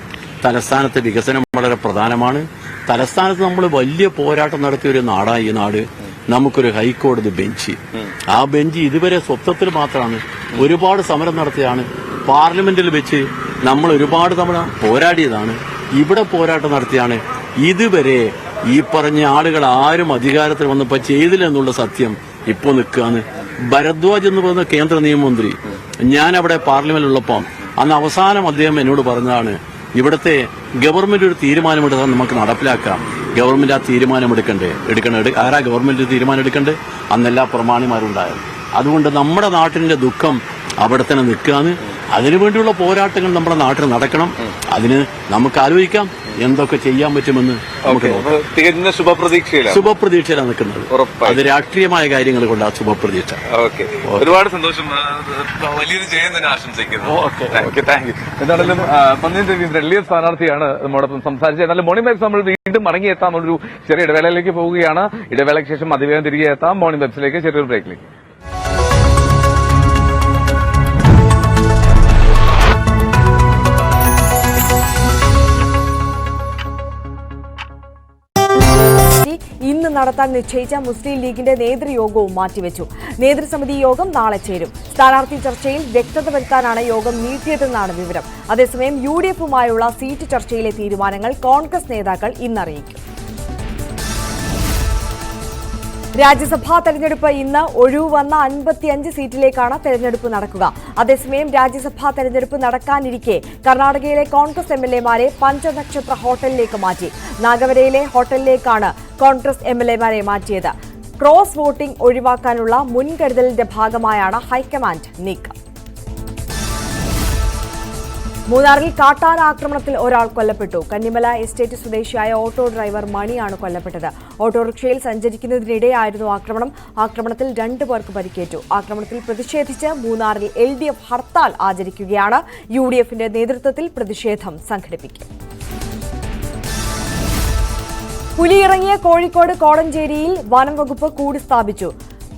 തലസ്ഥാനത്തെ വികസനം വളരെ പ്രധാനമാണ്. തലസ്ഥാനത്ത് നമ്മൾ വലിയ പോരാട്ടം നടത്തിയ ഒരു നാടാണ് ഈ നാട്. നമുക്കൊരു ഹൈക്കോടതി ബെഞ്ച്, ആ ബെഞ്ച് ഇതുവരെ സ്വത്വത്തിൽ മാത്രമാണ്. ഒരുപാട് സമരം നടത്തിയതാണ്. പാർലമെന്റിൽ വെച്ച് നമ്മൾ ഒരുപാട് തവണ പോരാടിയതാണ്. ഇവിടെ പോരാട്ടം നടത്തിയാണ്. ഇതുവരെ ഈ പറഞ്ഞ ആളുകൾ ആരും അധികാരത്തിൽ വന്നപ്പോ ചെയ്തില്ല എന്നുള്ള സത്യം ഇപ്പൊ നിൽക്കുകയാണ്. ഭരദ്വാജ് എന്ന് പറയുന്ന കേന്ദ്ര നിയമമന്ത്രി, ഞാൻ അവിടെ പാർലമെന്റിലുള്ളപ്പം അന്ന് അവസാനം അദ്ദേഹം എന്നോട് പറഞ്ഞതാണ്, ഇവിടുത്തെ ഗവൺമെന്റ് ഒരു തീരുമാനമെടുത്താൽ നമുക്ക് നടപ്പിലാക്കാം. ഗവൺമെന്റ് ആ തീരുമാനം എടുക്കണ്ടേ? ആരാ ഗവൺമെന്റ് തീരുമാനം എടുക്കണ്ടേ? അന്നെല്ലാ പ്രമാണിമാരുണ്ടായിരുന്നു. അതുകൊണ്ട് നമ്മുടെ നാട്ടിന്റെ ദുഃഖം അവിടെ തന്നെ നിൽക്കുകയാണ്. അതിനുവേണ്ടിയുള്ള പോരാട്ടങ്ങൾ നമ്മുടെ നാട്ടിൽ നടക്കണം. അതിന് നമുക്ക് ആലോചിക്കാം എന്തൊക്കെ ചെയ്യാൻ പറ്റുമെന്ന്. നമുക്ക് തികഞ്ഞ ശുഭപ്രതീക്ഷയിലാണ് നിൽക്കുന്നത്. അത് രാഷ്ട്രീയമായ കാര്യങ്ങൾ കൊണ്ട് ആ ശുഭപ്രതീക്ഷ. ഒരുപാട് സന്തോഷം, വലിയൊരു ജയം തന്നെ ആശംസിക്കുന്നു. എന്തായാലും പന്നിയൻ രവീന്ദ്രൻ LDF സ്ഥാനാർത്ഥിയാണ് നമ്മോടൊപ്പം സംസാരിച്ചത്. എന്നാലും മോർണിംഗ് വൈബ്സ് നമ്മൾ വീണ്ടും മടങ്ങിയെത്താം. ചെറിയ ഇടവേളയിലേക്ക് പോവുകയാണ്. ഇടവേളയ്ക്ക് ശേഷം അതിവേഗം തിരികെ എത്താം മോർണിംഗ് വൈബ്സിലേക്ക്. ചെറിയൊരു ബ്രേക്കിലേക്ക്. നടത്താൻ നിശ്ചയിച്ച മുസ്ലിം ലീഗിന്റെ നേതൃയോഗവും മാറ്റിവെച്ചു. നേതൃസമിതി യോഗം നാളെ ചേരും. സ്ഥാനാർത്ഥി ചർച്ചയിൽ വ്യക്തത വരുത്താനാണ് യോഗം നീട്ടിയതെന്നാണ് വിവരം. അതേസമയം UDF-ഉമായുള്ള സീറ്റ് ചർച്ചയിലെ തീരുമാനങ്ങൾ കോൺഗ്രസ് നേതാക്കൾ ഇന്നറിയിക്കും. രാജ്യസഭാ തെരഞ്ഞെടുപ്പ് ഇന്ന് ഒഴിവ് വന്ന 55 സീറ്റിലേക്കാണ് തെരഞ്ഞെടുപ്പ് നടക്കുക. അതേസമയം രാജ്യസഭാ തെരഞ്ഞെടുപ്പ് നടക്കാനിരിക്കെ കർണാടകയിലെ കോൺഗ്രസ് MLA-മാരെ പഞ്ചനക്ഷത്ര ഹോട്ടലിലേക്ക് മാറ്റി. നാഗവരയിലെ ഹോട്ടലിലേക്കാണ് കോൺഗ്രസ് MLA-മാരെ മാറ്റിയത്. ക്രോസ് വോട്ടിംഗ് ഒഴിവാക്കാനുള്ള മുൻകരുതലിന്റെ ഭാഗമായാണ് ഹൈക്കമാൻഡ് നീക്കം. മൂന്നാറിൽ കാട്ടാന ആക്രമണത്തിൽ ഒരാൾ കൊല്ലപ്പെട്ടു. കന്നിമല എസ്റ്റേറ്റ് സ്വദേശിയായ ഓട്ടോ ഡ്രൈവർ മണിയാണ് കൊല്ലപ്പെട്ടത്. ഓട്ടോറിക്ഷയിൽ സഞ്ചരിക്കുന്നതിനിടെയായിരുന്നു ആക്രമണം. ആക്രമണത്തിൽ 2 പേർക്ക് പരിക്കേറ്റു. ആക്രമണത്തിൽ പ്രതിഷേധിച്ച് മൂന്നാറിൽ LDF ഹർത്താൽ ആചരിക്കുകയാണ്. UDF-ന്റെ നേതൃത്വത്തിൽ പ്രതിഷേധം സംഘടിപ്പിക്കും. പുലിയിറങ്ങിയ കോഴിക്കോട് കോടഞ്ചേരിയിൽ വനം വകുപ്പ് കൂട് സ്ഥാപിച്ചു.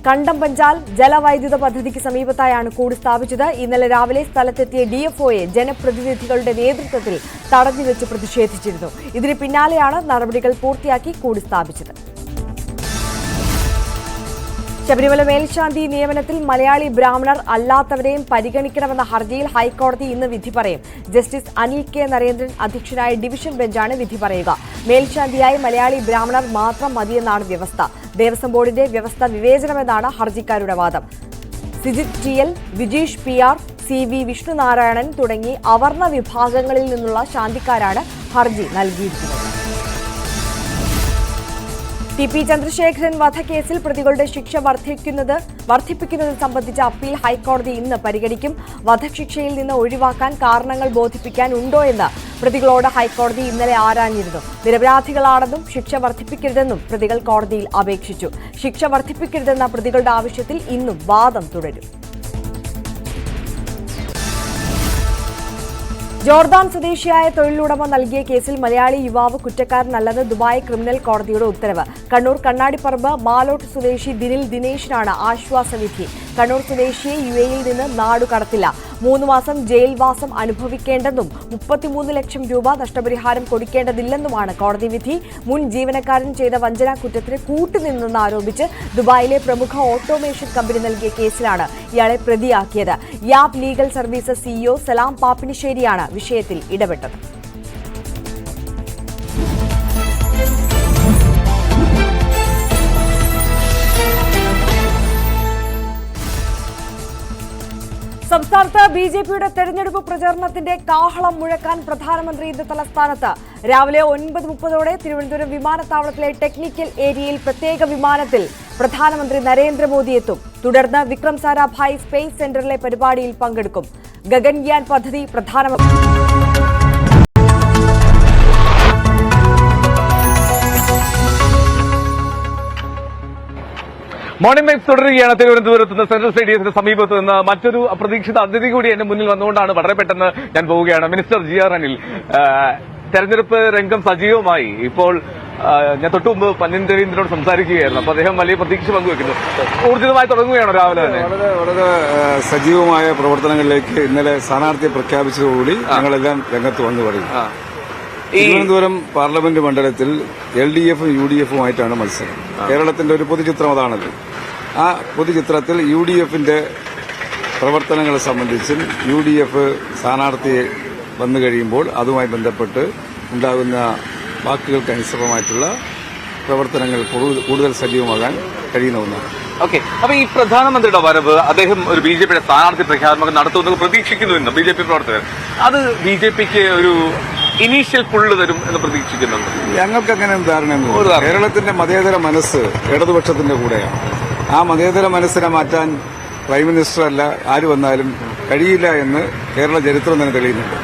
കണ്ടം പഞ്ചാൽ ജലവൈദ്യുത പദ്ധതിക്ക് സമീപത്തായാണ് കൂട് സ്ഥാപിച്ചത്. ഇന്നലെ രാവിലെ സ്ഥലത്തെത്തിയ DFOയെ ജനപ്രതിനിധികളുടെ നേതൃത്വത്തിൽ തടഞ്ഞുവെച്ച് പ്രതിഷേധിച്ചിരുന്നു. ഇതിന് പിന്നാലെയാണ് നടപടികൾ പൂർത്തിയാക്കി കൂട് സ്ഥാപിച്ചത്. ശബരിമല മേൽശാന്തി നിയമനത്തിൽ മലയാളി ബ്രാഹ്മണർ അല്ലാത്തവരെയും പരിഗണിക്കണമെന്ന ഹർജിയിൽ ഹൈക്കോടതി ഇന്ന് വിധി പറയും. Justice Anil K. നരേന്ദ്രൻ അധ്യക്ഷനായ ഡിവിഷൻ ബെഞ്ചാണ് വിധി പറയുക. മേൽശാന്തിയായി മലയാളി ബ്രാഹ്മണർ മാത്രം മതിയെന്നാണ് വ്യവസ്ഥ. ദേവസ്വം ബോർഡിന്റെ വ്യവസ്ഥ വിവേചനമെന്നാണ് ഹർജിക്കാരുടെ വാദം. Sijith TL, Vijeesh PR, CV Vishnunarayanan തുടങ്ങി അവർണ വിഭാഗങ്ങളിൽ നിന്നുള്ള ശാന്തിക്കാരാണ് ഹർജി നൽകിയിരിക്കുന്നത്. TP ചന്ദ്രശേഖരൻ വധക്കേസിൽ പ്രതികളുടെ ശിക്ഷ വർദ്ധിപ്പിക്കുന്നത് സംബന്ധിച്ച അപ്പീൽ ഹൈക്കോടതി ഇന്ന് പരിഗണിക്കും. വധശിക്ഷയിൽ നിന്ന് ഒഴിവാക്കാൻ കാരണങ്ങൾ ബോധിപ്പിക്കാൻ ഉണ്ടോ എന്ന് പ്രതികളോട് ഹൈക്കോടതി ഇന്നലെ ആരാഞ്ഞിരുന്നു. നിരപരാധികളാണെന്നും ശിക്ഷ വർദ്ധിപ്പിക്കരുതെന്നും പ്രതികൾ കോടതിയിൽ അപേക്ഷിച്ചു. ശിക്ഷ വർദ്ധിപ്പിക്കരുതെന്ന പ്രതികളുടെ ആവശ്യത്തിൽ ഇന്നും വാദം തുടരും. ജോർദാൻ സ്വദേശിയായ തൊഴിലുടമ നൽകിയ കേസിൽ മലയാളി യുവാവ് കുറ്റക്കാരനല്ലെന്ന് ദുബായ് ക്രിമിനൽ കോടതിയുടെ ഉത്തരവ്. കണ്ണൂർ കണ്ണാടിപ്പറമ്പ് മാലോട്ട് സ്വദേശി ദിനിൽ ദിനേശിനാണ് ആശ്വാസവിധി. കണ്ണൂർ സ്വദേശിയെ UAE-യിൽ നിന്ന് നാടുകടത്തില്ല. 3 മാസം ജയിൽവാസം അനുഭവിക്കേണ്ടെന്നും 33 ലക്ഷം രൂപ നഷ്ടപരിഹാരം കൊടുക്കേണ്ടതില്ലെന്നുമാണ് കോടതി വിധി. മുൻ ജീവനക്കാരൻ ചെയ്ത വഞ്ചനാ കുറ്റത്തിന് കൂട്ടുനിന്നെന്ന് ആരോപിച്ച് ദുബായിലെ പ്രമുഖ ഓട്ടോമേഷൻ കമ്പനി നൽകിയ കേസിലാണ് ഇയാളെ പ്രതിയാക്കിയത്. യാബ് ലീഗൽ സർവീസസ് CEO സലാം പാപ്പിനിശ്ശേരിയാണ് വിഷയത്തിൽ ഇടപെട്ടത്. സംസ്ഥാനത്ത് BJP-യുടെ തെരഞ്ഞെടുപ്പ് പ്രചാരണത്തിന്റെ കാഹളം മുഴക്കാൻ പ്രധാനമന്ത്രി ഇന്ന് തലസ്ഥാനത്ത്. രാവിലെ 9:30 തിരുവനന്തപുരം വിമാനത്താവളത്തിലെ ടെക്നിക്കൽ ഏരിയയിൽ പ്രത്യേക വിമാനത്തിൽ പ്രധാനമന്ത്രി നരേന്ദ്രമോദി എത്തും. തുടർന്ന് വിക്രം സാരാഭായ് സ്പേസ് സെന്ററിലെ പരിപാടിയിൽ പങ്കെടുക്കും. ഗഗൻയാൻ പദ്ധതി പ്രധാനമന്ത്രി മോർണിംഗ് വൈബ്സ് തുടരുകയാണ്. തിരുവനന്തപുരത്ത് നിന്ന് സെൻട്രൽ സ്റ്റേഡിയത്തിന് സമീപത്ത് നിന്ന് മറ്റൊരു അപ്രതീക്ഷിത അതിഥി കൂടി എന്റെ മുന്നിൽ വന്നുകൊണ്ടാണ് വളരെ പെട്ടെന്ന് ഞാൻ പോവുകയാണ്. മിനിസ്റ്റർ GR അനിൽ, തെരഞ്ഞെടുപ്പ് രംഗം സജീവമായി. ഇപ്പോൾ ഞാൻ തൊട്ടു മുമ്പ് പന്ന്യൻ രവീന്ദ്രനോട് സംസാരിക്കുകയായിരുന്നു. അപ്പൊ അദ്ദേഹം വലിയ പ്രതീക്ഷ പങ്കുവെക്കുന്നു. ഊർജിതമായി തുടങ്ങുകയാണോ രാവിലെ തന്നെ? വളരെ സജീവമായ പ്രവർത്തനങ്ങളിലേക്ക് ഇന്നലെ സ്ഥാനാർത്ഥിയെ പ്രഖ്യാപിച്ചതോടുകൂടി ഞങ്ങളെല്ലാം രംഗത്ത് വന്നു പറയും. തിരുവനന്തപുരം പാർലമെന്റ് മണ്ഡലത്തിൽ LDF-ഉം UDF-ഉമായിട്ടാണ് മത്സരം. കേരളത്തിന്റെ ഒരു പൊതുചിത്രം അതാണല്ലോ. ആ പൊതുചിത്രത്തിൽ UDF-ന്റെ പ്രവർത്തനങ്ങളെ സംബന്ധിച്ചും UDF സ്ഥാനാർത്ഥിയെ വന്നു കഴിയുമ്പോൾ അതുമായി ബന്ധപ്പെട്ട് ഉണ്ടാകുന്ന വാക്കുകൾക്ക് അനുസൃതമായിട്ടുള്ള പ്രവർത്തനങ്ങൾ കൂടുതൽ സജീവമാകാൻ കഴിയുന്ന ഒന്നാണ്. ഓക്കെ, അപ്പൊ ഈ പ്രധാനമന്ത്രിയുടെ വരവ്, അദ്ദേഹം ഒരു BJP-യുടെ സ്ഥാനാർത്ഥി പ്രഖ്യാപനം നടത്തുമെന്ന് പ്രതീക്ഷിക്കുന്നുവെന്ന് BJP പ്രവർത്തകർ, അത് BJP-ക്ക് ഒരു ഇനീഷ്യൽ പുള്ള് തരും എന്ന് പ്രതീക്ഷിക്കുന്നുണ്ട്. ഞങ്ങൾക്ക് അങ്ങനെ ധാരണയൊന്നും. കേരളത്തിന്റെ മതേതര മനസ്സ് ഇടതുപക്ഷത്തിന്റെ കൂടെയാണ്. ആ മതേതര മനസ്സിനെ മാറ്റാൻ പ്രൈം മിനിസ്റ്റർ അല്ല ആര് വന്നാലും കഴിയില്ല എന്ന് കേരള ചരിത്രം തന്നെ തെളിയുന്നുണ്ട്.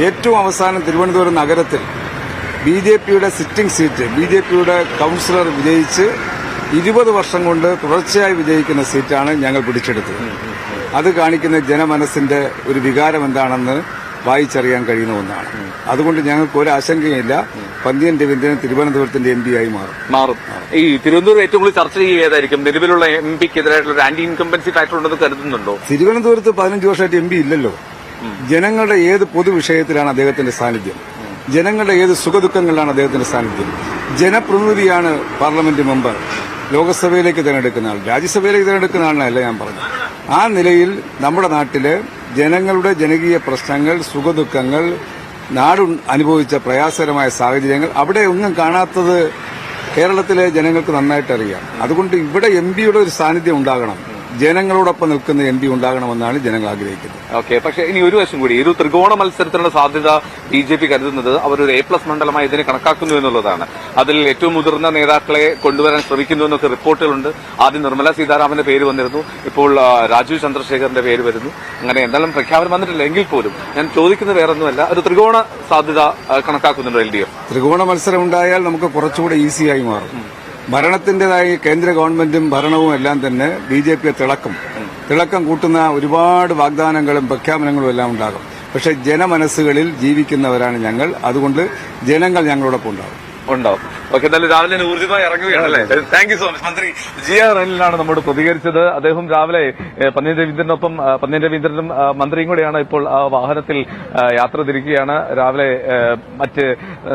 ഏറ്റവും അവസാനം തിരുവനന്തപുരം നഗരത്തിൽ BJP-യുടെ സിറ്റിംഗ് സീറ്റ്, BJP-യുടെ കൌൺസിലർ വിജയിച്ച് 20 വർഷം കൊണ്ട് തുടർച്ചയായി വിജയിക്കുന്ന സീറ്റാണ് ഞങ്ങൾ പിടിച്ചെടുത്തത്. അത് കാണിക്കുന്ന ജനമനസ്സിന്റെ ഒരു വികാരം എന്താണെന്ന് വായിച്ചറിയാൻ കഴിയുന്ന ഒന്നാണ്. അതുകൊണ്ട് ഞങ്ങൾക്ക് ഒരു ആശങ്കയില്ല, പന്ന്യൻ രവീന്ദ്രൻ തിരുവനന്തപുരത്തിന്റെ MP ആയി മാറും. ഈ തിരുവനന്തപുരം ഏറ്റവും കൂടുതൽ ചർച്ച ചെയ്യുന്നതായിരിക്കും. നിലവിലുള്ള MP-ക്കെതിരായിട്ടുള്ള ഒരു ആന്റി ഇൻകംബൻസി ഫാക്ടർ ഉണ്ടെന്ന് കരുതുന്നുണ്ടോ? തിരുവനന്തപുരത്ത് 15 വർഷമായിട്ട് MP ഇല്ലല്ലോ. ജനങ്ങളുടെ ഏത് പൊതുവിഷയത്തിലാണ് അദ്ദേഹത്തിന്റെ സാന്നിധ്യം? ജനങ്ങളുടെ ഏത് സുഖദുഃഖങ്ങളിലാണ് അദ്ദേഹത്തിന്റെ സാന്നിധ്യം. ജനപ്രതിനിധിയാണ് പാർലമെന്റ് മെമ്പർ, ലോകസഭയിലേക്ക് തിരഞ്ഞെടുക്കുന്ന ആൾ, രാജ്യസഭയിലേക്ക് തിരഞ്ഞെടുക്കുന്ന ആളിനല്ല ഞാൻ പറഞ്ഞു. ആ നിലയിൽ നമ്മുടെ നാട്ടിലെ ജനങ്ങളുടെ ജനകീയ പ്രശ്നങ്ങൾ, സുഖദുഃഖങ്ങൾ, നാട് അനുഭവിച്ച പ്രയാസകരമായ സാഹചര്യങ്ങൾ അവിടെ ഒന്നും കാണാത്തത് കേരളത്തിലെ ജനങ്ങൾക്ക് നന്നായിട്ട് അറിയാം. അതുകൊണ്ട് ഇവിടെ എംപിയുടെ ഒരു സാന്നിധ്യം ഉണ്ടാകണം, ജനങ്ങളോടൊപ്പം നിൽക്കുന്ന എംപി ഉണ്ടാകണമെന്നാണ് ജനങ്ങൾ ആഗ്രഹിക്കുന്നത്. ഓക്കെ, പക്ഷേ ഇനി ഒരു വശം കൂടി, ഒരു ത്രികോണ മത്സരത്തിനുള്ള സാധ്യത BJP കരുതുന്നത് അവരൊരു A+ മണ്ഡലമായി ഇതിനെ കണക്കാക്കുന്നു എന്നുള്ളതാണ്. അതിൽ ഏറ്റവും മുതിർന്ന നേതാക്കളെ കൊണ്ടുവരാൻ ശ്രമിക്കുന്നു എന്നൊക്കെ റിപ്പോർട്ടുകളുണ്ട്. ആദ്യം നിർമ്മല സീതാരാമന്റെ പേര് വന്നിരുന്നു, ഇപ്പോൾ രാജീവ് ചന്ദ്രശേഖറിന്റെ പേര് വരുന്നു. അങ്ങനെ എന്തായാലും പ്രഖ്യാപനം വന്നിട്ടില്ല എങ്കിൽ പോലും ഞാൻ ചോദിക്കുന്നത് വേറൊന്നുമല്ല, ഒരു ത്രികോണ സാധ്യത കണക്കാക്കുന്നുണ്ടോ LDF? ത്രികോണ മത്സരം ഉണ്ടായാൽ നമുക്ക് കുറച്ചുകൂടെ ഈസിയായി മാറും. ഭരണത്തിന്റേതായ കേന്ദ്ര ഗവൺമെന്റും ഭരണവും എല്ലാം തന്നെ BJP തിളക്കം കൂട്ടുന്ന ഒരുപാട് വാഗ്ദാനങ്ങളും പ്രഖ്യാപനങ്ങളും എല്ലാം ഉണ്ടാകും. പക്ഷെ ജനമനസ്സുകളിൽ ജീവിക്കുന്നവരാണ് ഞങ്ങൾ. അതുകൊണ്ട് ജനങ്ങൾ ഞങ്ങളോടൊപ്പം ഉണ്ടാകും. ഓക്കെ, എന്തായാലും രാവിലെ ഊർജിതമായി ഇറങ്ങുകയാണല്ലേ. Thank you so much. മന്ത്രി GR അനിലാണ് നമ്മോട് പ്രതികരിച്ചത്. അദ്ദേഹം രാവിലെ പന്ന്യൻ രവീന്ദ്രനും മന്ത്രിയും കൂടെയാണ് ഇപ്പോൾ വാഹനത്തിൽ യാത്ര തിരിക്കുകയാണ്. രാവിലെ മറ്റ്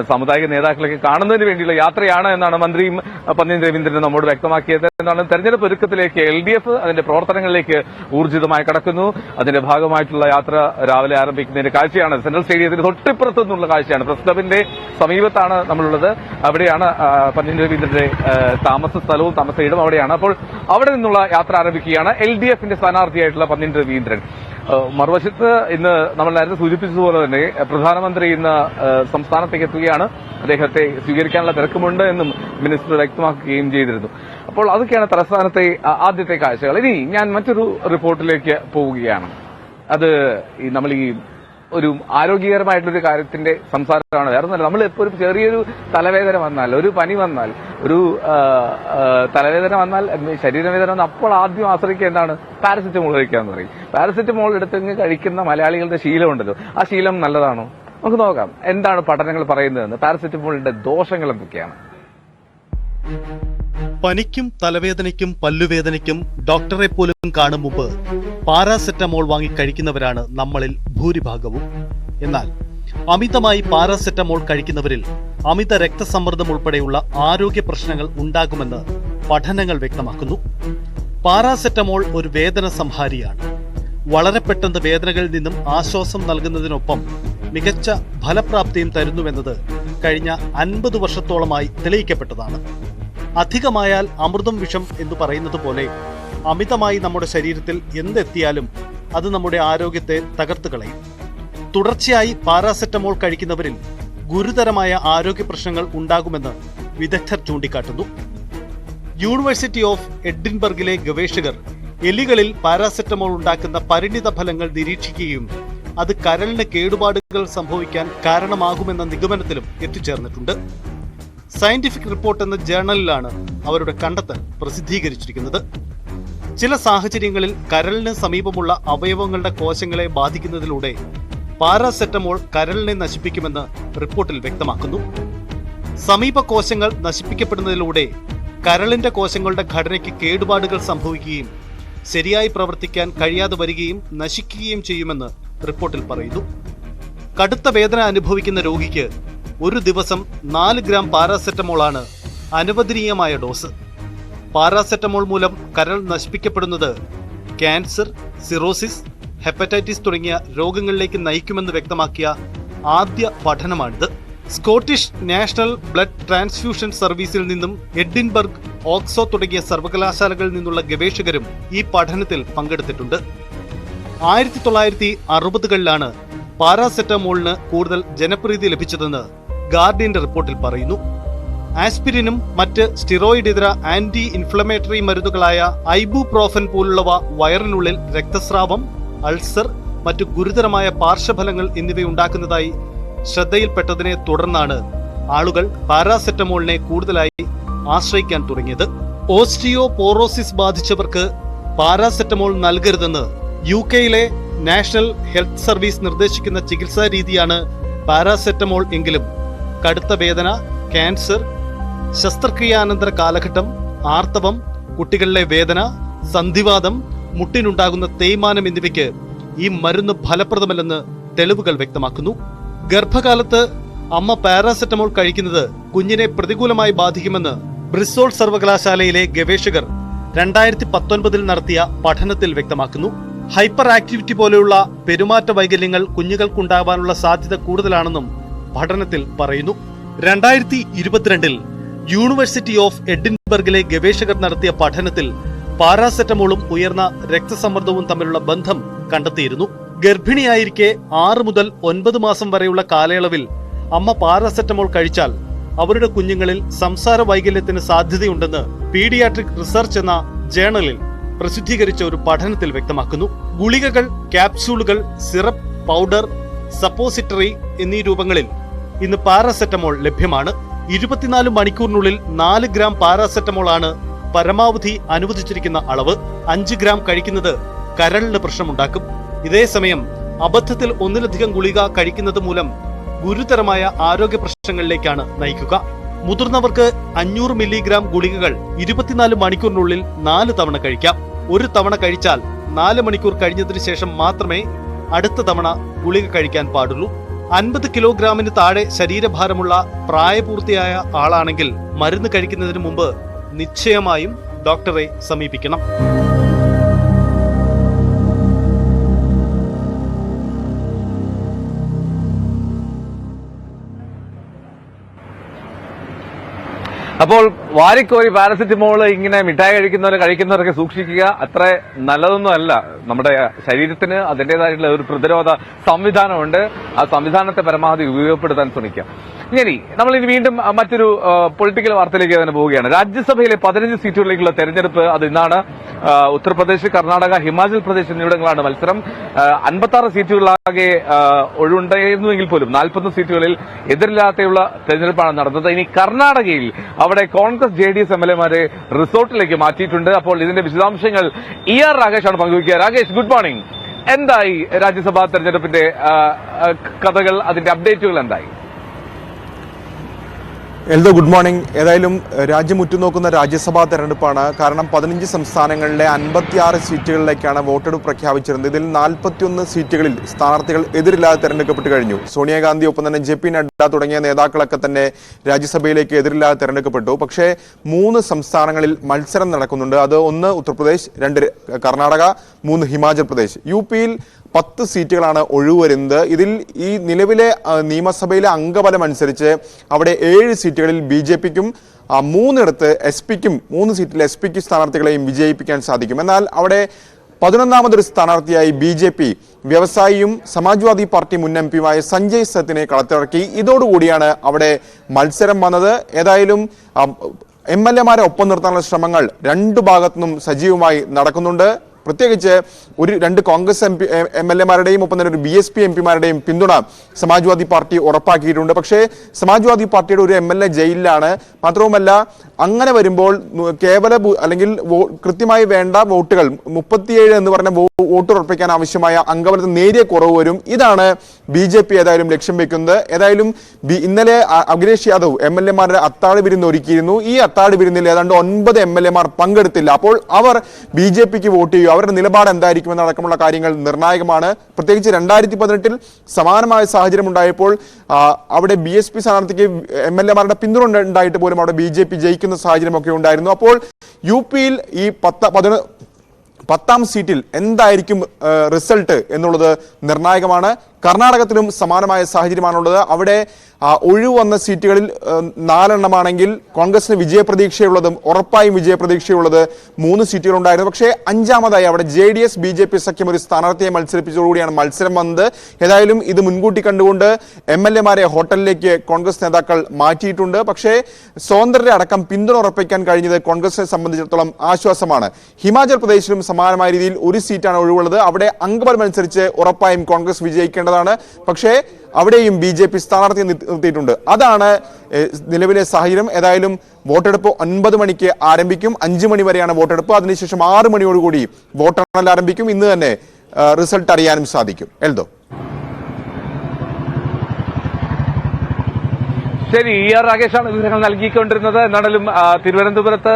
സാമുദായിക നേതാക്കളൊക്കെ കാണുന്നതിന് വേണ്ടിയുള്ള യാത്രയാണ് എന്നാണ് മന്ത്രിയും പന്ന്യൻ രവീന്ദ്രനും നമ്മോട് വ്യക്തമാക്കിയത്. എന്നാണ് തെരഞ്ഞെടുപ്പ് ഒരുക്കത്തിലേക്ക് LDF അതിന്റെ പ്രവർത്തനങ്ങളിലേക്ക് ഊർജിതമായി കടക്കുന്നു. അതിന്റെ ഭാഗമായിട്ടുള്ള യാത്ര രാവിലെ ആരംഭിക്കുന്നതിന്റെ കാഴ്ചയാണ് സെൻട്രൽ സ്റ്റേഡിയത്തിന് തൊട്ടിപ്പുറത്തു നിന്നുള്ള കാഴ്ചയാണ്. പ്രസ് ക്ലബിന്റെ സമീപത്താണ് നമ്മളുള്ളത്. അവിടെയാണ് പന്ന്യൻ രവീന്ദ്രന്റെ താമസ സ്ഥലവും താമസയിടവും അവിടെയാണ്. അപ്പോൾ അവിടെ നിന്നുള്ള യാത്ര ആരംഭിക്കുകയാണ് LDFന്റെ സ്ഥാനാർത്ഥിയായിട്ടുള്ള പന്ന്യൻ രവീന്ദ്രൻ. മറുവശത്ത് ഇന്ന് നമ്മൾ നേരത്തെ സൂചിപ്പിച്ചതുപോലെ തന്നെ പ്രധാനമന്ത്രി ഇന്ന് സംസ്ഥാനത്തേക്ക് എത്തുകയാണ്. അദ്ദേഹത്തെ സ്വീകരിക്കാനുള്ള തിരക്കുമുണ്ട് എന്നും മിനിസ്റ്റർ വ്യക്തമാക്കുകയും ചെയ്തിരുന്നു. അപ്പോൾ അതൊക്കെയാണ് തലസ്ഥാനത്തെ ആദ്യത്തെ കാഴ്ചകൾ. ഇനി ഞാൻ മറ്റൊരു റിപ്പോർട്ടിലേക്ക് പോവുകയാണ്. അത് നമ്മൾ ഒരു ആരോഗ്യകരമായിട്ടൊരു കാര്യത്തിന്റെ സംസാരമാണ്. വേറെ ഒന്നല്ല, നമ്മൾ ഇപ്പോൾ ഒരു ചെറിയൊരു തലവേദന വന്നാൽ, ഒരു പനി വന്നാൽ, ഒരു തലവേദന വന്നാൽ, ശരീരവേദന വന്നാൽ അപ്പോൾ ആദ്യം ആശ്രയിക്കുക എന്താണ്? പാരസെറ്റമോൾ കഴിക്കാന്ന് പറയും. പാരസെറ്റമോൾ എടുത്ത് കഴിക്കുന്ന മലയാളികളുടെ ശീലമുണ്ടല്ലോ, ആ ശീലം നല്ലതാണോ? നമുക്ക് നോക്കാം എന്താണ് പഠനങ്ങൾ പറയുന്നതെന്ന്. പാരസെറ്റമോളിന്റെ ദോഷങ്ങൾ എന്തൊക്കെയാണ്? പനിക്കും തലവേദനയ്ക്കും പല്ലുവേദനയ്ക്കും ഡോക്ടറെ പോലും കാണും മുമ്പ് പാരാസെറ്റമോൾ വാങ്ങി കഴിക്കുന്നവരാണ് നമ്മളിൽ ഭൂരിഭാഗവും. എന്നാൽ അമിതമായി പാരാസെറ്റമോൾ കഴിക്കുന്നവരിൽ അമിത രക്തസമ്മർദ്ദം ഉൾപ്പെടെയുള്ള ആരോഗ്യ പ്രശ്നങ്ങൾ ഉണ്ടാകുമെന്ന് പഠനങ്ങൾ വ്യക്തമാക്കുന്നു. പാരാസെറ്റമോൾ ഒരു വേദന സംഹാരിയാണ്. വളരെ പെട്ടെന്ന് വേദനകളിൽ നിന്നും ആശ്വാസം നൽകുന്നതിനൊപ്പം മികച്ച ഫലപ്രാപ്തിയും തരുന്നുവെന്നത് കഴിഞ്ഞ 50 വർഷത്തോളമായി തെളിയിക്കപ്പെട്ടതാണ്. അധികമായാൽ അമൃതം വിഷം എന്ന് പറയുന്നത് പോലെ അമിതമായി നമ്മുടെ ശരീരത്തിൽ എന്തെത്തിയാലും അത് നമ്മുടെ ആരോഗ്യത്തെ തകർത്ത് കളയും. തുടർച്ചയായി പാരാസെറ്റമോൾ കഴിക്കുന്നവരിൽ ഗുരുതരമായ ആരോഗ്യ പ്രശ്നങ്ങൾ ഉണ്ടാകുമെന്ന് വിദഗ്ധർ ചൂണ്ടിക്കാട്ടുന്നു. യൂണിവേഴ്സിറ്റി ഓഫ് എഡിൻബർഗിലെ ഗവേഷകർ എലികളിൽ പാരാസെറ്റമോൾ ഉണ്ടാക്കുന്ന പരിണിത ഫലങ്ങൾ നിരീക്ഷിക്കുകയും അത് കരളിന് കേടുപാടുകൾ സംഭവിക്കാൻ കാരണമാകുമെന്ന നിഗമനത്തിലും എത്തിച്ചേർന്നിട്ടുണ്ട്. സയന്റിഫിക് റിപ്പോർട്ട് എന്ന ജേർണലിലാണ് അവരുടെ കണ്ടെത്തൽ പ്രസിദ്ധീകരിച്ചിരിക്കുന്നത്. ചില സാഹചര്യങ്ങളിൽ കരളിന് സമീപമുള്ള അവയവങ്ങളുടെ കോശങ്ങളെ ബാധിക്കുന്നതിലൂടെ പാരാസെറ്റമോൾ കരളിനെ നശിപ്പിക്കുമെന്ന് റിപ്പോർട്ടിൽ വ്യക്തമാക്കുന്നു. സമീപ കോശങ്ങൾ നശിപ്പിക്കപ്പെടുന്നതിലൂടെ കരളിന്റെ കോശങ്ങളുടെ ഘടനയ്ക്ക് കേടുപാടുകൾ സംഭവിക്കുകയും ശരിയായി പ്രവർത്തിക്കാൻ കഴിയാതെ വരികയും നശിക്കുകയും ചെയ്യുമെന്ന് റിപ്പോർട്ടിൽ പറയുന്നു. കടുത്ത വേദന അനുഭവിക്കുന്ന രോഗിക്ക് ഒരു ദിവസം 4 ഗ്രാം പാരാസെറ്റമോളാണ് അനുവദനീയമായ ഡോസ്. പാരാസെറ്റമോൾ മൂലം കരൾ നശിപ്പിക്കപ്പെടുന്നത് ക്യാൻസർ, സിറോസിസ്, ഹെപ്പറ്റൈറ്റിസ് തുടങ്ങിയ രോഗങ്ങളിലേക്ക് നയിക്കുമെന്ന് വ്യക്തമാക്കിയ ആദ്യ പഠനമാണിത്. സ്കോട്ടിഷ് നാഷണൽ ബ്ലഡ് ട്രാൻസ്ഫ്യൂഷൻ സർവീസിൽ നിന്നും എഡിൻബർഗ്, ഓക്സോ തുടങ്ങിയ സർവകലാശാലകളിൽ നിന്നുള്ള ഗവേഷകരും ഈ പഠനത്തിൽ പങ്കെടുത്തിട്ടുണ്ട്. 1960കളിലാണ് പാരാസെറ്റമോളിന് കൂടുതൽ ജനപ്രീതി ലഭിച്ചതെന്ന് ഗാർഡിയന്റെ റിപ്പോർട്ടിൽ പറയുന്നു. ആസ്പിരിനും മറ്റ് സ്റ്റിറോയിഡ് ഇതര ആന്റി ഇൻഫ്ലമേറ്ററി മരുന്നുകളായ ഐബുപ്രോഫൻ പോലുള്ളവ വയറിനുള്ളിൽ രക്തസ്രാവം, അൾസർ, മറ്റു ഗുരുതരമായ പാർശ്വഫലങ്ങൾ എന്നിവയുണ്ടാക്കുന്നതായി ശ്രദ്ധയിൽപ്പെട്ടതിനെ തുടർന്നാണ് ആളുകൾ പാരാസെറ്റമോളിനെ കൂടുതലായി ആശ്രയിക്കാൻ തുടങ്ങിയത്. ഓസ്റ്റിയോപോറോസിസ് ബാധിച്ചവർക്ക് പാരാസെറ്റമോൾ നൽകരുതെന്ന് UK-യിലെ നാഷണൽ ഹെൽത്ത് സർവീസ് നിർദ്ദേശിക്കുന്ന ചികിത്സാ രീതിയാണ് പാരാസെറ്റമോൾ എങ്കിലും കടുത്ത വേദന, ക്യാൻസർ, ശസ്ത്രക്രിയാനന്തര കാലഘട്ടം, ആർത്തവം, കുട്ടികളിലെ വേദന, സന്ധിവാതം, മുട്ടിനുണ്ടാകുന്ന തേയ്മാനം എന്നിവയ്ക്ക് ഈ മരുന്ന് ഫലപ്രദമല്ലെന്ന് തെളിവുകൾ വ്യക്തമാക്കുന്നു. ഗർഭകാലത്ത് അമ്മ പാരാസെറ്റമോൾ കഴിക്കുന്നത് കുഞ്ഞിനെ പ്രതികൂലമായി ബാധിക്കുമെന്ന് ബ്രിസോൾ സർവകലാശാലയിലെ ഗവേഷകർ 2019 നടത്തിയ പഠനത്തിൽ വ്യക്തമാക്കുന്നു. ഹൈപ്പർ ആക്ടിവിറ്റി പോലെയുള്ള പെരുമാറ്റ വൈകല്യങ്ങൾ കുഞ്ഞുങ്ങൾക്കുണ്ടാവാനുള്ള സാധ്യത കൂടുതലാണെന്നും പഠനത്തിൽ പറയുന്നു. 2022 യൂണിവേഴ്സിറ്റി ഓഫ് എഡിൻബർഗിലെ ഗവേഷകർ നടത്തിയ പഠനത്തിൽ പാരാസെറ്റമോളും ഉയർന്ന രക്തസമ്മർദ്ദവും തമ്മിലുള്ള ബന്ധം കണ്ടെത്തിയിരുന്നു. ഗർഭിണിയായിരിക്കെ 6 മുതൽ 9 മാസം വരെയുള്ള കാലയളവിൽ അമ്മ പാരാസെറ്റമോൾ കഴിച്ചാൽ അവരുടെ കുഞ്ഞുങ്ങളിൽ സംസാര വൈകല്യത്തിന് സാധ്യതയുണ്ടെന്ന് പീഡിയാട്രിക് റിസർച്ച് എന്ന ജേണലിൽ പ്രസിദ്ധീകരിച്ച ഒരു പഠനത്തിൽ വ്യക്തമാക്കുന്നു. ഗുളികകൾ, ക്യാപ്സ്യൂളുകൾ, സിറപ്പ്, പൗഡർ, സപ്പോസിറ്ററി എന്നീ രൂപങ്ങളിൽ ഇന്ന് പാരാസെറ്റമോൾ ലഭ്യമാണ്. 24 മണിക്കൂറിനുള്ളിൽ 4 ഗ്രാം പാരാസെറ്റമോൾ ആണ് പരമാവധി അനുവദിച്ചിരിക്കുന്ന അളവ്. 5 ഗ്രാം കഴിക്കുന്നത് കരളിന് പ്രശ്നമുണ്ടാക്കും. ഇതേസമയം അബദ്ധത്തിൽ ഒന്നിലധികം ഗുളിക കഴിക്കുന്നത് മൂലം ഗുരുതരമായ ആരോഗ്യ പ്രശ്നങ്ങളിലേക്കാണ് നയിക്കുക. മുതിർന്നവർക്ക് 500 മില്ലിഗ്രാം ഗുളികകൾ 24 മണിക്കൂറിനുള്ളിൽ 4 തവണ കഴിക്കാം. ഒരു തവണ കഴിച്ചാൽ 4 മണിക്കൂർ കഴിഞ്ഞതിന് ശേഷം മാത്രമേ അടുത്ത തവണ ഗുളിക കഴിക്കാൻ പാടുള്ളൂ. 50 കിലോഗ്രാമിന് താഴെ ശരീരഭാരമുള്ള പ്രായപൂർത്തിയായ ആളാണെങ്കിൽ മരുന്ന് കഴിക്കുന്നതിന് മുമ്പ് നിശ്ചയമായും ഡോക്ടറെ സമീപിക്കണം. അപ്പോൾ വാരിക്കോരി പാരസെറ്റമോൾ ഇങ്ങനെ മിഠായി കഴിക്കുന്നവരൊക്കെ സൂക്ഷിക്കുക. അത്ര നല്ലതൊന്നും അല്ല. നമ്മുടെ ശരീരത്തിന് അതിൻ്റെതായിട്ടുള്ള ഒരു പ്രതിരോധ സംവിധാനമുണ്ട്. ആ സംവിധാനത്തെ പരമാവധി ഉപയോഗപ്പെടുത്താൻ ശ്രമിക്കുക. ഇനി നമ്മളിനി വീണ്ടും മറ്റൊരു പൊളിറ്റിക്കൽ വാർത്തയിലേക്ക് തന്നെ പോവുകയാണ്. രാജ്യസഭയിലെ 15 സീറ്റുകളിലേക്കുള്ള തെരഞ്ഞെടുപ്പ് അത് ഇന്നാണ്. ഉത്തർപ്രദേശ്, കർണാടക, ഹിമാചൽ പ്രദേശ് എന്നിവിടങ്ങളാണ് മത്സരം. 56 സീറ്റുകളിലാകെ ഒഴിവുണ്ടായിരുന്നുവെങ്കിൽ പോലും 40 സീറ്റുകളിൽ എതിരില്ലാതെയുള്ള തെരഞ്ഞെടുപ്പാണ് നടന്നത്. ഇനി കർണാടകയിൽ അവിടെ കോൺഗ്രസ് JDS MLA-മാരെ റിസോർട്ടിലേക്ക് മാറ്റിയിട്ടുണ്ട്. അപ്പോൾ ഇതിന്റെ വിശദാംശങ്ങൾ ER രാകേഷാണ് പങ്കുവയ്ക്കുക. Rakesh, good morning. എന്തായി രാജ്യസഭാ തെരഞ്ഞെടുപ്പിന്റെ കഥകൾ, അതിന്റെ അപ്ഡേറ്റുകൾ എന്തായി? Eldho, good morning. ഏതായാലും രാജ്യം ഉറ്റുനോക്കുന്ന രാജ്യസഭാ തെരഞ്ഞെടുപ്പാണ്. കാരണം 15 സംസ്ഥാനങ്ങളിലെ 56 സീറ്റുകളിലേക്കാണ് വോട്ടെടുപ്പ് പ്രഖ്യാപിച്ചിരുന്നത്. ഇതിൽ 41 സീറ്റുകളിൽ സ്ഥാനാർത്ഥികൾ എതിരില്ലാതെ തെരഞ്ഞെടുക്കപ്പെട്ട് കഴിഞ്ഞു. സോണിയാഗാന്ധി, ഒപ്പം തന്നെ JP നഡ്ഡ തുടങ്ങിയ നേതാക്കളൊക്കെ തന്നെ രാജ്യസഭയിലേക്ക് എതിരില്ലാതെ തെരഞ്ഞെടുക്കപ്പെട്ടു. പക്ഷേ 3 സംസ്ഥാനങ്ങളിൽ മത്സരം നടക്കുന്നുണ്ട്. അത് 1 ഉത്തർപ്രദേശ്, 2 കർണാടക, 3 ഹിമാചൽ പ്രദേശ്. UP-യിൽ 10 സീറ്റുകളാണ് ഒഴിവ് വരുന്നത്. ഇതിൽ ഈ നിലവിലെ നിയമസഭയിലെ അംഗബലം അനുസരിച്ച് അവിടെ 7 സീറ്റുകളിൽ BJP-ക്കും 3 SP-ക്കും 3 സീറ്റിൽ SP-ക്ക് സ്ഥാനാർത്ഥികളെയും വിജയിപ്പിക്കാൻ സാധിക്കും. എന്നാൽ അവിടെ 11ാമതൊരു സ്ഥാനാർത്ഥിയായി BJP വ്യവസായിയും സമാജ്വാദി പാർട്ടി മുൻ MP-യുമായ സഞ്ജയ് സത്തിനെ കളത്തിറക്കി. ഇതോടുകൂടിയാണ് അവിടെ മത്സരം വന്നത്. ഏതായാലും MLA-മാരെ ഒപ്പം നിർത്താനുള്ള ശ്രമങ്ങൾ 2 ഭാഗത്തുനിന്നും സജീവമായി നടക്കുന്നുണ്ട്. പ്രത്യേകിച്ച് 2 കോൺഗ്രസ് MLA-മാരുടെയും ഒപ്പം തന്നെ ഒരു BSP MP-മാരുടെയും പിന്തുണ സമാജ്വാദി പാർട്ടി ഉറപ്പാക്കിയിട്ടുണ്ട്. പക്ഷേ സമാജ്വാദി പാർട്ടിയുടെ ഒരു MLA ജയിലിലാണ്. മാത്രവുമല്ല, അങ്ങനെ വരുമ്പോൾ കേവല അല്ലെങ്കിൽ കൃത്യമായി വേണ്ട വോട്ടുകൾ 37 എന്ന് പറഞ്ഞ വോട്ട് ഉറപ്പിക്കാൻ ആവശ്യമായ അംഗബലത്തിൽ നേരിയ കുറവ് വരും. ഇതാണ് BJP ഏതായാലും ലക്ഷ്യം വെക്കുന്നത്. ഏതായാലും ഇന്നലെ അഖിലേഷ് യാദവ് MLA-മാരുടെ അത്താഴ് വിരുന്ന് ഒരുക്കിയിരുന്നു. ഈ അത്താഴ് വിരുന്നിൽ ഏതാണ്ട് 9 MLA-മാർ പങ്കെടുത്തില്ല. അപ്പോൾ അവർ BJP-ക്ക് വോട്ട് ചെയ്യും. അവരുടെ നിലപാട് എന്തായിരിക്കുമെന്നടക്കമുള്ള കാര്യങ്ങൾ നിർണായകമാണ്. പ്രത്യേകിച്ച് 2018-ൽ സമാനമായ സാഹചര്യം ഉണ്ടായപ്പോൾ അവിടെ BSP സ്ഥാനാർത്ഥിക്ക് MLA-മാരുടെ പിന്തുണ ഉണ്ടായിട്ട് പോലും അവിടെ BJP ജയിക്കുന്ന സാഹചര്യമൊക്കെ ഉണ്ടായിരുന്നു. അപ്പോൾ UP-യിൽ ഈ 10ാം സീറ്റിൽ എന്തായിരിക്കും റിസൾട്ട് എന്നുള്ളത് നിർണായകമാണ്. കർണാടകത്തിലും സമാനമായ സാഹചര്യമാണുള്ളത്. അവിടെ ഒഴിവ് വന്ന സീറ്റുകളിൽ 4 എണ്ണമാണെങ്കിൽ കോൺഗ്രസിന് വിജയപ്രതീക്ഷയുള്ളതും ഉറപ്പായും വിജയപ്രതീക്ഷയുള്ളത് 3 സീറ്റുകളുണ്ടായിരുന്നു. പക്ഷേ 5ാമതായി അവിടെ JDS BJP സഖ്യം ഒരു സ്ഥാനാർത്ഥിയെ മത്സരിപ്പിച്ചതോടുകൂടിയാണ് മത്സരം വന്നത്. ഏതായാലും ഇത് മുൻകൂട്ടി കണ്ടുകൊണ്ട് MLA-മാരെ ഹോട്ടലിലേക്ക് കോൺഗ്രസ് നേതാക്കൾ മാറ്റിയിട്ടുണ്ട്. പക്ഷേ സ്വതന്ത്രരെ അടക്കം പിന്തുണ ഉറപ്പിക്കാൻ കഴിഞ്ഞത് കോൺഗ്രസിനെ സംബന്ധിച്ചിടത്തോളം ആശ്വാസമാണ്. ഹിമാചൽ പ്രദേശിലും സമാനമായ രീതിയിൽ 1 സീറ്റാണ് ഒഴിവുള്ളത്. അവിടെ അംഗബലം അനുസരിച്ച് ഉറപ്പായും കോൺഗ്രസ് വിജയിക്കേണ്ടതാണ്. പക്ഷേ അവിടെയും BJP സ്ഥാനാർത്ഥിയെ നിർത്തിയിട്ടുണ്ട്. അതാണ് നിലവിലെ സാഹചര്യം. ഏതായാലും വോട്ടെടുപ്പ് 9 മണിക്ക് ആരംഭിക്കും. 5 മണി വരെയാണ് വോട്ടെടുപ്പ്. അതിനുശേഷം 6 മണിയോടുകൂടി വോട്ടെണ്ണൽ ആരംഭിക്കും. ഇന്ന് തന്നെ റിസൾട്ട് അറിയാനും സാധിക്കും. എൽദോ. ശരി, ER രാഗേഷാണ് വിവരങ്ങൾ നൽകിക്കൊണ്ടിരുന്നത്. എന്നാലും തിരുവനന്തപുരത്ത്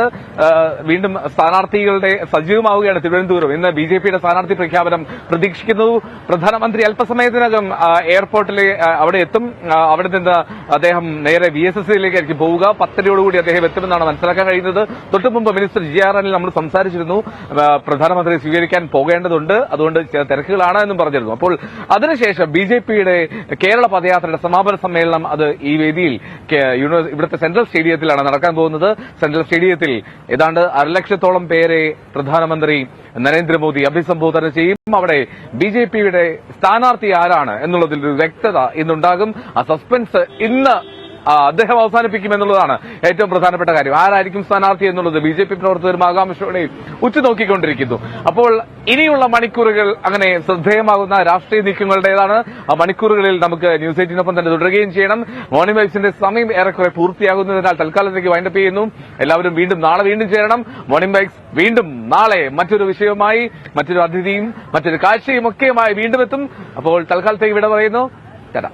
വീണ്ടും സ്ഥാനാർത്ഥികളുടെ സജീവമാവുകയാണ് തിരുവനന്തപുരം. ഇന്ന് BJPയുടെ സ്ഥാനാർത്ഥി പ്രഖ്യാപനം പ്രതീക്ഷിക്കുന്നു. പ്രധാനമന്ത്രി അല്പസമയത്തിനകം എയർപോർട്ടിൽ അവിടെ എത്തും. അവിടെ നിന്ന് അദ്ദേഹം നേരെ VSSയിലേക്കായിരിക്കും പോവുക. 10:30 അദ്ദേഹം എത്തുമെന്നാണ് മനസ്സിലാക്കാൻ കഴിയുന്നത്. തൊട്ടുമുമ്പ് മിനിസ്റ്റർ GR അനിൽ നമ്മൾ സംസാരിച്ചിരുന്നു, പ്രധാനമന്ത്രി സ്വീകരിക്കാൻ പോകേണ്ടതുണ്ട്, അതുകൊണ്ട് തിരക്കുകളാണ് എന്നും പറഞ്ഞിരുന്നു. അപ്പോൾ അതിനുശേഷം BJPയുടെ കേരള പദയാത്രയുടെ സമാപന സമ്മേളനം അത് ഈ വേദിയിൽ ഇവിടുത്തെ സെൻട്രൽ സ്റ്റേഡിയത്തിലാണ് നടക്കാൻ പോകുന്നത്. സെൻട്രൽ സ്റ്റേഡിയത്തിൽ ഏതാണ്ട് 1.5 ലക്ഷത്തോളം പേരെ പ്രധാനമന്ത്രി നരേന്ദ്രമോദി അഭിസംബോധന ചെയ്യും. അവിടെ BJPയുടെ സ്ഥാനാർത്ഥി ആരാണ് എന്നുള്ളതിൽ ഒരു വ്യക്തത ഇന്നുണ്ടാകും. ആ സസ്പെൻസ് ഇന്ന് അദ്ദേഹം അവസാനിപ്പിക്കുമെന്നുള്ളതാണ് ഏറ്റവും പ്രധാനപ്പെട്ട കാര്യം. ആരായിരിക്കും സ്ഥാനാർത്ഥി എന്നുള്ളത് BJP പ്രവർത്തകരും ആകാംക്ഷയോടെ ഉറ്റുനോക്കിക്കൊണ്ടിരിക്കുന്നു. അപ്പോൾ ഇനിയുള്ള മണിക്കൂറുകൾ അങ്ങനെ ശ്രദ്ധേയമാകുന്ന രാഷ്ട്രീയ നീക്കങ്ങളുടേതാണ്. ആ മണിക്കൂറുകളിൽ നമുക്ക് ന്യൂസ് 18 തന്നെ തുടരുകയും ചെയ്യണം. മോർണിംഗ് വൈബ്സിന്റെ സമയം ഏറെക്കുറെ പൂർത്തിയാകുന്നതിനാൽ തൽക്കാലത്തേക്ക് വൈൻഡപ്പ് ചെയ്യുന്നു. എല്ലാവരും നാളെ വീണ്ടും ചേരണം. മോർണിംഗ് വൈബ്സ് വീണ്ടും നാളെ മറ്റൊരു വിഷയവുമായി, മറ്റൊരു അതിഥിയും മറ്റൊരു കാഴ്ചയും ഒക്കെയുമായി വീണ്ടും എത്തും. അപ്പോൾ തൽക്കാലത്തേക്ക് വിട പറയുന്നു. ചേട്ടാ.